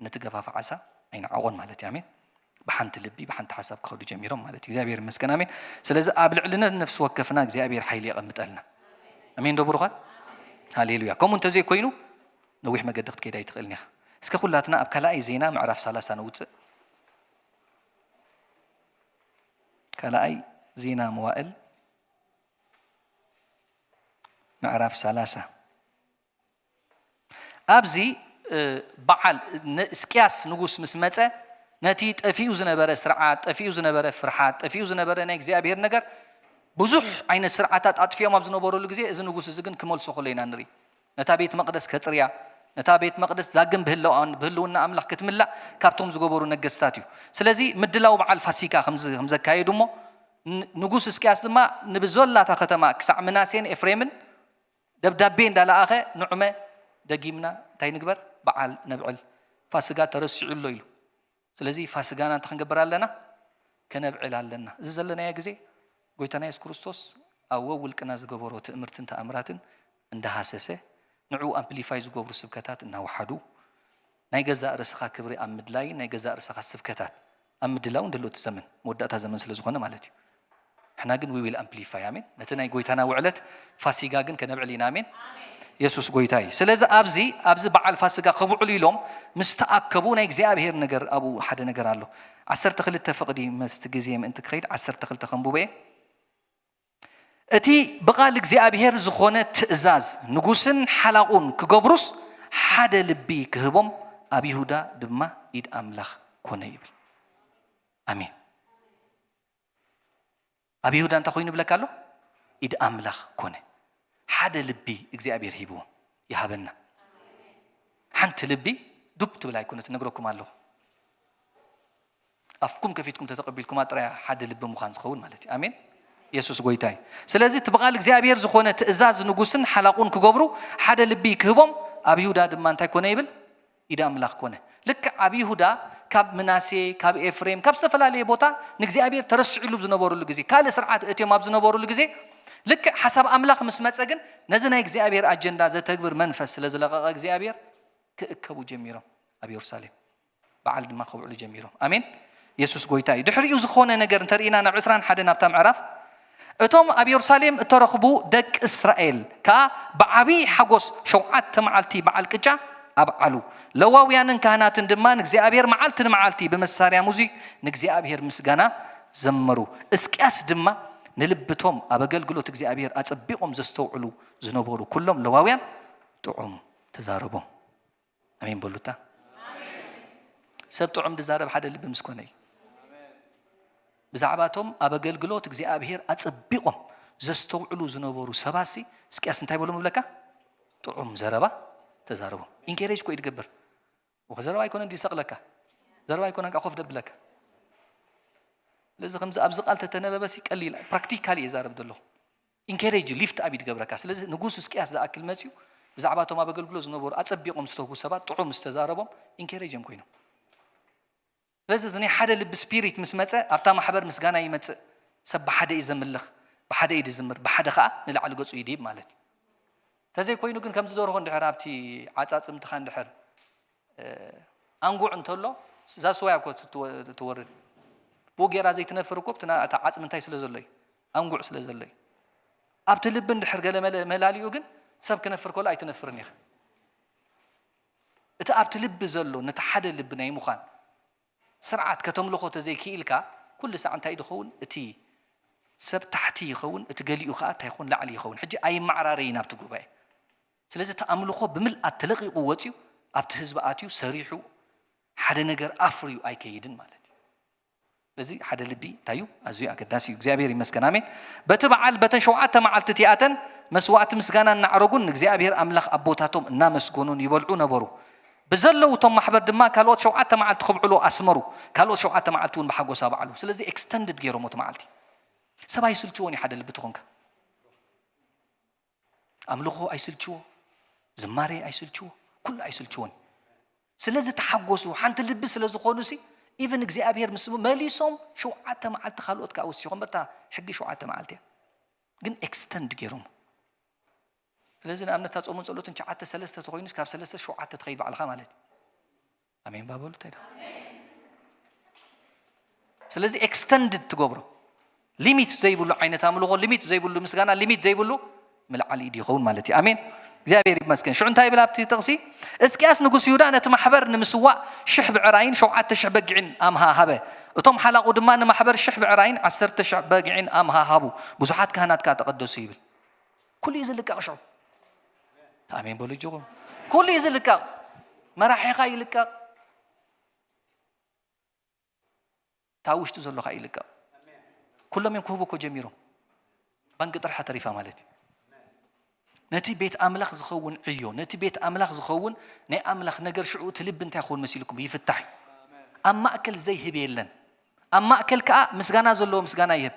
[SPEAKER 4] ነቲ ገፋፍዓሳ ኣይነዓቆን ማለት እዩ ኣሜን ብሓንቲ ልቢ ብሓንቲ ሓሳብ ክኸዱ ጀሚሮም ማለት እዩ እግዚአብሔር ይመስገን ኣሜን ስለዚ ኣብ ልዕልነት ነፍሲ ወከፍና እግዚአብሔር ሓይሊ ይቐምጠልና ኣሜን ዶ ብሩኻት ሃሌሉያ ከምኡ እንተዘይ ኮይኑ ነዊሕ መገዲ ክትከይድ ኣይትኽእልን ኢኻ እስከ ኩላትና ኣብ ካልኣይ ዜና ምዕራፍ 30 ንውፅእ ካልኣይ ዜና መዋእል معرف ثلاثة أبزي بعل سكياس نجوس مسمته نتيت أفيوز نبرة سرعات أفيوز نبرة فرحات أفيوز نبرة نيجزي أبير نجار بزح عين السرعات أطفيها ما بزنا بورو لجزي إذا نجوس زجن كمال سخلينا نري نتابيت مقدس كتريا نتابيت مقدس زاجن بهلو إن أملاك كتملا كابتوم زجبورو نجستاتيو سلزي مدلاو بعل فاسيكا خمسة كايدومو نجوس سكياس ما نبزول لا تختم كسع مناسين إفريمن دبدبين دالا أخي نعمة دقيمنا تاي نقبر بعال نبعل فاسقات ترسع الليل سلزي فاسقانا تخنقبر لنا كنبعل لنا زلنا يا جزي قويتنا يس كريستوس أول كنا زقبرو تأمرتن تأمراتن عندها ساسة نعو أمبليفاي زقبرو سبكتات إنه وحدو نيجزاء رسخة كبري أمدلاي نيجزاء رسخة سبكتات أمدلاون دلوت الزمن مدة زمن سلزخنا مالتي احنا قن وي ويل امبليفاي امين نتنا قويتنا وعلت فاسيغا قن كنبعلينا امين يسوس قويتاي سلازا ابزي بعل فاسيغا قبعوا لهم مستاكبون اغزيابير نجر ابو حد نجر الله 10 خلت فقدي مستغزيم انت كريد 10 خلت خنبوبه اتي بقال اغزيابير زخونه تئزاز نغوسن حلاقون كغبروس حد لبي كهبم ابي يهودا دما يد املاخ كونه يبل امين أبي يهودا أنت خوين بلك الله إد أملاخ كونه حدا لبي إجزابير هيبو يهابنا حنت لبي دبت بلا يكون تنقركم الله أفكم كفيتكم تتقبلكم أترى حدا لبي مخانز خون مالتي آمين يسوع قويتاي سلازي تبغى إجزابير زخونة إزاز نجوسن حلاقون كجبرو حدا لبي كهبم أبي يهودا دم أنت كونه يبل إد أملاخ كونه لك أبي يهودا كاب مناسي كاب إفريم كاب سفلالي بوتا نجزي أبير ترسع له بزنبورو لجزي كال سرعات أتيم ما بزنبورو لجزي لك حسب أملاك مسمات سجن نزنا يجزي أبير أجندة زي تكبر منفس لزلقة يجزي أبير كأكبو جميرة أبي يرسالي بعد ما خبوا له جميرة آمين يسوع قويتاي دحري يزخونه نجر ترينا نعسران حدا نبتام عرف أتوم أبي يرسالم ترخبو دك إسرائيل كا بعبي حجوس شوعات تمعلتي بعالكجا أبعلو لواويان كهنات دمان እግዚአብሔር معالتن معالتي بمساريا موزيك እግዚአብሔር مسغانا زمرو اسكياس دما نلبتهم أبغلغلوت እግዚአብሔር أصبيقهم زستوعلو زنبورو كلهم لواويان طعم تزاربهم امين بولوتا امين سب طعم تزارب حدا لب مسكوني بزعباتهم أبغلغلوت እግዚአብሔር أصبيقهم زستوعلو زنبورو سباسي اسكياس انتي بولو مبلكا طعم زربا تزاربهم انكريج كو يتقبر وخزروا يكون عندي سقلك زروا يكون عندك خوف دبلك لذا خمسة أبزق قال تتنبأ بس قليل براكتيكالي يزارب دلله انكريج ليفت أبي تقبرك لذا نجوس سكياس ذا أكل مسيو بزعباتهم ما بقول جلوز نبور أتصبيقهم مستوكو سبات طعم مستزاربهم انكريج يمكنهم لذا زني حدا اللي بسبيريت مسمته أبتا محبر مسجانا يمت سب حدا يزملخ بحدا يدزمر بحدا خا نلعل جوز يديب مالك تزي كوينو كن كم زدور هون دحرابتي عطات امتحان دحر أنقول أنتولو زاسويا كوت تورد بوجيرا زي تنفركوب تنا عطات من تاي سلزلي أنقول سلزلي أبتلبن دحر قال ملاليو جن سب كنفركول أي تنفرني إذا أبتلب زلو نتحدى لبناي مخان سرعة كتملخو تزي كيلكا كل ساعة تاي دخون تي سب تحتي يخون تقلي يخات تيخون لعلي يخون حجي أي معرارين أبتقوبه سلازة تأملخو بمل أتلقي قوتيو أبتهزب آتيو سريحو حدا نجر أفريو أي كيدن مالتي لذي حدا لبي تايو أزوي أكداسيو እግዚአብሔር ይመስገን አሜን በተበዓል በተሸውዓተ መዓልትቲአተን መስዋዕት ምስጋና እናዕረጉን እግዚአብሔር አምላኽ አቦታቶም እና መስጎኑን ይበልዑ ነበሩ بزلوتهم محبر دما كالوت شوعات معلت خبعلو أسمرو كالوت شوعات معلتون بحقوسا بعلو سلزي extended غيرو موت معلتي سبا يسلچوني حدا اللي بتخونك أملخو أيسلچو زماري أيسلچو كل أيسلچون سلزي تحقوسو حانت اللبس سلزي خونسي even እግዚአብሔር مسمو ماليسوم شوعات معلت خالوت كاوسيهم برتا حقي شوعات معلتي ግን extend غيرو ስለዚህ ንኣብነት ጾሙን ጸሎትን 9-3 ተኮይኑስ ካብ 3-7 ትኸይድ ባዕልኻ ማለት ኣሜን ባበሉ ታይዳ ስለዚህ ኤክስተንድድ ትገብሮ ሊሚት ዘይብሉ ዓይነት ኣምልኾ ሊሚት ዘይብሉ ምስጋና ሊሚት ዘይብሉ ምልዓል ኢድ ይኸውን ማለት እዩ ኣሜን እግዚአብሔር ይመስገን ሽዑ እንታይ ብላብቲ ጥቕሲ እስቂያስ ንጉስ ይሁዳ ነቲ ማሕበር ንምስዋዕ 1000 ብዕራይን 7,000 በጊዕን ኣምሃ ሃበ እቶም ሓላቁ ድማ ንማሕበር 1000 ብዕራይን 10,000 በጊዕን ኣምሃ ሃቡ ብዙሓት ካህናት ካ ተቀደሱ ይብል ኩሉ ይዝልቀቕ ሽዑ ኣሜን በሉ ጅኹም ኩሉ ይዝልቀቕ መራሒኻ ይልቀቕ ታውሽቱ ዘለኻ ይልቀቕ ኩሎም እዮም ክህቡ እኮ ጀሚሮም ባንቂ ጥርሓ ተሪፋ ማለት እዩ ነቲ ቤት ኣምላኽ ዝኸውን ዕዮ ነቲ ቤት ኣምላኽ ዝኸውን ናይ ኣምላኽ ነገር ሽዑ ትልብ እንታይ ይኸውን መሲልኩም ይፍታሕ ኣብ ማእከል ዘይህብ የለን ኣብ ማእከል ከዓ ምስጋና ዘለዎ ምስጋና ይህብ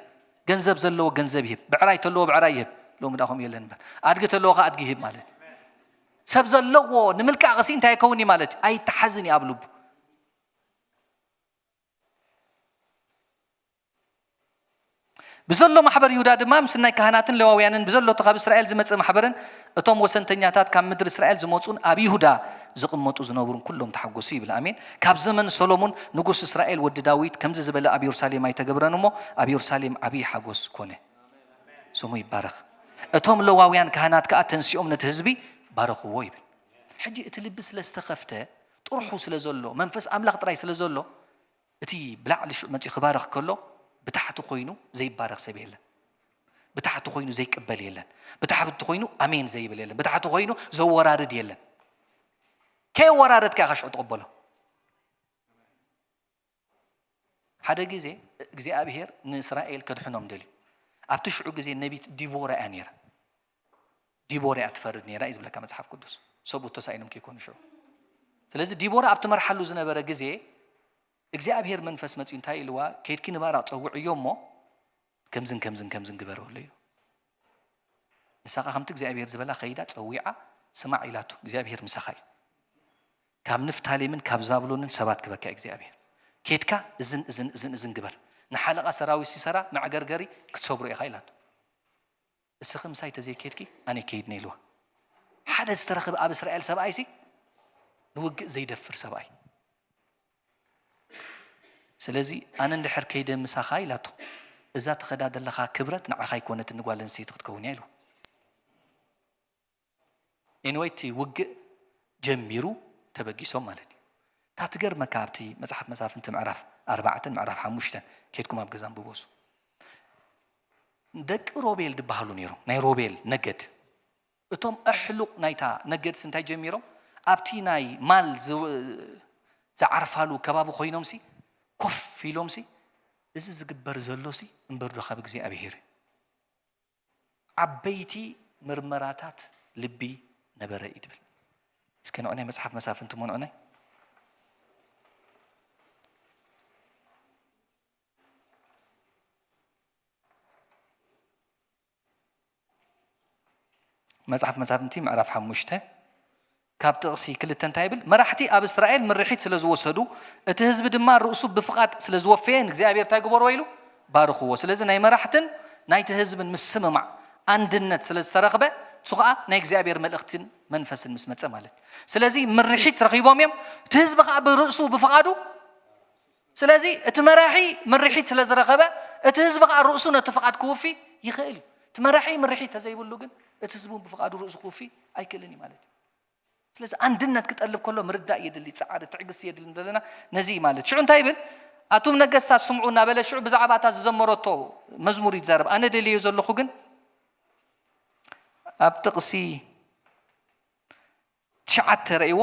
[SPEAKER 4] ገንዘብ ዘለዎ ገንዘብ ይህብ ብዕራይ ተለዎ ብዕራይ ይህብ ሎሚ ዳኹም የለን ኣድጊ ተለዎ ከዓ ኣድጊ ይህብ ማለት ሰብ ዘለዎ ንምልቃዕ ቀሲ እንታይ ይከውን ማለት እዩ ኣይተሓዝን ኣብ ልቡ بزلوا محبر يهودا دمام سناي كهناتن لواويانن بزلوا تخاب إسرائيل زمت محبرن أتوم وسنتنياتات كم مدر إسرائيل زموتون أبي يهودا زقمتو زنابورن كلهم تحققوا بلا أمين كاب زمن سولومون نقص إسرائيل ود داويد كم زبلا أبي يرساليم ما يتجبرنمو أبي يرساليم أبي حقوس كونه سمو يبارك أتوم لواويان كهنات كأتنسيوم نتهزبي بارخوا ويب حجي تلبس لاستخفته تروحوا سلزولو منفس أملاق تراي سلزولو تي بلع لش ما تخبارك كله بتحت خوينو زي بارخ سبيلا بتحت خوينو زي قبل يلن بتحت خوينو امين زي بل يلن بتحت خوينو زو ورارد يلن كي ورارد كاخش تقبله حدا غزي እግዚአብሔር ንእስራኤል ከድሕኖም ደልዩ ኣብቲ ሽዑ ግዜ ነቢት ዲቦራ ኣኔራ ዲቦራ ኣትፈርድ ነራ ይዝብለካ መጽሓፍ ቅዱስ ሰቡት ተሳይኖም ከይኮኑ ሽዑ ስለዚ ዲቦራ ኣብቲ መርሓሉ ዝነበረ ግዜ እግዚአብሔር መንፈስ መጽኡ እንታይ ኢልዋ ከይድኪ ንባራ ፀውዕዮሞ ከምዝን ግበረሉ እዩ ንሳኻ ከምቲ እግዚአብሔር ዝበላ ኸይዳ ፀዊዓ ስማዕ ኢላቱ እግዚአብሔር ምሳኻይ ካብ ንፍታሌምን ካብ ዛብሎንን ሰባት ክበካ እግዚአብሔር ከይድካ እዝን ግበር ንሓለቃ ሰራዊት ሲሰራ ማዕገርገሪ ክትሰብሩ ኢኻ ኢላቱ እስኺ ምሳይ ተዘይ ከይድኪ ኣነ ከይድነ ኢልዋ ሓደ ዝተረኽበ ኣብ እስራኤል ሰብኣይሲ ንውግእ ዘይደፍር ሰብኣይ ስለዚህ ኣነ እንድሕር ከይደ ምሳኻ ኢላቱ እዛ ተኸዳደለኻ ክብረት ንዓኻ ይኮነት ንጓለን ሰይት ክትከውን ኢሉ ኢንወይቲ ውግእ ጀሚሩ ተበጊሶም ማለት እዩ ታትገር መካብቲ መጽሐፍ መሳፍንት ምዕራፍ 4 ምዕራፍ 5 ከይድኩም ኣብ ገዛም ብቦሱ ደቂ ሮቤል ድባሃሉ ነይሮም ናይ ሮቤል ነገድ እቶም ኣሕሉቅ ናይታ ነገድ ስንታይ ጀሚሮም ኣብቲ ናይ ማል ዝዓርፋሉ ከባቢ ኮይኖም ሲ ኮፍ ኢሎም ሲ እዚ ዝግበር ዘሎ ሲ እንበርዶ ካብ እግዚአብሔር ዓበይቲ ምርመራታት ልቢ ነበረ ይድብል እስከ ንዑናይ መጽሐፍ መሳፍንት ሞንዑናይ መጽሐፍ መሳፍንቲ ምዕራፍ 5 ካብ ጥቕሲ ክልተ እንታይ ይብል መራሕቲ ኣብ እስራኤል ምርሒት ስለ ዝወሰዱ እቲ ህዝቢ ድማ ርእሱ ብፍቃድ ስለ ዝወፈየን እግዚአብሔር እንታይ ገበርዎ ኢሉ ባርኽዎ ስለዚ ናይ መራሕትን ናይቲ ህዝብን ምስ ስምማዕ አንድነት ስለ ዝተረኽበ እሱ ከዓ ናይ እግዚአብሔር መልእኽትን መንፈስን ምስ መፀ ማለት ስለዚ ምርሒት ረኺቦም እዮም እቲ ህዝቢ ከዓ ብርእሱ ብፍቃዱ ስለዚ እቲ መራሒ ምርሒት ስለ ዝረኸበ እቲ ህዝቢ ከዓ ርእሱ ነቲ ፍቃድ ክውፊ ይኽእል እቲ መራሒ ምርሒት ተዘይብሉ ግን እቲ ህዝቡ ብፍቃዱ ርእሱ ክውፊ ኣይክእልን ማለት ስለዚህ አንድነት ክጠልብ ከሎ ምርዳእ የድል ይጻዓደ ትዕግስ የድል እንደለና ነዚ ማለት ሽዑ እንታይ ይብል ኣቱም ነገስታት ስምዑና በለ ሽዑ ብዛዕባታ ዝዘመረቶ መዝሙር ይዛረብ ኣነ ደልዩ ዘለኹ ግን ኣብ ጥቕሲ 9 ረእይዎ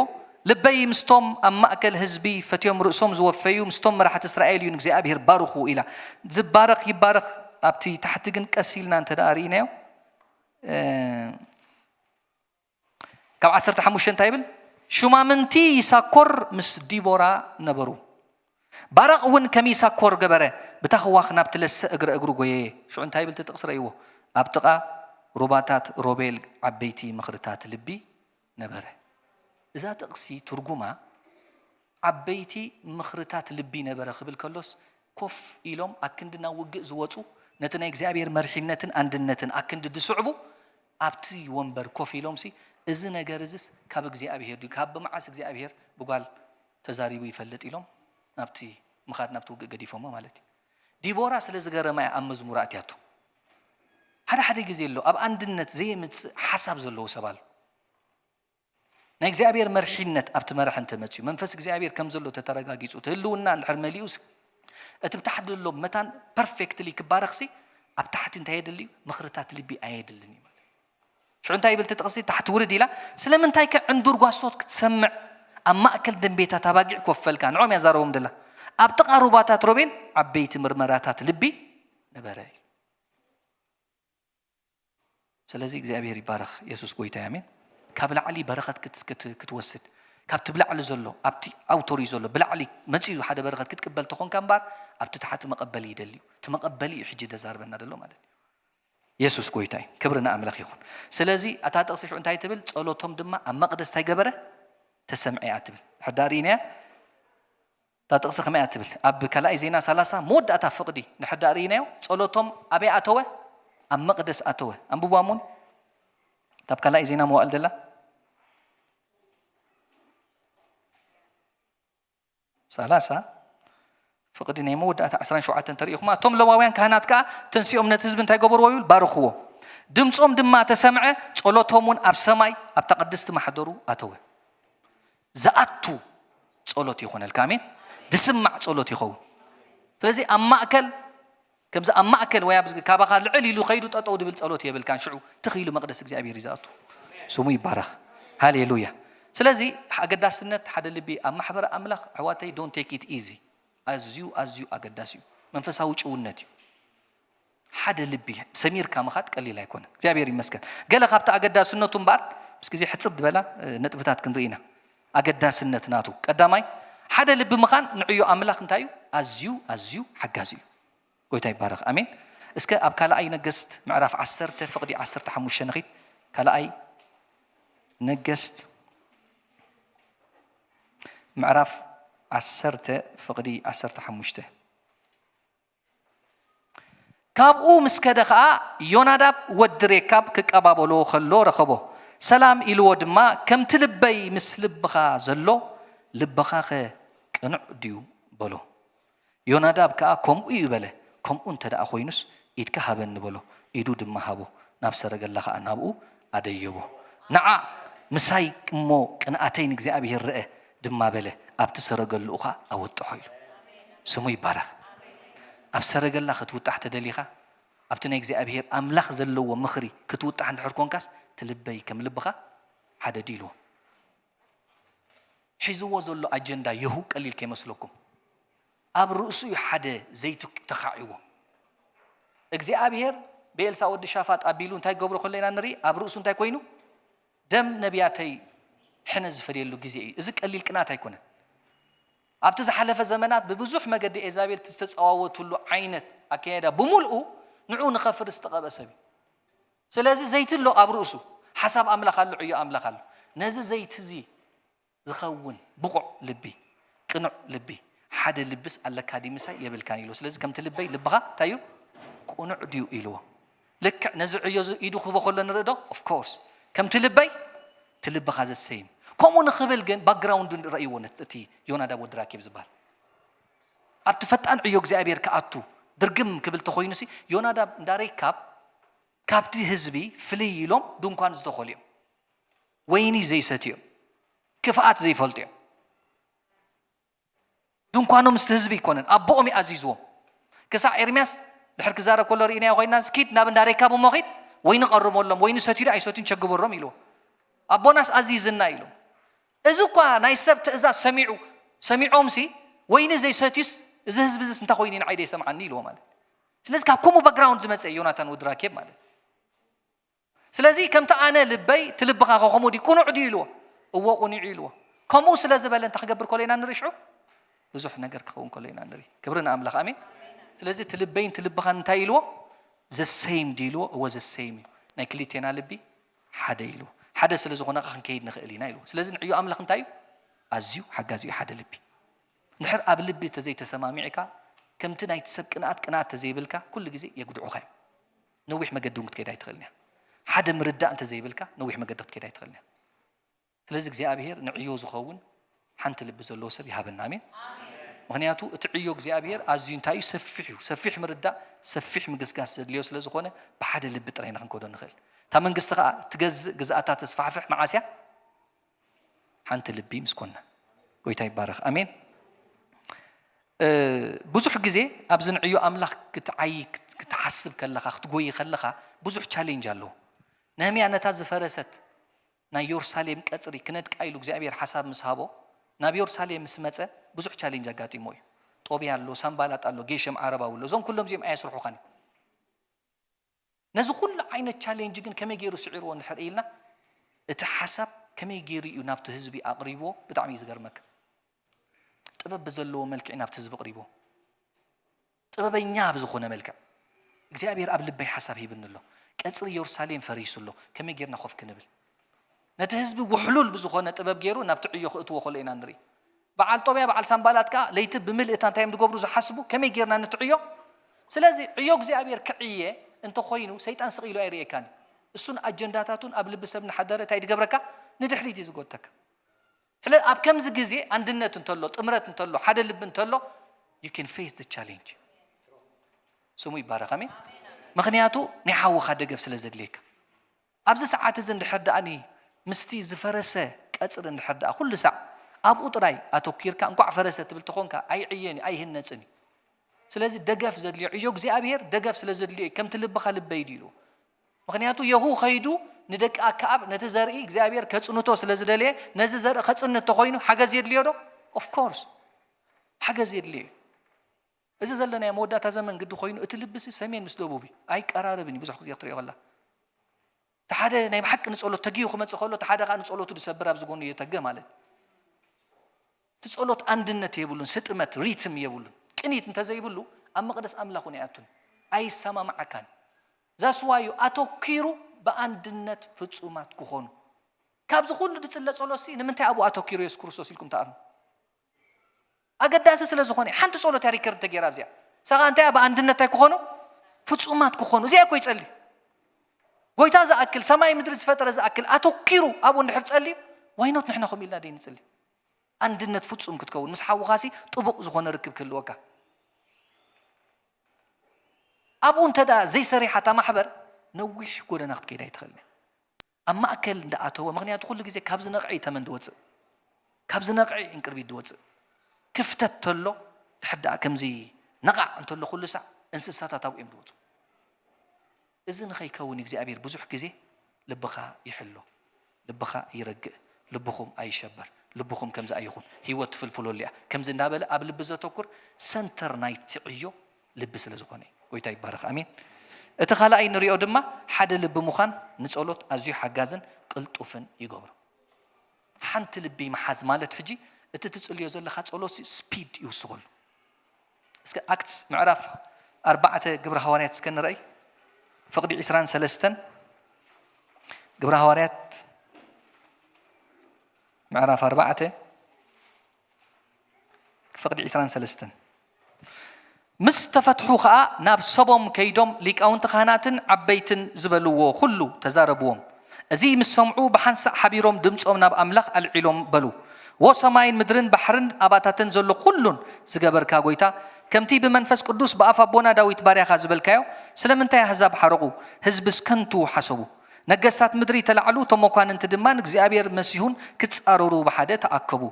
[SPEAKER 4] ልበይ ምስቶም ኣብ ማእከል ህዝቢ ፈትዮም ርእሶም ዝወፈዩ ምስቶም መራሕቲ እስራኤል እዩ እግዚአብሔር ባርኹ ኢላ ዝባረኽ ይባረኽ ኣብቲ ታሕቲ ግን ቀሲልና እንተ ዳሪናዮ ካብ 15 እንታይ ይብል ሹማምንቲ ይሳኮር ምስ ዲቦራ ነበሩ ባራቕ እውን ከም ይሳኮር ገበረ ብታኽዋኽ ናብ ትለሰ እግሪ ጎየ ሽዑ እንታይ ይብል ትጥቕስ ረእይዎ ኣብ ጥቓ ሩባታት ሮቤል ዓበይቲ ምኽርታት ልቢ ነበረ እዛ ጥቕሲ ትርጉማ ዓበይቲ ምኽርታት ልቢ ነበረ ክብል ከሎስ ኮፍ ኢሎም ኣክንድና ውግእ ዝወፁ ነቲ ናይ እግዚአብሔር መርሒነትን አንድነትን ኣክንዲ ድስዕቡ أبتي ومبر كوفي لومسي إذن أجرزس كاب እግዚአብሔር دي كاب معاس እግዚአብሔር بقول تزاريبو يفلت إلهم أبتي مخاط نبتو قدي فما مالتي ديبورا سلزجرة ما أمز مراتياتو هذا حد يجزي له أب عندنا زي مت حسب زلوا سبال نجزابير مرحينة أبت مرحن تمتشي منفس جزابير كم زلوا تترجع جيس وتهلونا الحرمليوس أتبتحد له متان perfectly كبارخسي أبتحت انت هيد اللي مخرطات اللي بأيد اللي شو أنت يبل تتقصي تحت وردي لا سلام أنت هيك عندور قاصوت تسمع أما أكل دم بيتها تباجع كوفل كان عم يزارهم دلا أبتقى رباطات روبين عبيت مرمراتات لبي نبراي سلازي እግዚአብሔር ይባረክ ኢየሱስ ጎይታ ያሜን ካብላዕሊ በረኸት ክትወስድ ካብ ትብላዕሊ ዘሎ ኣብቲ ኣውቶሪ ዘሎ ብላዕሊ መጽዩ ሓደ በረኸት ክትቅበል ተኾን ካምባር ኣብቲ ታሕቲ መቀበል ይደልዩ ትመቀበል እዩ ሕጂ ተዛርበና ደሎ ማለት ኢየሱስ ጎይታይ ክብርና ኣምላኽ ይኹን ስለዚ ኣታጠቕሲ ሽዑ እንታይ ትብል ጸሎቶም ድማ ኣብ መቅደስ እንታይ ገበረ ተሰምዐ ትብል ሕዳሪና ታጠቕሲ ከመይ ትብል ኣብ ከላይ ዜና 30 መወዳእታ ፍቅዲ ንሕዳሪናዮ ጸሎቶም ኣበይ ኣተወ أم مقدس أتوه أم بوامون تبقى لا إزينا موال دلا ثلاثة فقد نيمود أتعسرين شعات تريخ ما توم لواوين كهنات كا تنسيهم نتزب انتي قبر ويول بارخوه دمصهم دم ما تسمعه صلوتهم أب سماي أب تقدست ما حضروا أتوه زأتو صلوتي يخون الكامين دسمع صلوتي يخون فلذي أما أكل كم زي أما أكل ويابز كابخا العلي لو خيدو تطو دبل صلوت يبل كان شعو تخيلوا مقدس እግዚአብሔር ይዛቱ سمو يبارك هاليلويا ስለዚህ አገዳስነት ሓደ ልቢ ኣብ ማሕበር ኣምላኽ ኣሕዋተይ don't take it easy ኣዝዩ ኣገዳስ እዩ መንፈሳዊ ጭውነት እዩ ሓደ ልቢ ሰሚርካ መኻት ቀሊል ኣይኮነ እግዚአብሔር ይመስገን ገለ ካብታ ኣገዳስነቱ እምበር ምስ ግዜ ሕጽብ በላ ነጥብታት ክንርኢና ኣገዳስነት ናቱ ቀዳማይ ሓደ ልቢ መኻን ንዕዮ ኣምላኽ እንታይ እዩ ኣዝዩ ሓጋዝ እዩ قويتا يبارك أمين اسكا أب كلا أي نجست معرف 10 فقدي 10 حموش نخيد كلا أي نجست معرف 10 فقدي 10 حموشته كابو مسكدخا يوناداب ودريكاب كقبابلو خلو رخبو سلام إلو دما كم تلبي مسلبخا زلو لبخا قنع ديو بلو يوناداب كا كم يبله كم أنت دا أخوينس إيدك هبن نبلو إيدو دم هبو نفسر الله أنابو أديبو نع مساي مو كن أتين جزء أبيه الرئة دم بله أبتسر الله أخا أو التحيل سمو يبارك أبسر الله خطوة تحت دليخا أبتني جزء أبيه أملاخ زلوا ومخري كتوت تحت حركون كاس تلبي كم لبخا حدا ديلو حزوا زلوا أجندة يهو قليل كمسلكم أب رؤسو حدا زيت تخاعيو እግዚአብሔር በኤልሳ ወድ ሻፋት አቢሉ እንታይ ገብሩ ኮለና ንሪ ኣብ ርእሱ እንታይ ኮይኑ ደም ነቢያተይ ሕነዝ ፈደሉ ግዜ እዚ ቀሊል ቅናት ኣይኮነ ኣብቲ ዝሓለፈ ዘመናት በብዙሕ መገዲ ኤዛቤል ተጸዋወቱሉ ዓይነት ኣከያዳ ብሙልኡ ንዑ ንኸፍር ዝተቀበሰብ ስለዚ ዘይትሎ ኣብ ርእሱ ሓሳብ ኣምላኽ ኣሎ ዕዮ ኣምላኽ ኣሎ ነዚ ዘይት እዚ ዝኸውን ብቑዕ ልቢ ቅኑዕ ልቢ ሓደ ልብስ ኣለካ ዲምሳይ የብልካን ኢሉ ስለዚ ከምቲ ልበይ ልብኻ ታዩ قنوع ديو إلوه لك نزع يزو يدو خبا خلنا نرده of course كم تلبي خاز السيم كمون خبل جن background رأيونه تي يونا دا ودراكي بزبال أبتفتان عيوك زي أبير كأتو درجم قبل تخوينسي يونا دا داري كابتي هزبي فلي لهم دون كان زدخوليهم ويني زي ستيو كفاءات زي فلتيو دون كانوا مستهزبي كونن أبوهم عزيزهم كسا إرمياس دحر كزارة كل رأينا يا خوينا سكيت نابن داري كابو مخيت وين قرب مولم وين ستيرة أي ستين شجب الرم إلو أبوناس عزيزنا إلو إذا نايسبت إذا سمعوا مسي وين زي ستيس إذا بزس أنت خوينين عيدي سمعني إلو مال سلزك كم باكجراوند زمت يوناتان ودراكيب مال سلزي كم تأنا لبي تلبخا خمو دي كونوا عدي إلو هو قني إلو كمو سلزي بل أنت خجبر كلنا نريشوا بزح نجر كون كلنا نري كبرنا أملاخ أمين ስለዚህ ትልበይን ትልበኻን እንታይ ኢልዎ the same ዲልዎ هو the same ናይክሊቴና ልቢ ሓደ ኢልዎ ሓደ ስለ ዝኾነ ክንከይድ ንኽእል ኢና ኢልዎ ስለዚህ ንዕዮ ኣምላኽ እንታይ እዩ ኣዝዩ ሓጋዝ እዩ ሓደ ልቢ ንድሕር ኣብ ልቢ ተዘይተሰማሚዕካ ከምቲ ናይቲ ሰብ ቅንኣት ተዘይብልካ ኩሉ ግዜ የጉድዑኻ እዮም ነዊሕ መገዲ እውን ክትከይድ ኣይትኽእልን እያ حدا مردا أنت زي بلكا نويح ما قدرت كده يتخلنا لازم እግዚአብሔር ንዕዮ ዝኸውን ሓንቲ ልብ ዘለዎ ሰብ ይሃበና አሜን ምክንያቱ እትዕዮ እግዚአብሔር ኣዝዩ እንታይ ሰፊሕ ምርዳእ ሰፊሕ ምግስጋስ ዘድልዮ ስለ ዝኾነ ብሓደ ልብ ጥራይና ክንከዶ ንኽእል ታ መንግስቲ ከዓ ትገዝእ ግዝኣታት ተስፋሕፍሕ መዓስያ ሓንቲ ልቢ ምስኮና ጎይታ ይባረኽ አሜን ብዙሕ ግዜ ኣብዚ ንዕዮ ኣምላኽ ክትዓይ ክትሓስብ ከለኻ ክትጎይ ከለኻ ብዙሕ ቻሌንጅ ኣሎ ነህምያ ነታ ዝፈረሰት ናይ ኢየሩሳሌም ቀጽሪ ክነድቃ ኢሉ እግዚአብሔር ሓሳብ ምስ ሃቦ ናብ ኢየሩሳሌም ምስ መጸ ብዙሕ ቻሌንጅ ኣጋጢሞ እዩ ጦብያ ኣሎ ሳምባላጥ ኣሎ ጌሸም ዓረባ ኣሎ እዞም ኩሎም ዚኦም ኣያስርሑኻን ነዚ ኩሉ ዓይነት ቻሌንጅ ግን ከመይ ገይሩ ስዒርዎ እንድሕር ኢልና እቲ ሓሳብ ከመይ ገይሩ እዩ ናብቲ ህዝቢ ኣቕሪቦ ብጣዕሚ እዩ ዝገርመካ ጥበብ ዘለዎ መልክዕ ናብቲ ህዝቢ ኣቕሪቦ ጥበበኛ ብዝኾነ መልክዕ እግዚአብሔር ኣብ ልበይ ሓሳብ ሂብን ኣሎ ቀጽሪ ኢየሩሳሌም ፈሪሱ ኣሎ ከመይ ጌርና ኾፍ ክንብል ነቲ ህዝቢ ውሕሉል ብዝኾነ ጥበብ ገይሩ ናብቲ ዕዮ ክእትዎ ኸሎ ኢና ንርኢ በዓል ጦብያ በዓል ሳምባላጥ ከዓ ለይቲ ብምልእታ እንታይ እዮም ዝገብሩ ዝሓስቡ ከመይ ጌርና ንትዕዮ ስለዚ ዕዮ እግዚአብሔር ክዕየ እንተ ኮይኑ ሰይጣን ስቕ ኢሉ ኣይርኤካኒ እሱን ኣጀንዳታቱን ኣብ ልቢ ሰብ ንሓደረ እንታይ ድገብረካ ንድሕሪት እዩ ዝጎተካ ሕለ ኣብ ከምዚ ግዜ አንድነት እንተሎ ጥምረት እንተሎ ሓደ ልብ እንተሎ you can face the challenge ስሙ ይባረኽ አሜን ምክንያቱ ናይ ሓውኻ ደገፍ ስለ ዘድልየካ ኣብዚ ሰዓት እዚ እንድሕር ደኣኒ ምስቲ ዝፈረሰ ቀጽሪ እንድሕር ደኣ ኩሉ ሰዕ ኣብኡ ጥራይ ኣተኪርካ እንኳዕ ፈረሰ ትብል ትኾንካ ኣይዕየኒ ኣይህነፅኒ ስለዚ ደገፍ ዘድልዮ ዕዮ እግዚአብሔር ደገፍ ስለ ዘድልዮ ከምቲ ልብኻ ልበይ ኢሉ ምክንያቱ የሁ ኸይዱ ንደቂ ኣከኣብ ነቲ ዘርኢ እግዚአብሔር ከጽንቶ ስለ ዝደልየ ነዚ ዘርኢ ከጽንቶ ኮይኑ ሓገዝ የድልዮ ዶ ኦፍ ኮርስ ሓገዝ የድልዮ እዚ ዘለና መወዳእታ ዘመን ግዲ ኮይኑ እቲ ልብሲ ሰሜን ምስ ደቡብ ኣይቀራረብን ብዙሕ ግዜ ክትሪኦ ከላ ተሓደ ናይ ብሓቂ ንጸሎት ተጊዩ ክመጽእ ከሎ ተሓደ ከዓ ንጸሎቱ ድሰብር ኣብ ዝጎኑ እየተገ ማለት ትጸሎት አንድነት የብሉን ስጥመት ሪትም የብሉን ቅኒት እንተዘይብሉ ኣብ መቅደስ ኣምላኹ ንኣቱን ኣይሰማማዓካን ዛስዋዩ ኣተኪሩ በአንድነት ፍጹማት ክኾኑ ካብዚ ኩሉ ድጽለ ጸሎሲ ንምንታይ ኣብኡ ኣተኪሩ ኢየሱስ ክርስቶስ ኢልኩም ተኣምኑ ኣገዳሲ ስለ ዝኾነ ሓንቲ ጸሎት ያሪከር ተገይራ ኣብዚኣ ሰኻ እንታይ በአንድነት እንታይ ክኾኑ ፍጹማት ክኾኑ እዚኣ እኮ ይጸልዩ ጎይታ ዝኣክል ሰማይ ምድሪ ዝፈጠረ ዝኣክል ኣተኪሩ ኣብኡ እንድሕር ጸልዩ ዋይኖት ንሕና ከም ኢልና ደይ ንጸልዩ አንድነት ፍጹም ክትከውን ምስ ሓውኻሲ ጥቡቕ ዝኾነ ርክብ ክህልወካ ኣብኡ እንተዳ ዘይሰሪሓታ ማሕበር ነዊሕ ጎደና ክትከይዳ ይትኽእል ኣብ ማእከል እንዳኣተወ ምክንያቱ ኩሉ ግዜ ካብ ዝነቕዒ ተመን ድወፅእ ካብ ዝነቕዒ እንቅርቢት ድወፅእ ክፍተት ተሎ ድሕር ደኣ ከምዚ ነቓዕ እንተሎ ኩሉ ሰዕ እንስሳታት ኣብኡ እዮም ድወፁ እዚ ንኸይከውን እግዚኣብሔር ብዙሕ ግዜ ልብኻ ይሕሎ ልብኻ ይረግእ ልብኹም ኣይሸበር ልብኹም ከምዚ ኣይኹን ህይወት ትፍልፍለሉ እያ ከምዚ እንዳበለ ኣብ ልቢ ዘተኩር ሰንተር ናይቲ ዕዮ ልቢ ስለ ዝኾነ ጎይታ ይባረኽ አሜን እቲ ካልኣይ ንሪኦ ድማ ሓደ ልቢ ምዃን ንጸሎት ኣዝዩ ሓጋዝን ቅልጡፍን ይገብሮ ሓንቲ ልቢ መሓዝ ማለት ሕጂ እቲ ትጽልዮ ዘለኻ ጸሎት ስፒድ ይውስኸሉ እስከ ኣክትስ ምዕራፍ 4 ግብረ ሐዋርያት እስከ ንርኢ فقد 23 ግብረ ሐዋርያት معرف 4 فقد 23 مستفتحو خا ناب صبم كيدوم ليقاونت خاناتن عبيتن زبلوو كله تزاربوهم ازي مسمعو بحنس حبيروم دمصوم ناب املاخ العلوم بلو وسماين مدرن بحرن اباتاتن زلو كلن زغبركا غويتا كمتي بمنفس قدوس باف ابونا داويت باريخا زبلكايو سلامنتاي حزاب حرقو حزبس كنتو حسبو ነገስታት ምድሪ ተላዕሉ ተሞኳንንት ድማ እግዚአብሔር መሲሁን ክትጻረሩ በሓደ ተኣከቡ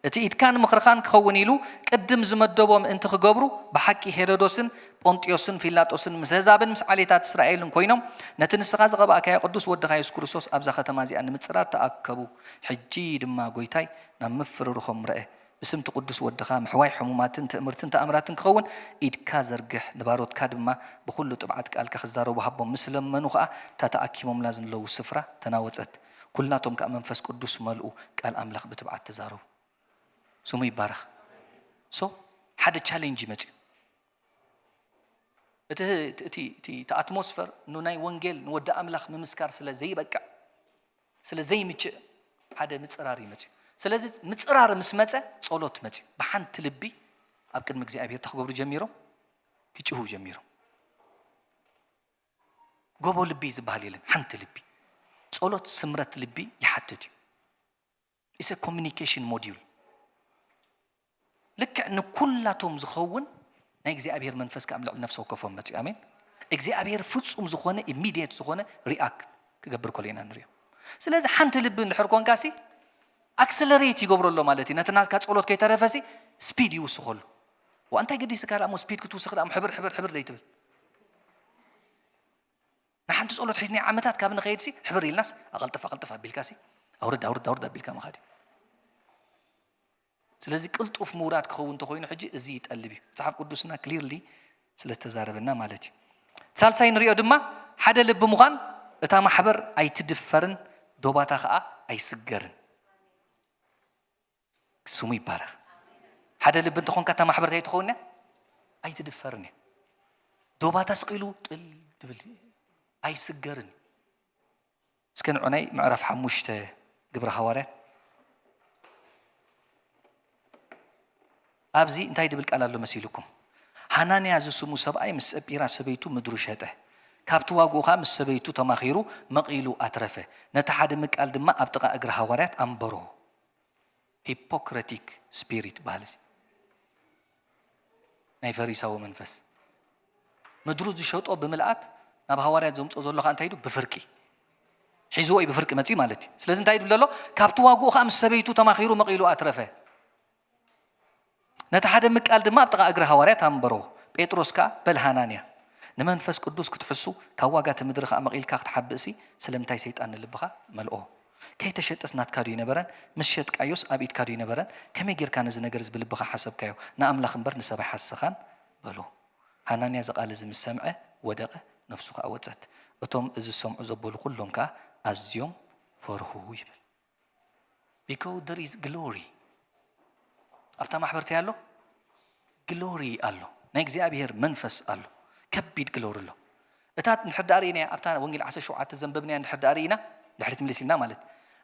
[SPEAKER 4] እቲ ኢድካን ምኽርኻን ክኸውን ኢሉ ቅድም ዝመደቦም እንት ክገብሩ በሓቂ ሄሮዶስን ጶንጢዮስን ፊላጦስን ምስ ህዛብን ምስ ዓሌታት እስራኤልን ኮይኖም ነቲ ንስኻ ዝቐባእካዮ ቅዱስ ወድኻ ኢየሱስ ክርስቶስ ኣብዛ ከተማ እዚኣ ንምጽራር ተኣከቡ ሕጂ ድማ ጎይታይ ናብ ምፍርርኾም ረአ بسمت قدس ودخا محواي حموماتن تأمرتن تأمراتن كخون إدكا زرقح نبارودكا دما بخلو تبعات قالك خزارو بحبهم مسلم منوخا تتأكيمهم لازم لو سفرة تناوزت كلناتهم كأمنفس قدس ملؤو قال أملاخ بتبعات تزارو سمي بارخ سو حدا تشالنج مجي تي تأتموسفر نو ناي ونجيل نودى أملاخ ممسكار سلا زي بقع سلا زي مجي حدا متصراري مجي ስለዚህ ምጽራር ምስመጸ ጸሎት መጽ በሐንት ልቢ ኣብ ቅድሚ እግዚአብሔር ተኽገብሩ ጀሚሮም ክጭሁ ጀሚሮም ጎቦ ልቢ ዝባሃል የለን ሓንቲ ልቢ ጸሎት ስምረት ልቢ ይሐድድ is a communication module ልክ ንኩላቶም ዝኸውን ናይ እግዚአብሔር መንፈስ ከአምላክ ነፍሱ ከፈም መጽ አሜን እግዚአብሔር ፍጹም ዝኾነ immediate ዝኾነ ሪአክት ክገብር ኮለና ንሪዮ ስለዚህ ሓንቲ ልብ እንድሕር ኮንካሲ አክሰለሬት ይገብረሎ ማለት እዩ ነተናት ጸሎት ከይተረፈሲ ስፒድ ይውስኸሉ وانتي قديس قال امو سبيد كتوسخ ام حبر ديتبل نحن تصلت حزني عمتات كابن خيدسي حبر الناس اقلطف بالكاسي اورد بالكا ما خادي ስለዚህ ቅልጡፍ ሙራት ክኸውን ተኮይኑ ሕጂ እዚ ይጠልብ መጽሐፍ ቅዱስና ክሊርሊ ስለተዛረበና ማለት እዩ ሳልሳይ ንሪኦ ድማ ሓደ ልብ ምዃን እታ ማሕበር ኣይትድፈርን ዶባታ ከዓ ኣይስገርን ስሙ ይባረኽ ሓደ ልብ እንተኾንካ እታ ማሕበር እንታይ ትኸውን ኣይትድፈርን ዶባታ ስቂሉ ጥል ድብል ኣይስገርን እስከ ንዑናይ ምዕራፍ 5 ግብረ ሐዋርያት أبزي انتهي دبل قال له مسيلكم حنانيا زسمو سبعي مس أبيرا سبيتو مدرو شته كابتوا جوخا مس سبيتو تماخيرو مقيلو أطرفه نتحد مقال دما أبتقى أجر حوارات أمبرو هيبوكراتيك سبيريت بالز نايفري سو منفس مدرو زشوط أو بملأت نب حوارات زوم تزول لخان تايدو بفركي حزوي بفرك متي مالتي لازم تايدو له كابتوا جوخا مس سبيتو تماخيرو مقيلو أطرفه نتحدى مقال دما ابتقى اجر حواريات امبرو بيتروس كا بالحنانيا نمنفس قدوس كتحسو كواغات مدرخ امقيلكا تحبسي سلمتاي سيطان لبخا ملؤو كي تشطس نات كادو ينبرن مشيت قايوس ابيت كادو ينبرن كمي غير كان ز نغرز بلبخا حسب كايو نا املاخ امبر نسبح حسخان بلو حنانيا زقال ز مسمعه ودقه نفسو اوصت اتوم از سمعو زبلو كلهم كا ازيوم فرحو يبل because there is glory أبتا محبرتي قال له glory قال له نيجي أبيهر منفس قال له كبيد glory له أتات نحد أرينا أبتا ونجيل عسى شو عت زنببني نحد أرينا لحرت ملسينا مالت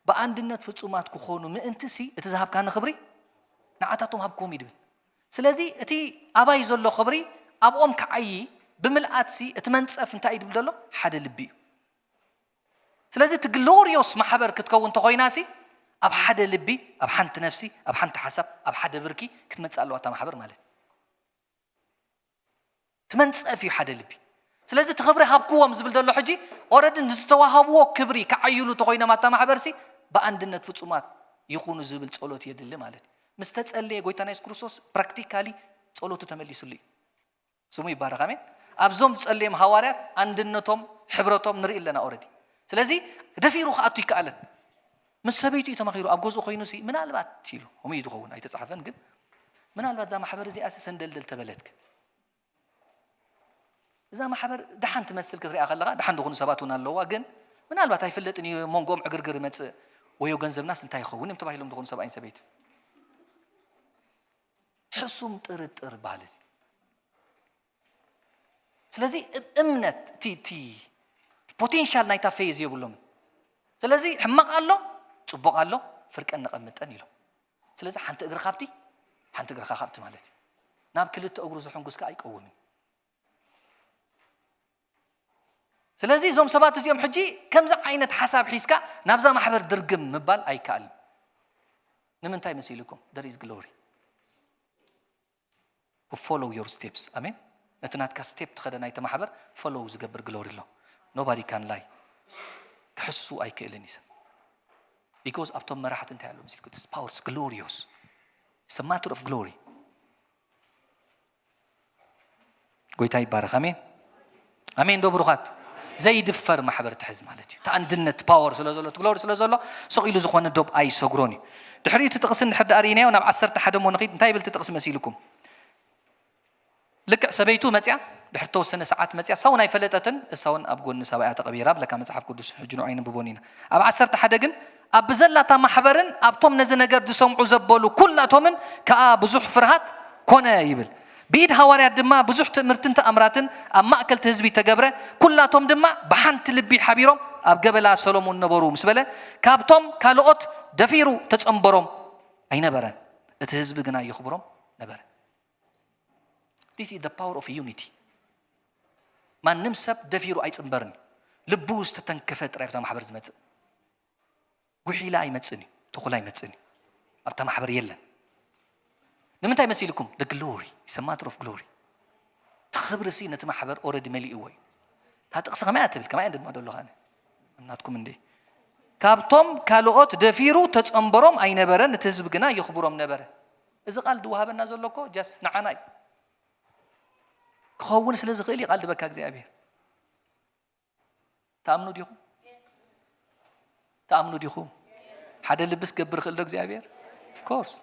[SPEAKER 4] بقى عندنا تفتصومات كخونو ما أنتسي تذهب كان خبري نعتاتهم هب كومي دبل سلازي أتي أبا يزول له خبري أبقوم كعي بملقات سي أتمنس أفنتاي دبل له حد اللبي سلازي تجلوريوس محبر كتكون تقويناسي أب حد لبي أب حنت نفسي أب حنت حسب أب حد بركي كنت متسأل وقتها محبر مالت تمنسأ في حد لبي سلازي تخبري هاب قوة مزبل دلو حجي أورد نستوهابو كبري كعيلو تقوينا ماتا محبرسي بأندنا تفتسومات يخونو زبل تسألوت يدل مالت مستتسأل لي قويتانا يسكروسوس براكتيكالي تسألوتو تملي سلي سمو يبارك آمين أبزوم تسأل لي محوارات عندنا توم حبرتهم نرئي لنا أوردي سلازي دفيرو خاطو يكألن مس سبيتو يتمخيرو أبجوز أخوينوسي من البات تيلو هم يدخون أي تصحفن قد من البات زي ما حبر زي أساسا دلدل تبلتك زي ما حبر دحن تمثل كثري أخلقها دحن دخون سباتنا اللوا جن من البات هاي فلتني مونقوم عقرقر مت ويو جنزب ناس انتهي خون يمتبه لهم دخون سبعين سبيت حسهم ترد بالز سلازي امنت تي potential نايتا فيز يقولون سلازي حمق الله ጽቡቕ ኣሎ ፍርቀን ነቐምጠን ኢሎ ስለዚህ ሓንቲ እግሪ ካብቲ ሓንቲ እግሪ ካብቲ ማለት ናብ ክልተ እግሩ ዝሕንጉስካ አይቀውምን ስለዚህ ዞም ሰባት እዚኦም ሕጂ ከምዛ ዓይነት ሓሳብ ሒስካ ናብዛ ማሕበር ድርግም ምባል አይካል ንምንታይ መሲልኩም there is glory who follow your steps አሜን ነትናትካ ስቴፕ ተኸደና ናይተ ማሕበር follow ዝገብር glory ኣሎ nobody can lie ክሕሱ አይክእልን ይሰ because after marahat انت على مسيلك this power is glorious it's a matter of glory قويت هاي بارك امين دوبروخات زي دفر محبر تحز مالتي تعندنت باور سلازولو glory سلازولو سقيلو زخونه دوب اي سغروني دحريت تقسن حد ارينا وناب 10 حد مونقيت انتي بل تقسم مسيلكم لك سبيتو مصيا دحر توسنه ساعات مصيا ساون يفلطتن ساون ابغون سبايا تقبيرا بلك مصحف قدس حجنو عين ببونينا اب 10 حد ግን أبزلتا محبرن أبطم نزنجر دسمع زبالو كلاتهم كأبزح فرهات كنا يبل بيد هواريات دما بزح مرتنت أمراتن أما أكل تهزبي تجبره كلاتهم دما بحنت لبي حبيرهم أبجبلا سلمون نبرو مسبلة كابتم كالوت دفيرو تتأمبرهم أين بران تهزب جنا يخبرهم نبر This is the power of unity ما نمسب دفيرو أي تأمبرن لبوس تتنكفت رأيت محبر زمت ጉሒላ ኣይመጽኒ ተኹላ ኣይመጽኒ ኣብታ ማሕበር የለን ንምንታይ መሲልኩም the glory is a matter of glory ተኽብርሲ ነቲ ማሕበር ኦልሬዲ መሊእዎ እዩ ታጥቕሲ ከመይ ኣትብል ከመይ ድማ ደሎኻ እናትኩም እንዴ ካብቶም ካልኦት ደፊሩ ተጸምበሮም ኣይነበረን እቲ ህዝቢ ግና ይኽብሮም ነበረ እዚ ቃል ድወሃበና ዘለኮ ጃስ ንዓና እዩ ክኸውን ስለ ዝኽእል ቃል ድበካ እግዚኣብሔር ተኣምኑ ዲኹም ሓደ ልብስ ገብር ክእል ዶ እግዚኣብሔር of course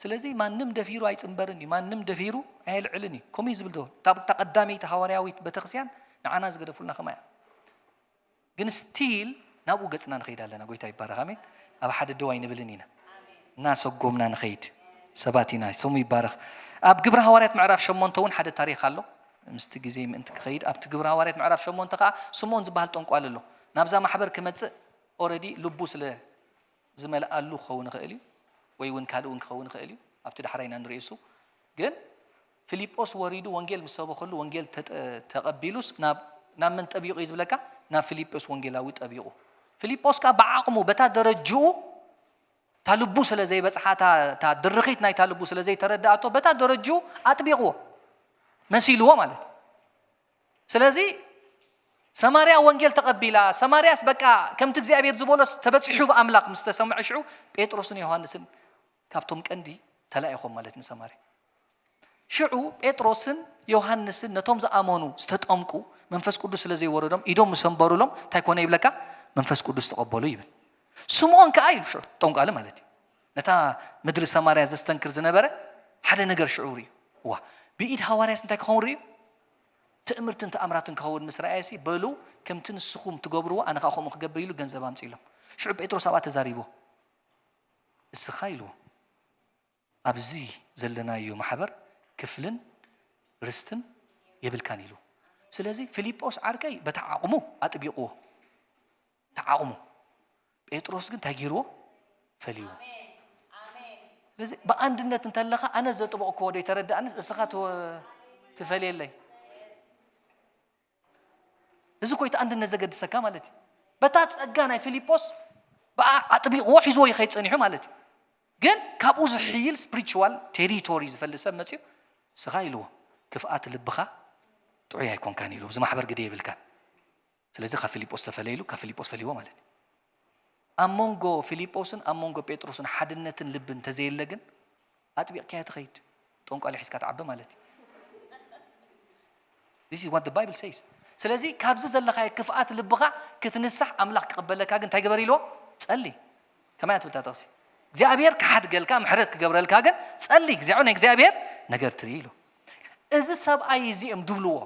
[SPEAKER 4] ስለዚህ ማንም ደፊሩ ኣይጽምበርን እዩ ማንም ደፊሩ ኣይልዕልን እዩ ከምኡ ዝብል ዶ ተቐዳመይቲ ሃዋርያዊት ቤተክርስትያን ንዓና ዝገደፉልና ከመይ ግን ስቲል ናብኡ ገጽና ንኸይድ ኣለና ጎይታ ይባረኽ ኣሜን ኣብ ሓደ ደው ኣይንብልን ኢና እናሰጎምና ንኸይድ ሰባት ኢና ስሙ ይባረኽ ኣብ ግብረ ሃዋርያት ምዕራፍ 8 እውን ሓደ ታሪክ ኣሎ ምስቲ ግዜ ምእንቲ ክኸይድ ኣብቲ ግብረ ሃዋርያት ምዕራፍ 8 ከዓ ስምዖን ዝበሃል ጠንቋል ኣሎ ናብዛ ማሕበር ክመጽእ ኦልሬዲ ልቡ ስለ ዝመልኣሉ ክኸውን ይኽእል እዩ ወይ እውን ካልእ እውን ክኸውን ይኽእል እዩ ኣብቲ ዳሕራይና ንሪኦ እሱ ግን ፊልጶስ ወሪዱ ወንጌል ምስ ሰበኸሉ ወንጌል ተቐቢሉስ ናብ ምን ጠቢቑ እዩ ዝብለካ ናብ ፊልጶስ ወንጌላዊ ጠቢቑ ፊልጶስ ከዓ ብዓቕሙ በታ ደረጅኡ ታልቡ ስለ ዘይበፅሓ ታ ድርኺት ናይ ታልቡ ስለ ዘይተረዳእቶ በታ ደረጅኡ ኣጥቢቕዎ መሲልዎ ማለት ስለዚ ሰማርያ ወንጌል ተቐቢላ ሰማርያስ በቃ ከምቲ እግዚአብሔር ዝበሎስ ተበፂሑ ብኣምላኽ ምስ ተሰምዐ ሽዑ ጴጥሮስን ዮሐንስን ካብቶም ቀንዲ ተላኢኾም ማለት ንሰማርያ ሽዑ ጴጥሮስን ዮሐንስን ነቶም ዝኣመኑ ዝተጠምቁ መንፈስ ቅዱስ ስለ ዘይወረዶም ኢዶም ሰንበሩሎም እንታይ ኮነ ይብለካ መንፈስ ቅዱስ ተቐበሉ ይብል ስምዖን ከዓ ኢሉ ሽዑ ጠንቋለ ማለት እዩ ነታ ምድሪ ሰማርያ ዘስተንክር ዝነበረ ሓደ ነገር ሽዑር እዩ ዋ ብኢድ ሃዋርያስ እንታይ ክኸውን ርዩ ትእምርትን ተኣምራትን ክኸውን ምስ ረኣየሲ በሉ ከምቲ ንስኹም ትገብርዎ ኣነ ከዓ ከምኡ ክገብር ኢሉ ገንዘብ ኣምፂኢሎም ሽዑ ጴጥሮስ ኣብኣ ተዛሪቦ እስኻ ኢልዎ ኣብዚ ዘለናዮ ማሕበር ክፍልን ርስትን የብልካን ኢሉ ስለዚ ፊልጶስ ዓርከይ በተዓቕሙ ኣጥቢቕዎ ተዓቕሙ ጴጥሮስ ግን ተጊርዎ ፈልይዎ ስለዚ በአንድነት እንተለኻ ኣነ ዘጥበቕክዎ ዶ ይተረዳእንስ እስኻ ትፈልየለይ እዚ ኮይታ አንድነት ዘገድሰካ ማለት እዩ በታ ጸጋ ናይ ፊልጶስ ኣጥቢቕዎ ሒዝዎ ይኸይጸኒሑ ማለት እዩ ግን ካብኡ ዝሕይል ስፒሪቹዋል ቴሪቶሪ ዝፈልጥ ሰብ መፅኡ እስኻ ኢልዎ ክፍኣት ልብኻ ጥዑይ ኣይኮንካን ኢሉ እዚ ማሕበር ግደ የብልካን ስለዚ ካብ ፊልጶስ ተፈለይሉ ካብ ፊልጶስ ፈልይዎ ማለት እዩ ኣብ መንጎ ፊልጶስን ኣብ መንጎ ጴጥሮስን ሓድነትን ልብን ተዘየለ ግን ኣጥቢቕካ ትኸይድ ጠንቋል ሒዝካ ትዓበ ማለት እዩ this is what the bible says ስለዚ ካብዚ ዘለኻ ክፍኣት ልብኻ ክትንሳሕ ኣምላኽ ክቕበለካ ግን እንታይ ገበር ኢልዎ ጸሊ ከመይ ትብል ታጠቕሲ እግዚአብሔር ክሓድገልካ ምሕረት ክገብረልካ ግን ጸሊ እግዚአብሔር ናይ እግዚአብሔር ነገር ትርኢ ኢሉ እዚ ሰብኣይ እዚኦም ድብልዎ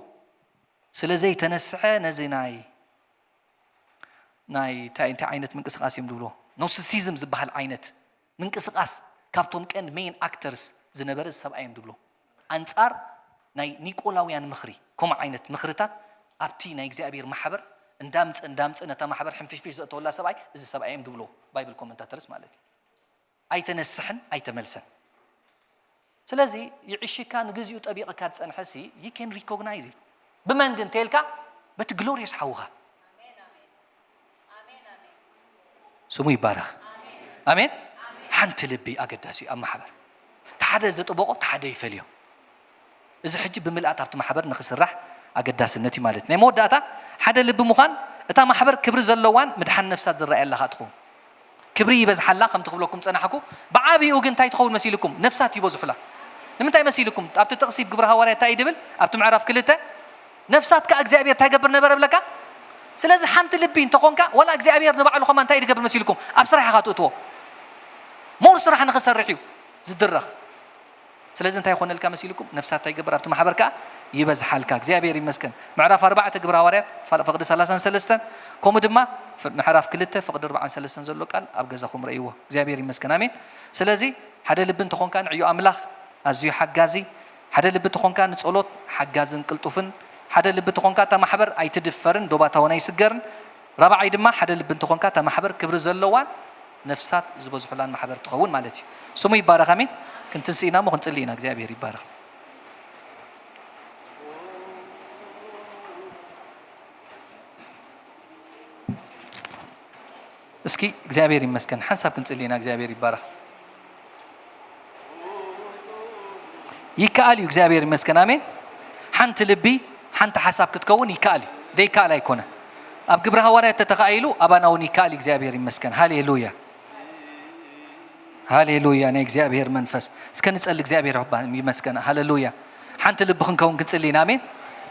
[SPEAKER 4] ስለዘይ ተነስሐ ነዚ ናይ እንታይ ዓይነት ምንቅስቃስ እዮም ድብልዎ ኖርሲሲዝም ዝበሃል ዓይነት ምንቅስቃስ ካብቶም ቀንዲ ሜን አክተርስ ዝነበረ ሰብኣይ እዮም ድብልዎ አንጻር ናይ ኒቆላውያን ምኽሪ ከምኡ ዓይነት ምኽርታት ኣብቲ ናይ እግዚአብሔር ማሕበር እንዳምፅ ነታ ማሕበር ሕንፍሽፍሽ ዘእተወላ ሰብኣይ እዚ ሰብኣይ እዮም ድብልዎ ባይብል ኮሜንታተርስ ማለት እዩ ኣይተነስሕን ኣይተመልሰን ስለዚ ይዕሽካ ንግዚኡ ጠቢቕካ ትጸንሐሲ you can recognize it ብመን ግን ተልካ በቲ ግሎሪየስ ሓውኻ ስሙ ይባረኽ ኣሜን ሓንቲ ልቢ ኣገዳሲ ኣብ ማሕበር ተሓደ ዘጥበቆ ተሓደ ይፈልዮ እዚ ሕጂ ብምልኣት ኣብቲ ማሕበር ንኽስራሕ ኣገዳስነት ማለት ናይ መወዳእታ ሓደ ልቢ ምዃን እታ ማሕበር ክብሪ ዘለዋን ምድሓን ነፍሳት ዝረኣየላ ትኸውን ክብሪ ይበዝሓላ ከም ትኽብለኩም ጸናሕኩ ብዓቢኡ ግን እንታይ ትኸውን መሲልኩም ነፍሳት ይበዝሑላ ንምንታይ መሲልኩም ኣብቲ ጥቕሲ ግብረ ሃዋርያት እንታይ ድብል ኣብቲ ምዕራፍ 2 ነፍሳት ከዓ እግዚአብሔር እንታይ ገብር ነበረ ብለካ ስለዚ ሓንቲ ልቢ እንተኾንካ ወላ እግዚአብሔር ንባዕሉ ኸማ እንታይ ይገብር መሲልኩም ኣብ ስራሕ ኢኻ ትእትዎ ሞር ስራሕ ንኽሰርሕ እዩ ዝድረኽ ስለዚ እንታይ ይኾነልካ መሲልኩም ነፍሳት እንታይ ይገብር ኣብቲ ማሕበር ከዓ ይበዝሓልካ እግዚአብሔር ይመስገን ምዕራፍ 4 ግብረ ሃዋርያት ፈቅዲ 33 ከምኡ ድማ ምዕራፍ 2 ፈቅዲ 43 ዘሎ ቃል ኣብ ገዛኹም ረእይዎ እግዚአብሔር ይመስገን ኣሜን ስለዚ ሓደ ልቢ እንተኾንካ ንዕዩ ኣምላኽ ኣዝዩ ሓጋዚ ሓደ ልቢ እንተኾንካ ንጸሎት ሓጋዝን ቅልጡፍን ሓደ ልቢ እንተኾንካ እታ ማሕበር ኣይትድፈርን ዶባታውን ኣይስገርን ራብዓይ ድማ ሓደ ልቢ እንተኾንካ እታ ማሕበር ክብሪ ዘለዋን ነፍሳት ዝበዝሑላን ማሕበር ትኸውን ማለት እዩ ስሙ ይባረኽ ኣሜን ክንትንስኢና ሞ ክንጽሊ ኢና እግዚአብሔር ይባረኽ እስኪ እግዚአብሔር ይመስገን ሐሳብ ክንጽልይና እግዚአብሔር ይባረክ ይካአል እግዚአብሔር ይመስገን አሜን ሓንቲ ልቢ ሓንቲ ሐሳብ ክትከውን ይካአል ደይካአል አይኮነ ኣብ ግብረ ሐዋርያት ተተኻኢሉ ኣባናውን ይካአል እግዚአብሔር ይመስገን ሃሌሉያ ሃሌሉያ ናይ እግዚአብሔር መንፈስ እስከ ንጸል እግዚአብሔር ይመስገን ሃሌሉያ ሓንቲ ልቢ ክንከውን ክንጽልይና አሜን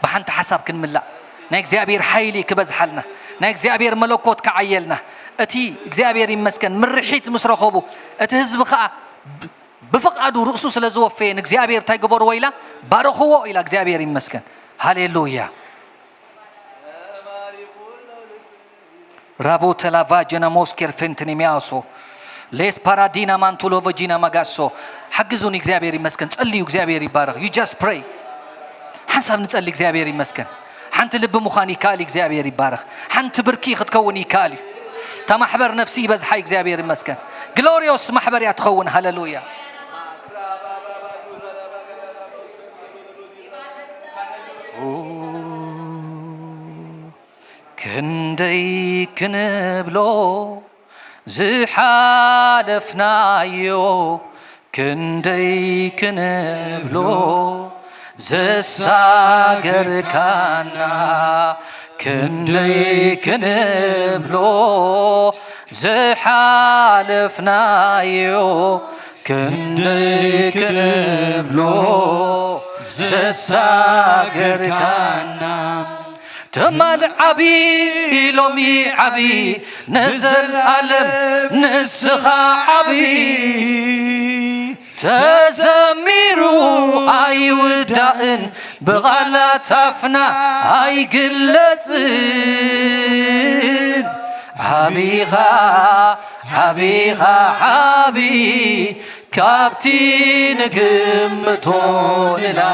[SPEAKER 4] በሓንቲ ሐሳብ ክንምላእ ናይ እግዚአብሔር ኃይሊ ክበዝሓልና ናይ እግዚአብሔር መለኮት ከዓየልና እቲ እግዚአብሔር ይመስገን ምርሒት ምስ ረኸቡ እቲ ህዝቢ ኸዓ بفقعدو رؤسو سلازوفين እግዚአብሔር ታይገበሩ ወይላ ባረኽዎ ኢላ እግዚአብሔር ይመስገን ሃሌሉያ ራቦ ተላቫጀና ሞስኬር ፈንትኒሚያሶ ሌስ ፓራዲና ማንቱሎ ቨጂና ማጋሶ حግዙን እግዚአብሔር ይመስገን ጸልዩ እግዚአብሔር ይባረክ you just pray ሐሳብ ንጸልይ እግዚአብሔር ይመስገን ሓንቲ ልብ ሙኻን ይካል እግዚአብሔር ይባረክ ሓንቲ ብርኪ ክትከውን ይካል ተማሕበር ነፍሲ በዝሓይ እግዚአብሔር ይመስገን ግሎሪዮስ ማሕበር ያትኸውን ሃሌሉያ كندي كنبلو زحالفنايو كندي كنبلو زساقر كانا كندي كنبلو زحالفنايو كندي كنبلو زساقر كانا تمال عبي لومي عبي نزل ألم نسخا عبي تزميرو أي ودائن بغلات أفنا أي قلتين حبيغا حبيغا حبي كابتين قمتون لا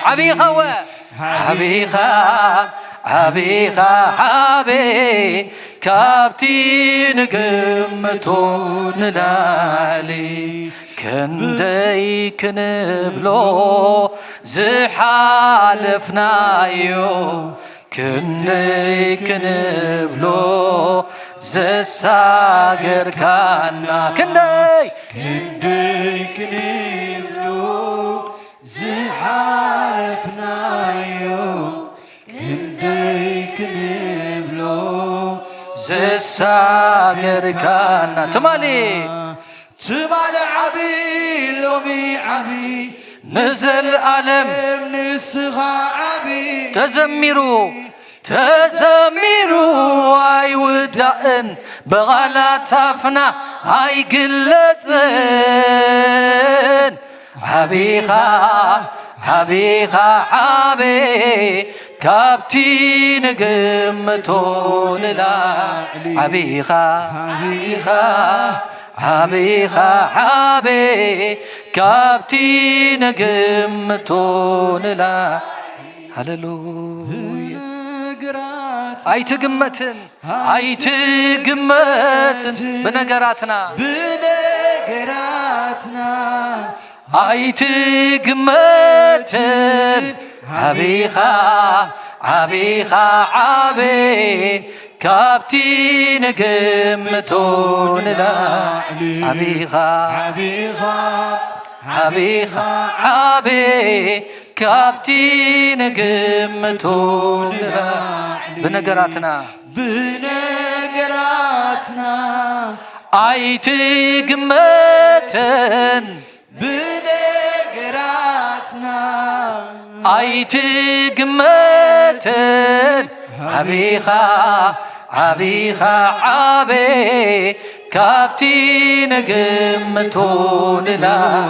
[SPEAKER 4] حبيغا حبيغا حبيغا حبي كابتين قمتون لالي كندي كنبلو زحالفنايو كندي كنبلو زساقر كانا كندي
[SPEAKER 3] كنبلو زحالفنايو كنبلو
[SPEAKER 4] زساقر كانا تمالي
[SPEAKER 3] عبي لومي عبي
[SPEAKER 4] نزل ألم
[SPEAKER 3] نسخا عبي
[SPEAKER 4] تزميرو أي ودائن بغلات أفنا أي قلتين حبيغا حبيغا حبي كابتين قمتون لا حبيغا حبيغا حبيغا حبي كابتين قمتون لا هللويا أي تقمتن بنقراتنا أي تقمتن حبيغا حبيغا حبي كابتين قمتون لا حبيغا حبيغا حبي كابتين قمتون لا بنقراتنا أي تقمتن أي تقمتن حبيغا حبيغا حبي كابتين قمتون لا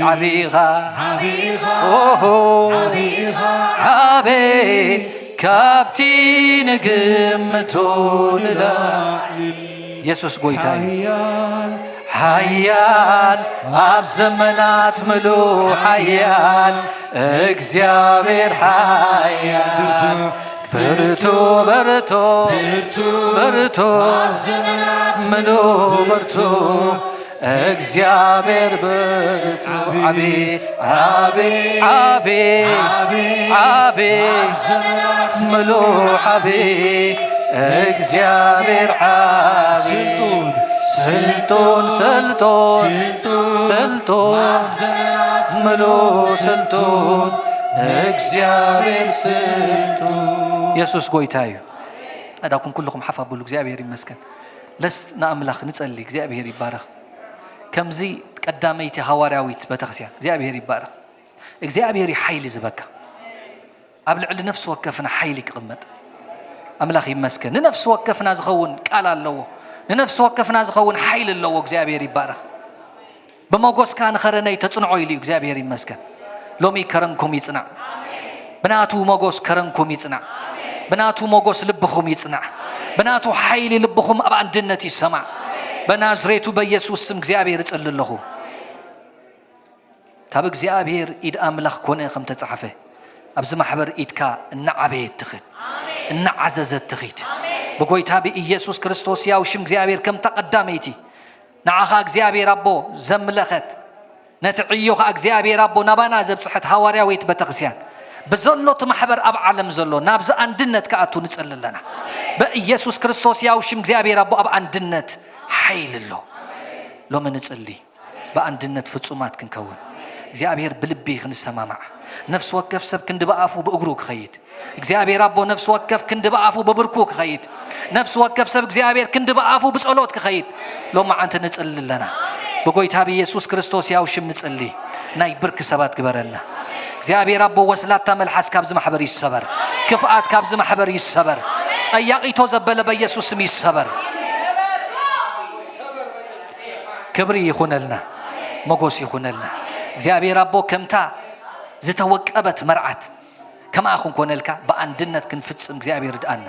[SPEAKER 4] حبيغا حبي كابتين قمتون لا يسوس قويتاي حيال أب زمنات ملو حيال اكزيابير حيال برتو منو برتو اكزيابير برتو عبي ملو حبي እግዚአብሔር ዓቢ ስልጡን ምሉእ ስልጡን እግዚአብሔር ስልጡን ኢየሱስ ጎይታ እዩ أداكم كلكم حفظوا እግዚአብሔር ይመስገን ለስ ናአምላኽ ንጸልይ እግዚአብሔር ይባረኽ ከምዚ ቀዳመይቲ ሐዋርያዊት ቤተክርስቲያን እግዚአብሔር ይባረኽ እግዚአብሔር ኃይል ዝበካ ኣብ ልዕሊ ነፍስ ወከፍና ኃይል ይቅመጥ አምላኽ ይመስገን ንነፍስ ወከፍና ዝኸውን ቃል ኣለዎ ንነፍስ ወከፍና ዝኸውን ኃይል ኣለዎ እግዚአብሔር ይባረኽ በመጎስካ ንኸረነይ ተጽንዖ ኢሉ እግዚአብሔር ይመስገን ሎሚ ከረንኩም ይጽና ብናቱ መጎስ ከረንኩም ይጽና بناتو موغوس لبخم يصنع بناتو حيل لبخم اب اندنت يسمع بنازريتو بيسوس سم እግዚአብሔር ይጽልልሁ ካብ እግዚአብሔር ኢድ አምላኽ ኮነ ከም ተጻፈ ኣብዚ ማሕበር ኢድካ እናዓበየት ትኽት እናዓዘዘት ትኽት በጎይታ በኢየሱስ ክርስቶስ ያው ሽም እግዚአብሔር ከም ተቀዳመይቲ ንዓኻ እግዚአብሔር አቦ ዘምለኸት ነትዕዮኻ እግዚአብሔር አቦ ናባና ዘብጽሕት ሐዋርያዊት ቤተክርስቲያን بزلو تمحبر أب عالم زلو نابز أندنت كأتو نتسأل لنا بإيسوس كريستوس ياوشم زيابير أبو أب أندنت حيل اللو لو من نتسألي بأندنت فتسومات كنكون زيابير بلبي خنسمامع نفس وقف سب كند بقافو بأجروك خيد زيابير أبو نفس وقف كند بقافو ببركوك خيد نفس وقف سب زيابير كند بقافو بسألوت كخيد لو ما أنت نتسأل لنا بقول تابي يسوس كريستوس ياوشم نتسألي ناي برك سبات كبرنا እግዚአብሔር አቦ ወስላታ መልሐስ ካብዝ ማሕበር ይሰበር ክፍአት ካብዝ ማሕበር ይሰበር ጸያቂቶ ዘበለ በኢየሱስ ስም ይሰበር ክብሪ ይኹነልና ሞገስ ይኹነልና እግዚአብሔር አቦ ከምታ ዝተወቀበት መርዓት ከማኹን ኮነልካ በአንድነት ክንፍጽም እግዚአብሔር ዳአና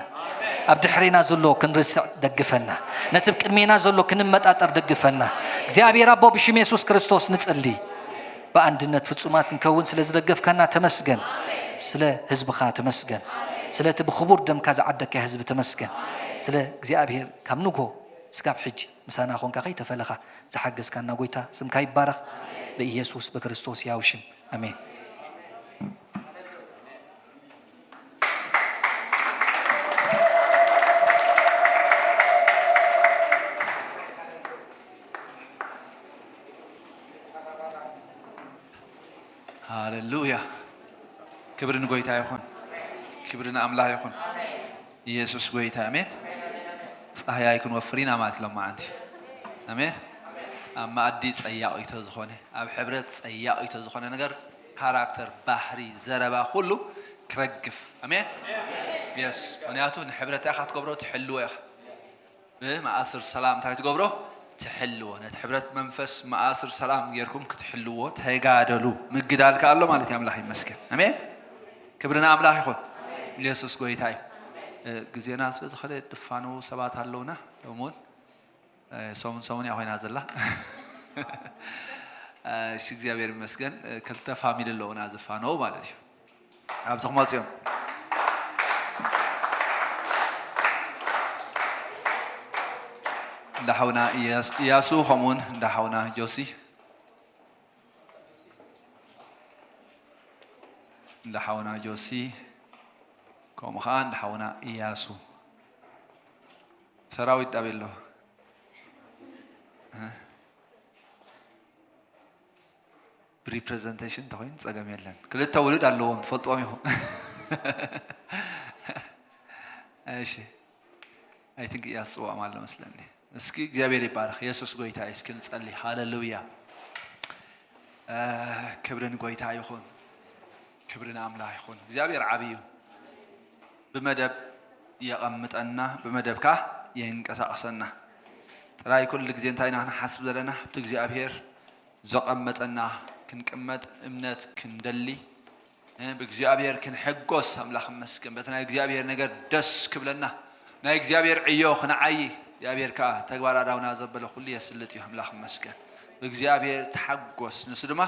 [SPEAKER 4] ኣብ ድሕሪና ዘሎ ክንርስዕ ደግፈና ነጥብ ቅድሜና ዘሎ ክንመጣጠር ደግፈና እግዚአብሔር አቦ ብሽም ኢየሱስ ክርስቶስ ንጸልይ በአንድነት ፍጹማት ክንከውን ስለዝደገፍካና ተመስገን ስለ ህዝብኻ ተመስገን ስለ ተብخبور ደምካ ዝዓደከ ህዝብ ተመስገን ስለ እግዚአብሔር ካብ ንጎ ስጋብ ሕጂ ምሳና ኾንካ ከይተፈለኻ ዝሓገዝካና ጎይታ ስምካ ይባረኽ በኢየሱስ በክርስቶስ ያው ሽም አሜን
[SPEAKER 1] هاللويا كبرنا قويتا يخون كبرنا أملا يخون يسوع قويتا أمين صحيح يكون وفرين أمات لما عندي أمين أما أدي سياء يتزخونه أب حبرت سياء يتزخونه نجار كاركتر بحري زربا خلو كرجف أمين يس ونياتو نحبرت أخذ قبره تحلوه أخ ما أسر سلام تاعت قبره تحلوه نتحبرت منفس ما أسر سلام غيركم كتحلوه تهيجادلو مقدال كالله مالتي أملاحي مسكن أمين كبرنا أملاحي خود يسوع قويتاي جزينا سبز خلي دفانو سبات هاللونا لومون سومن يا خوين هذا الله شيخ جابر مسكن كلتا فاميلي اللونا دفانو مالتي أبزخ مالتيهم دحونا ياسو خمون دحونا جوسي دحونا جوسي كم خان دحونا ياسو سراويت أبيلو representation تقولين سأجمع لنا كل التولد اللون فلتوا ميهو إيش I think ياسو عمله مثلاً اسكي እግዚአብሔር ይባረክ ኢየሱስ ጎይታ እስኪን ጸልይ ሃሌሉያ ክብርን ጎይታ ይሁን ክብርን አምላክ ይሁን እግዚአብሔር ዓቢዩ በመደብ يقمطنا በመደብካ ينቀሳቀሰና ጥራይ ኩል ጊዜ እንታይና ሐስብ ዘለና ብቲ እግዚአብሔር ዘቀመጠና ክንቀመጥ እምነት ክንደሊ በእግዚአብሔር ክንሕጎስ አምላክ መስገን በተና እግዚአብሔር ነገር ደስ ክብለና ናይ እግዚአብሔር ዕዮ ክናዓይ እግዚአብሔር ካ ተግባር አዳውና ዘበለ ሁሉ የስልጥ ይህምላክ መስገን በእግዚአብሔር ተሐጎስ ንስድማ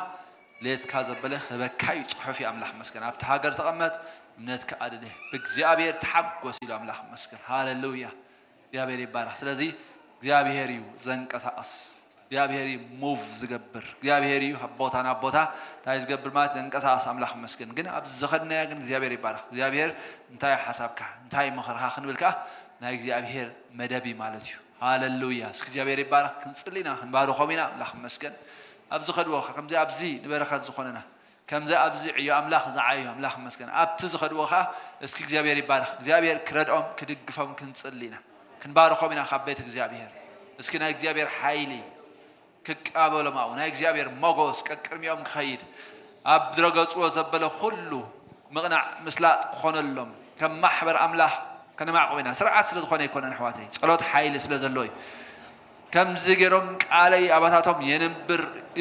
[SPEAKER 1] ሌት ካ ዘበለ በካይ ጽሑፍ አምላክ መስገን አብተ ሀገር ተቀመጥ እምነት ከአደለ በእግዚአብሔር ተሐጎስ ይሉ አምላክ መስገን ሃሌሉያ እግዚአብሔር ይባረክ ስለዚህ እግዚአብሔር ይው ዘንቀሳቀስ እግዚአብሔር ሙቭ ዝገብር እግዚአብሔር ይው ቦታና ቦታ ታይዝ ገብር ማለት ዘንቀሳቀስ አምላክ መስገን ግን አብ ዘኸድና ግን እግዚአብሔር ይባረክ እግዚአብሔር እንታይ ሐሳብካ እንታይ መኸርኻ ክንብልካ ናይ እግዚአብሔር መደብ ማለት እዩ ሃሌሉያ እስኪ እግዚአብሔር ይባረክ ክንጽሊና ክንባርኾም ኢና አምላኽ መስገን ኣብዚ ኸድዎ ከምዚ ኣብዚ ንበረኸት ዝኾነና ከምዚ ኣብዚ ዕዮ አምላኽ ዝዓዩ አምላኽ መስገን ኣብቲ ዝኸድዎ ኸ እስኪ እግዚአብሔር ይባረክ እግዚአብሔር ክረድኦም ክድግፎም ክንጽሊና ክንባርኾም ኢና ካብ ቤት እግዚአብሔር እስኪ ናይ እግዚአብሔር ሓይሊ ክቃበሎም ኣው ናይ እግዚአብሔር ሞጎስ ቀቅድሚኦም ክኸይድ ኣብ ድረገጽዎ ዘበለ ኩሉ ምቕናዕ ምስላጥ ክኾነሎም ከም ማሕበር አምላኽ ከነማዕቆይና ስርዓት ስለ ዝኾነ ይኮነን ኣሕዋተይ ጸሎት ሓይሊ ስለ ዘሎ እዩ ከምዚ ገይሮም ቃለይ ኣባታቶም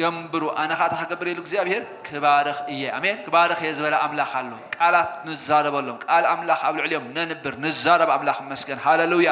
[SPEAKER 1] የንብሩ ኣነ ኸ ተኸገብር ኢሉ እግዚአብሔር ክባርኽ እየ ኣሜን ክባርኽ እየ ዝበለ ኣምላኽ ኣሎ ቃላት ንዛረበሎም ቃል ኣምላኽ ኣብ ልዕሊኦም ነንብር ንዛረብ ኣምላኽ መስገን ሃሌሉያ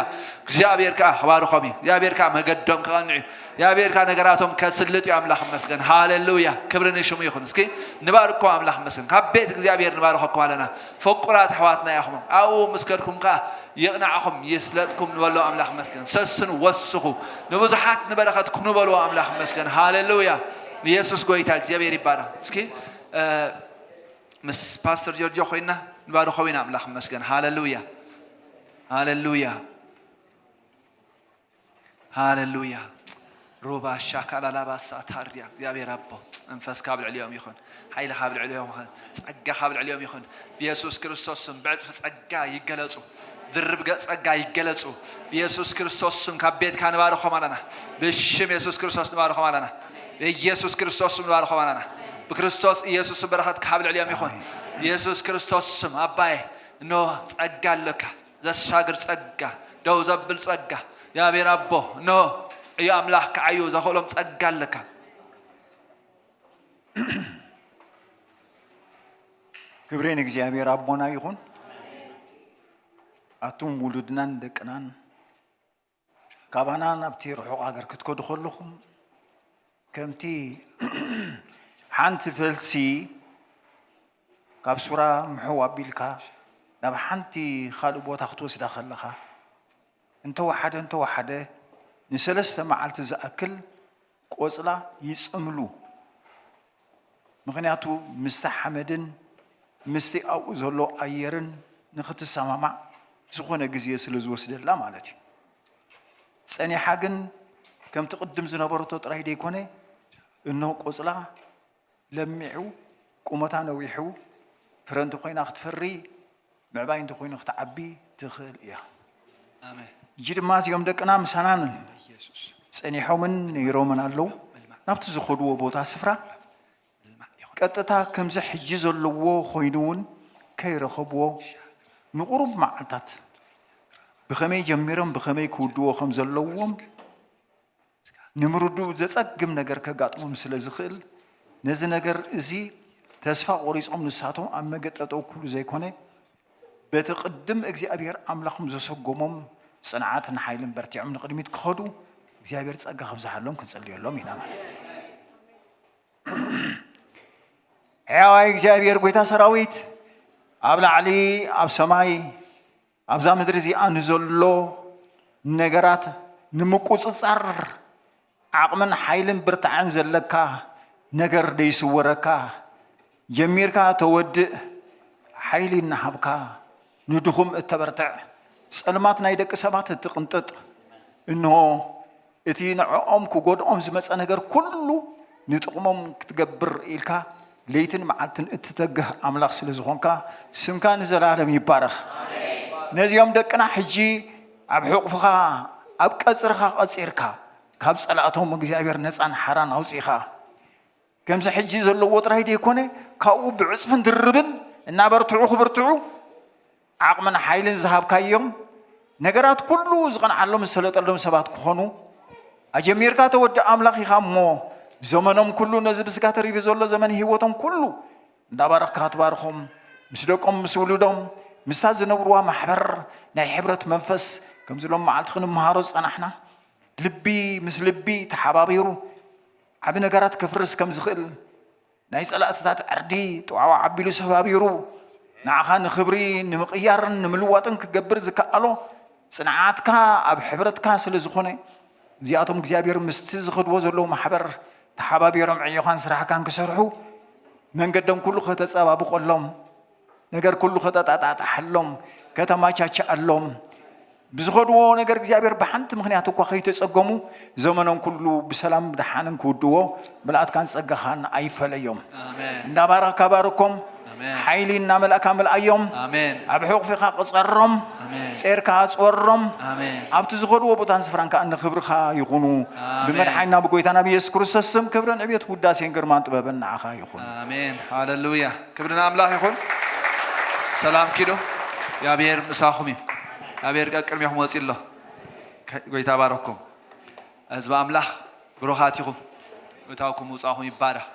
[SPEAKER 1] እግዚአብሔር ከዓ ክባርኾም እዩ እግዚአብሔር ከዓ መገዶም ክቐንዕ እዩ እግዚአብሔር ከዓ ነገራቶም ከስልጥ እዩ ኣምላኽ መስገን ሃሌሉያ ክብሪ ንሽሙ ይኹን እስኪ ንባርኮም ኣምላኽ መስገን ካብ ቤት እግዚአብሔር ንባርኾኩም ኣለና ፍቁራት ኣሕዋትና ኢኹም ኣብኡ ምስከድኩም ከዓ يقنعكم يسلطكم نبلو أملاك مسكن سسن وسخو نبزحات نبرخت كنبلو أملاك مسكن هاليلويا يسوع قويتك جبير يبارا سكي مس باستر جورجو خوينا نبارو خوينا أملاك مسكن هاليلويا هاليلويا هاليلويا روبا شاكالا لاباس أتاريا يا بيرابو انفس قابل عليهم يخون حيل قابل عليهم يخون صقا قابل عليهم يخون بيسوع كريستوس بعد صقا يغلصو درب صقا يغلصو بيسوع كريستوس كبيت كان بارخو مالنا بشم يسوع كريستوس بارخو مالنا بيسوع كريستوس بارخو مالنا بكريستوس يسوع بركات قابل عليهم يخون يسوع كريستوس اباي نو صقا لك زشاغر صقا دو زبل صقا يا بيرابو نو يا أملاك كعيو زخولهم تأجل لك
[SPEAKER 5] كبرين إجزاء ربنا يكون أتوم ولدنا دكنان كابانا نبتي روحوا أجر كتكو دخلهم كمتي حنت فلسي كابسورة محوا بيلكا نب حنتي خالو بوت أخطوس داخلها أنت واحدة نسلسته معلت زأكل قوسلا يسأملو مغنياتو مستحمدن مستي أو زلو أيرن نخت السماع سخونة جزية سلزوس دلا مالتي سأني حاجن كم تقدم زنبرتو تراي ديكونه إنه قوسلا لمعو قومتان ويحو فرنت خوين أخت فري معباين تخوين أخت عبي تخل إياه
[SPEAKER 1] آمين
[SPEAKER 5] جيد ماز يوم دكنا مسنان سأني حومن يرومن اللو نبت زخدوه بوتا سفرة كتتا كم زحجز اللو خوينون كي رخبوه نقرب معتات بخمي جميرم بخمي كودوه خمز اللوهم نمردو زتسقم نجر كقاط ممثل زخيل نزل نجر زي تسفى قريص أم نساتهم أما قت أتو كل زي كونه بتقدم أجزي أبير أملاكم زسقمهم صنعات نحيلن برتي عمن قدميت كخدو እግዚአብሔር ጸጋ خبزحلهم كنصليلهم ይናማል ያው እግዚአብሔር ጎይታ ሰራዊት ኣብ ላዕሊ ኣብ ሰማይ ኣብዛ ምድሪ እዚ አንዘሎ ነገራት ንምቁጽጻር ዓቕምን ሓይልን ብርታዕን ዘለካ ነገር ደይስወረካ ጀሚርካ ተወድእ ሓይሊ እናሃብካ ንድኹም እተበርትዕ ጸልማት ናይ ደቂ ሰባት እትቕንጥጥ እንሆ እቲ ንዕኦም ክጎድኦም ዝመፀ ነገር ኩሉ ንጥቕሞም ክትገብር ኢልካ ለይትን መዓልትን እትተግህ ኣምላኽ ስለ ዝኾንካ ስምካ ንዘላለም ይባረኽ ነዚኦም ደቅና ሕጂ ኣብ ሕቑፍኻ ኣብ ቀፅርኻ ቀፂርካ ካብ ጸላእቶም እግዚኣብሔር ነፃን ሓራን ኣውፂኻ ከምዚ ሕጂ ዘለዎ ጥራይ ደይኮነ ካብኡ ብዕፅፍን ድርብን እናበርትዑ ክብርትዑ ዓቕምን ሓይልን ዝሃብካዮም ነገራት ኩሉ ዝቐንዓሎም ዝሰለጠሎም ሰባት ክኾኑ أجميرك تود أملاك يخمو زمانهم كله نزب سكاتر يفزول زمان هيوتهم كله دبارك هاتبارهم مسلكم مسولودهم مستاز نوروا محبر نحبرت منفس كم زلهم معلتخن مهارس أنا إحنا لبي مسلبي تحبابيرو عبنا نجارات كفرس كم زخل نايس على أساس عردي توعوا عبيلو سبابيرو نعخان خبري نمقيار نملواتن كجبر زكالو صنعاتك أب حبرتك سلزخونه زياتهم እግዚአብሔር مستز خدو زلو محبر تحبابيرم عيوخان سرح كان كسرحو من قدم كله ختصابابقلهم ነገር كله خطጣጣጣ حلهم ከተማቻቸ አሎም بزخدو نجر እግዚአብሔር بحنت مخنيات እኮ ከይተጸገሙ ዘመኑን ኩሉ በሰላም ደሃንን ኩድዎ ብላአት ካን ጸጋኻን አይፈለዮም
[SPEAKER 1] አሜን
[SPEAKER 5] እንዳባረካ ባረኩም
[SPEAKER 1] አሜን
[SPEAKER 5] ኃይልና መልአካ መልአዮም
[SPEAKER 1] አሜን
[SPEAKER 5] ኣብ ሕቁፊኻ ቅጸሮም
[SPEAKER 1] አሜን
[SPEAKER 5] ጼርካ ጾሮም
[SPEAKER 1] አሜን
[SPEAKER 5] ኣብቲ ዝኸድዎ ቦታን ስፍራን ከ ክብርኻ ይኹኑ ብመድሓይና ብጎይታና ብኢየሱስ ክርስቶስ ስም ክብርን ዕብየት ውዳሴን ግርማን ጥበብን ንዓኻ ይኹን
[SPEAKER 1] አሜን ሃሌሉያ ክብርና አምላክ ይኹን ሰላም ኪዶ ያብሔር ምሳኹም አብሔር ቀቅርሚኹም ወፂሎ ጎይታ ባረኩም ህዝብ አምላክ ብሩኻቲኹም እታውኩም ውፃኹም ይባረኽ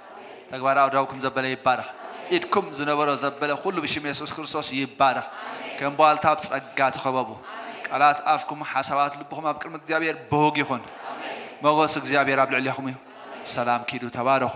[SPEAKER 1] ተግባር አውዳውኩም ዘበለ ይባረኽ ኢድኩም ዝነበሮ ዘበለ ሁሉ ብሽም ኢየሱስ ክርስቶስ ይባረኽ ከም በዋልታብ ጸጋ ተኸበቡ ቃላት አፍኩም ሐሳባት ልብኩም ኣብ ቅድሚ እግዚአብሔር በሆግ ይኹን ሞገስ እግዚአብሔር ኣብ ልዕሊኹም እዩ ሰላም ኪዱ ተባረኹ